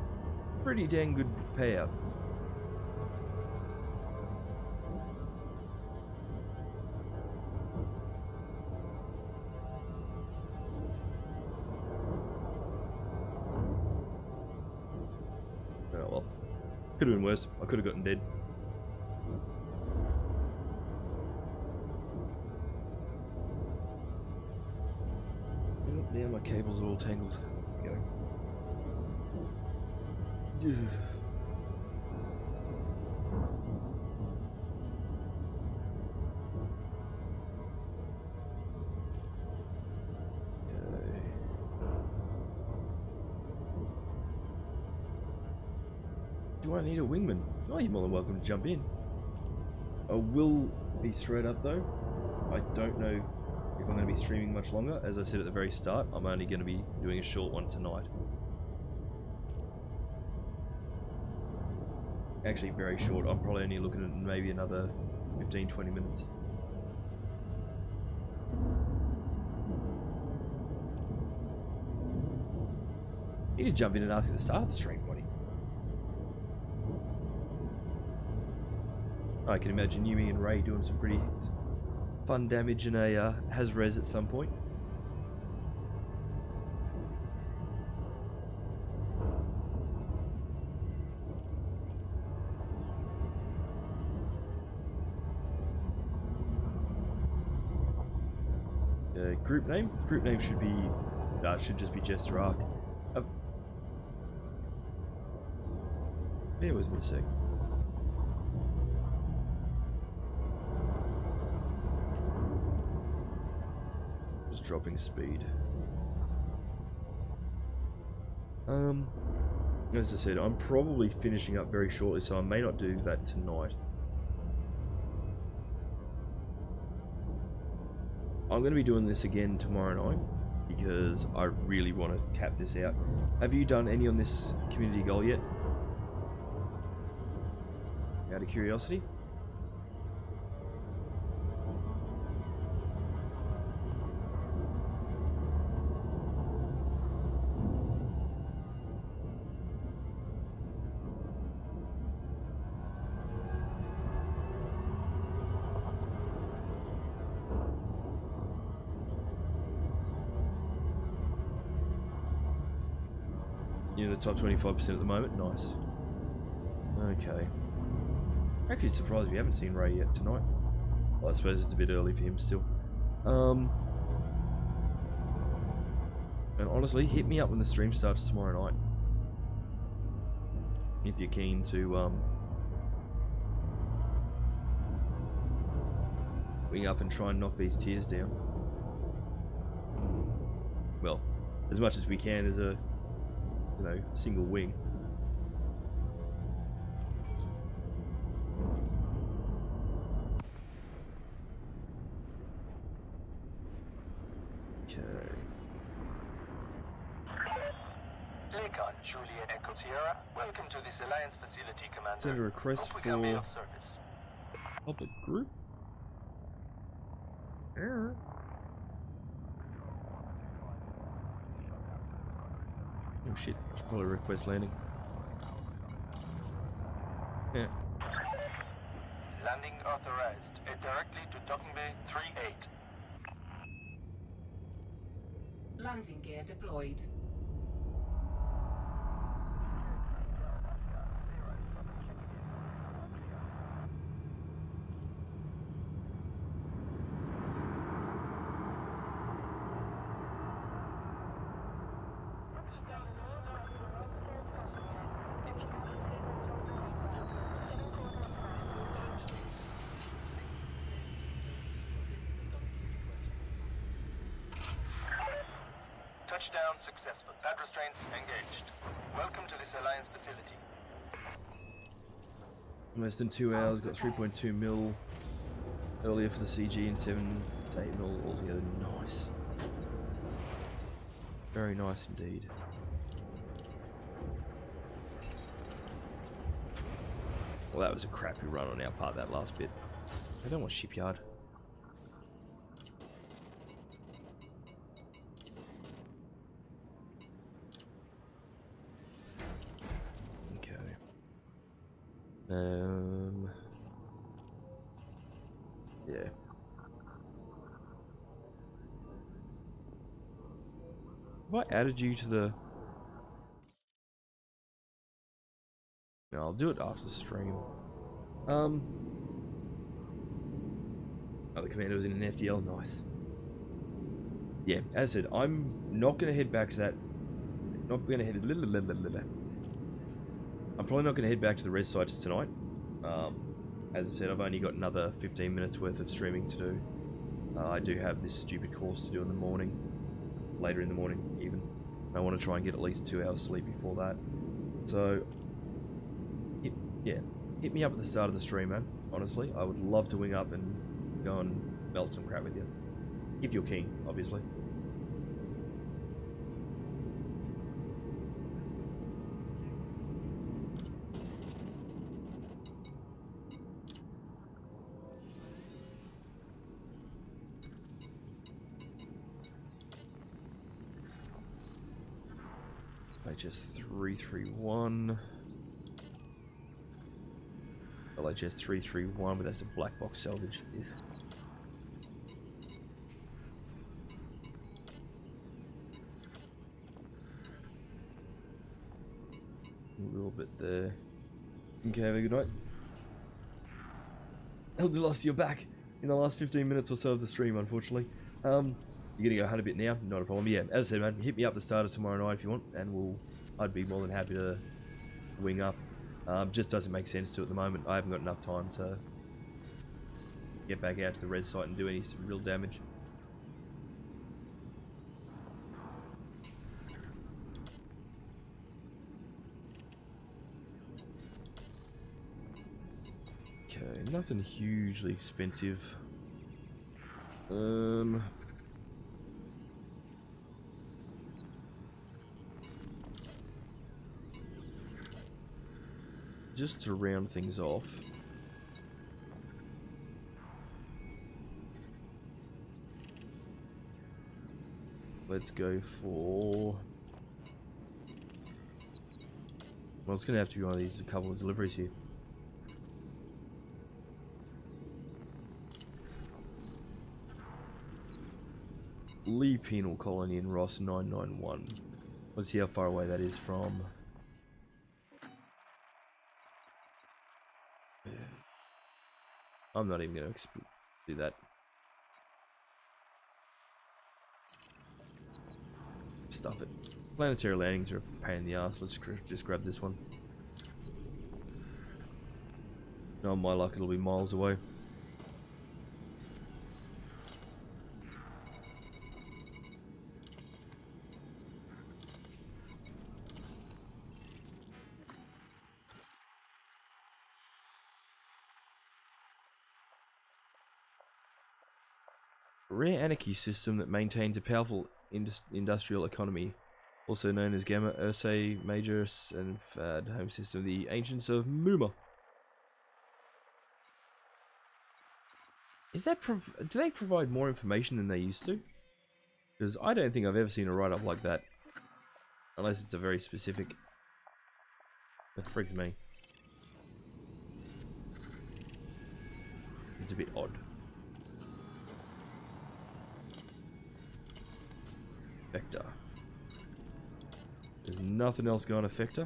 Speaker 1: pretty dang good payout. Oh well. Could have been worse. I could have gotten dead. Oh, now my cables are all tangled. There we go. Do I need a wingman? Oh, you're more than welcome to jump in. I will be straight up though. I don't know if I'm going to be streaming much longer. As I said at the very start, I'm only going to be doing a short one tonight. Actually, very short. I'm probably only looking at maybe another 15-20 minutes. You need to jump in and ask at the start of the stream, buddy. I can imagine you, me, and Ray doing some pretty fun damage in a Has-Res at some point. Group name? Group name should be should just be JesterArke. Bear with me a sec. Just dropping speed. As I said, I'm probably finishing up very shortly, so I may not do that tonight. I'm going to be doing this again tomorrow night because I really want to cap this out. Have you done any on this community goal yet? Out of curiosity? You're in the top 25% at the moment. Nice. Okay. Actually surprised we haven't seen Ray yet tonight. Well, I suppose it's a bit early for him still. And honestly, hit me up when the stream starts tomorrow night. If you're keen to wing up and try and knock these tiers down. Well, as much as we can as a single wing. Okay.
Speaker 2: Lakon, Juliet Echo Sierra, welcome to this Alliance facility, Commander.
Speaker 1: Send a request
Speaker 2: Hope we can be
Speaker 1: for
Speaker 2: of service.
Speaker 1: public group. Error. Oh shit, should probably request landing. Yeah.
Speaker 2: Landing authorized. Head directly to docking bay 38.
Speaker 3: Landing gear deployed.
Speaker 1: Less than 2 hours, got 3.2 mil earlier for the CG and 7 to 8 mil altogether. Nice. Very nice indeed. Well, that was a crappy run on our part, that last bit. I don't want shipyard. Okay. Yeah. Have I added you to the... No, I'll do it after the stream. Oh, the commander was in an FDL, nice. Yeah, as I said, I'm not going to head back to that. Not going to head. I'm probably not going to head back to the res sites tonight. As I said, I've only got another 15 minutes worth of streaming to do. I do have this stupid course to do in the morning, later in the morning even. I want to try and get at least 2 hours sleep before that. So, yeah, hit me up at the start of the stream, man. Honestly, I would love to wing up and go and melt some crap with you. If you're keen, obviously. LHS 331. LHS 331, but that's a black box salvage. Yes. A little bit there. Okay, have a good night. Elder Lost, you're back in the last 15 minutes or so of the stream, unfortunately. You're gonna go hunt a bit now, not a problem. Yeah, as I said, man, hit me up the start of tomorrow night if you want, and I'd be more than happy to wing up. Just doesn't make sense to at the moment. I haven't got enough time to get back out to the res site and do any real damage. Okay, nothing hugely expensive. Just to round things off, let's go for... Well, it's going to have to be one of these, a couple of deliveries here. Lee Penal Colony in Ross 991. Let's see how far away that is from... I'm not even going to do that. Stuff it. Planetary landings are a pain in the ass. Let's just grab this one. No, my luck, it'll be miles away. Rare anarchy system that maintains a powerful industrial economy, also known as Gamma Ursae Majoris and Fad, home system of the ancients of Muma. Is that do they provide more information than they used to? Because I don't think I've ever seen a write-up like that, unless it's a very specific. That freaks me. It's a bit odd. Vector. There's nothing else going to Vector.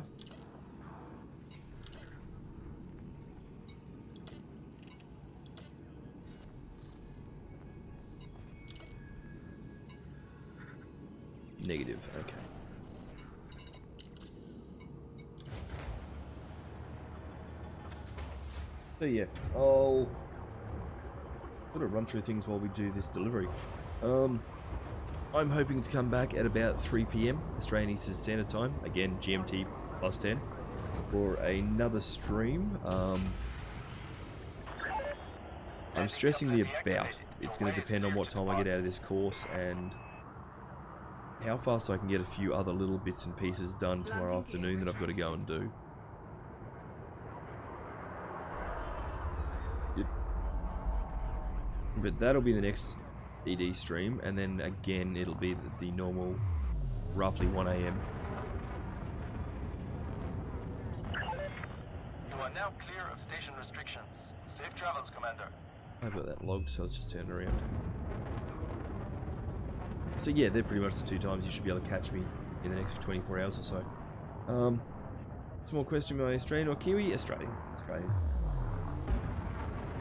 Speaker 1: Negative, okay. So yeah, I'll sort of run through things while we do this delivery. I'm hoping to come back at about 3 PM Australian Eastern Standard Time, again GMT +10, for another stream. I'm stressing the about. It's going to depend on what time I get out of this course and how fast I can get a few other little bits and pieces done tomorrow afternoon that I've got to go and do. But that'll be the next ED stream, and then again it'll be the normal, roughly 1 AM.
Speaker 2: You are now clear of station restrictions. Safe travels, Commander.
Speaker 1: I've got that logged, so I was just turning around. So yeah, they're pretty much the 2 times you should be able to catch me in the next 24 hours or so. Small question, am I Australian or Kiwi? Australian. Australian.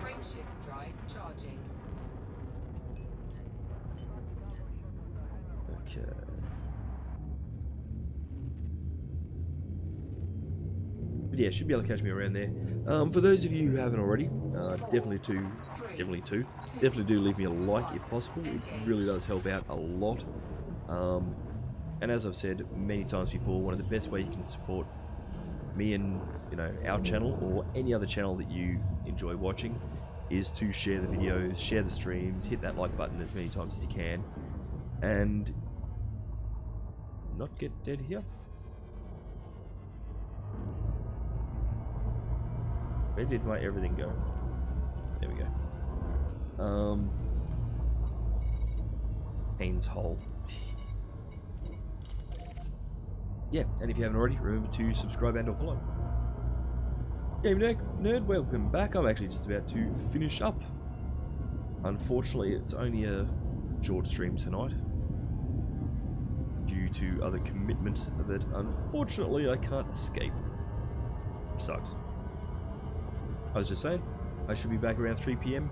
Speaker 3: Frameshift drive charging.
Speaker 1: Okay. But yeah, should be able to catch me around there. For those of you who haven't already, definitely do leave me a like if possible. It really does help out a lot. And as I've said many times before, one of the best ways you can support me and our channel or any other channel that you enjoy watching is to share the videos, share the streams, hit that like button as many times as you can, and not get dead here. Where did my everything go? There we go. Haynes Hole. Yeah, and if you haven't already, remember to subscribe and or follow. Game Nerd, welcome back. I'm actually just about to finish up. Unfortunately, it's only a short stream tonight, due to other commitments that unfortunately I can't escape. Sucks. I was just saying, I should be back around 3 PM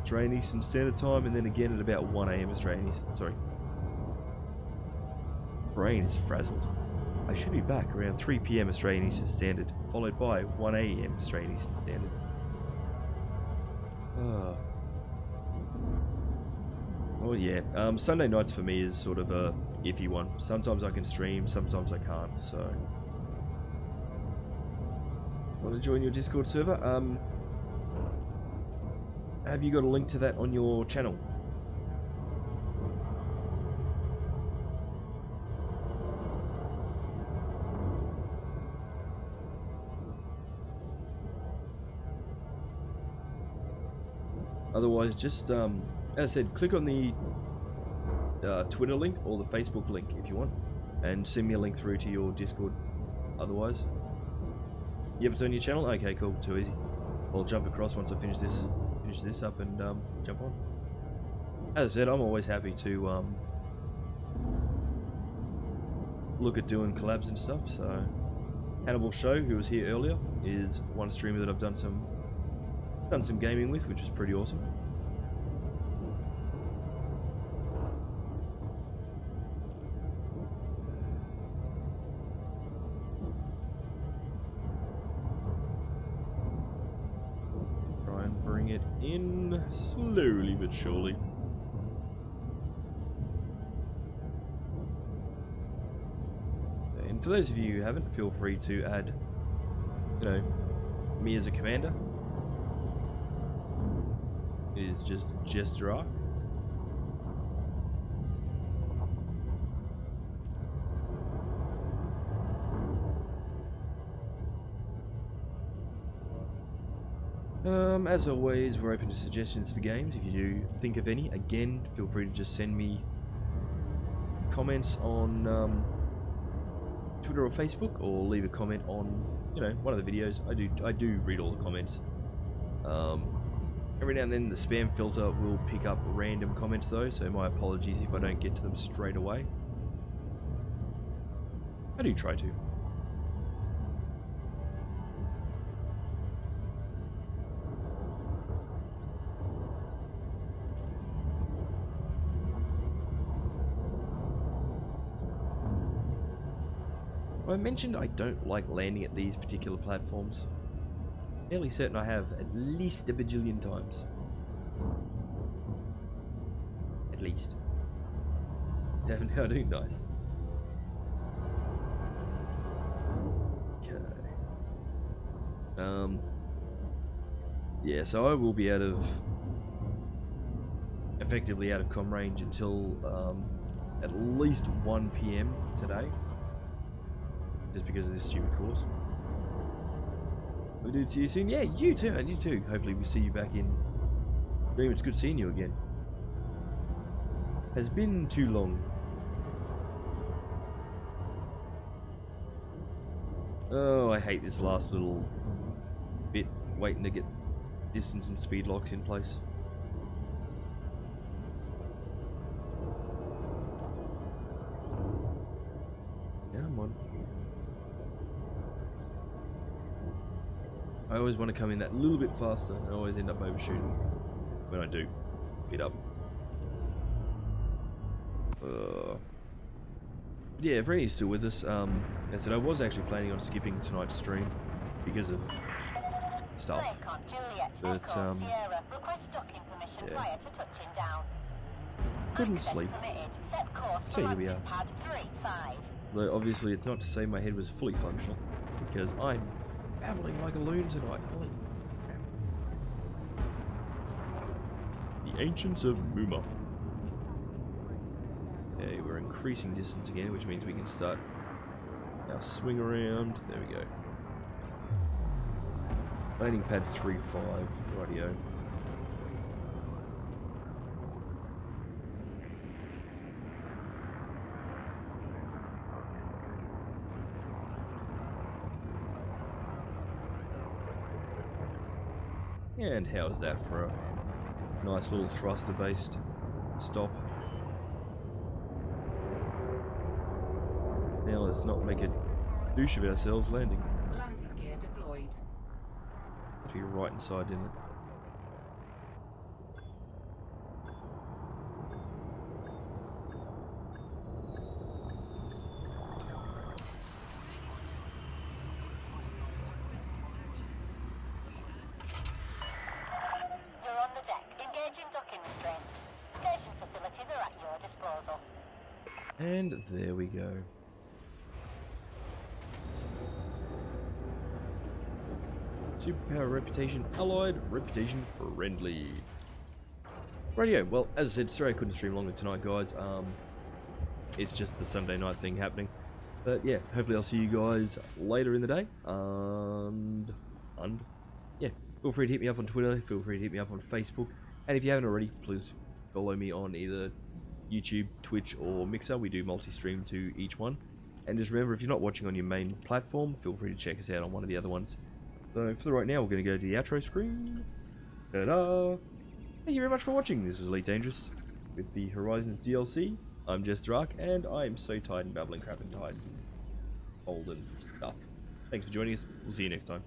Speaker 1: Australian Eastern Standard Time, and then again at about 1 AM Australian Eastern. Sorry. Brain is frazzled. I should be back around 3 PM Australian Eastern Standard, followed by 1 AM Australian Eastern Standard. Oh yeah, Sunday nights for me is sort of a iffy one. Sometimes I can stream, sometimes I can't, so... Want to join your Discord server? Have you got a link to that on your channel? Otherwise, just, as I said, click on the Twitter link or the Facebook link if you want, and send me a link through to your Discord. Otherwise, yep, it's on your channel. Okay, cool, too easy. I'll jump across once I finish this up and jump on. As I said, I'm always happy to look at doing collabs and stuff. So, Hannibal Show, who was here earlier, is one streamer that I've done some gaming with, which is pretty awesome. Try and bring it in slowly but surely. And for those of you who haven't, feel free to add, me as a commander. It is just JesterArke. As always, we're open to suggestions for games. If you do think of any, again, feel free to just send me comments on Twitter or Facebook, or leave a comment on, one of the videos. I do read all the comments. Every now and then the spam filter will pick up random comments though, so my apologies if I don't get to them straight away. I do try to. I mentioned I don't like landing at these particular platforms. Fairly certain I have at least a bajillion times. At least. Never know, do nice. Okay. Yeah, so I will be out of effectively out of comm range until at least 1 PM today, just because of this stupid course. We do see you soon. Yeah, you too, and you too. Hopefully we see you back in stream. It's good seeing you again. Has been too long. Oh, I hate this last little bit, waiting to get distance and speed locks in place. Come on. I always want to come in that little bit faster, and I always end up overshooting when I do get up. Yeah, if Rennie's still with us, as I said, I was actually planning on skipping tonight's stream because of stuff. But, yeah. Couldn't sleep. So here we are. Though obviously it's not to say my head was fully functional, because I'm babbling like a loon tonight. Holy crap. The Ancients of Muma. Okay, we're increasing distance again, which means we can start our swing around. There we go. Landing pad 3-5, rightio. And how's that for a nice little thruster-based stop? Now let's not make a douche of ourselves landing.
Speaker 3: Landing gear deployed.
Speaker 1: Had to be right inside, didn't it?
Speaker 4: You're on the deck. Engaging docking restraints. Station facilities are at your disposal.
Speaker 1: And there we go. Superpower reputation allied, reputation friendly. Radio. Well, as I said, sorry I couldn't stream longer tonight, guys. It's just the Sunday night thing happening. But yeah, hopefully I'll see you guys later in the day. And yeah, feel free to hit me up on Twitter. Feel free to hit me up on Facebook. And if you haven't already, please follow me on either YouTube, Twitch, or Mixer. We do multi-stream to each one. And just remember, if you're not watching on your main platform, feel free to check us out on one of the other ones. So for right now, we're going to go to the outro screen. Ta-da! Thank you very much for watching. This was Elite Dangerous with the Horizons DLC. I'm JesterArke, and I am so tired and babbling crap and tired. Old and stuff. Thanks for joining us. We'll see you next time.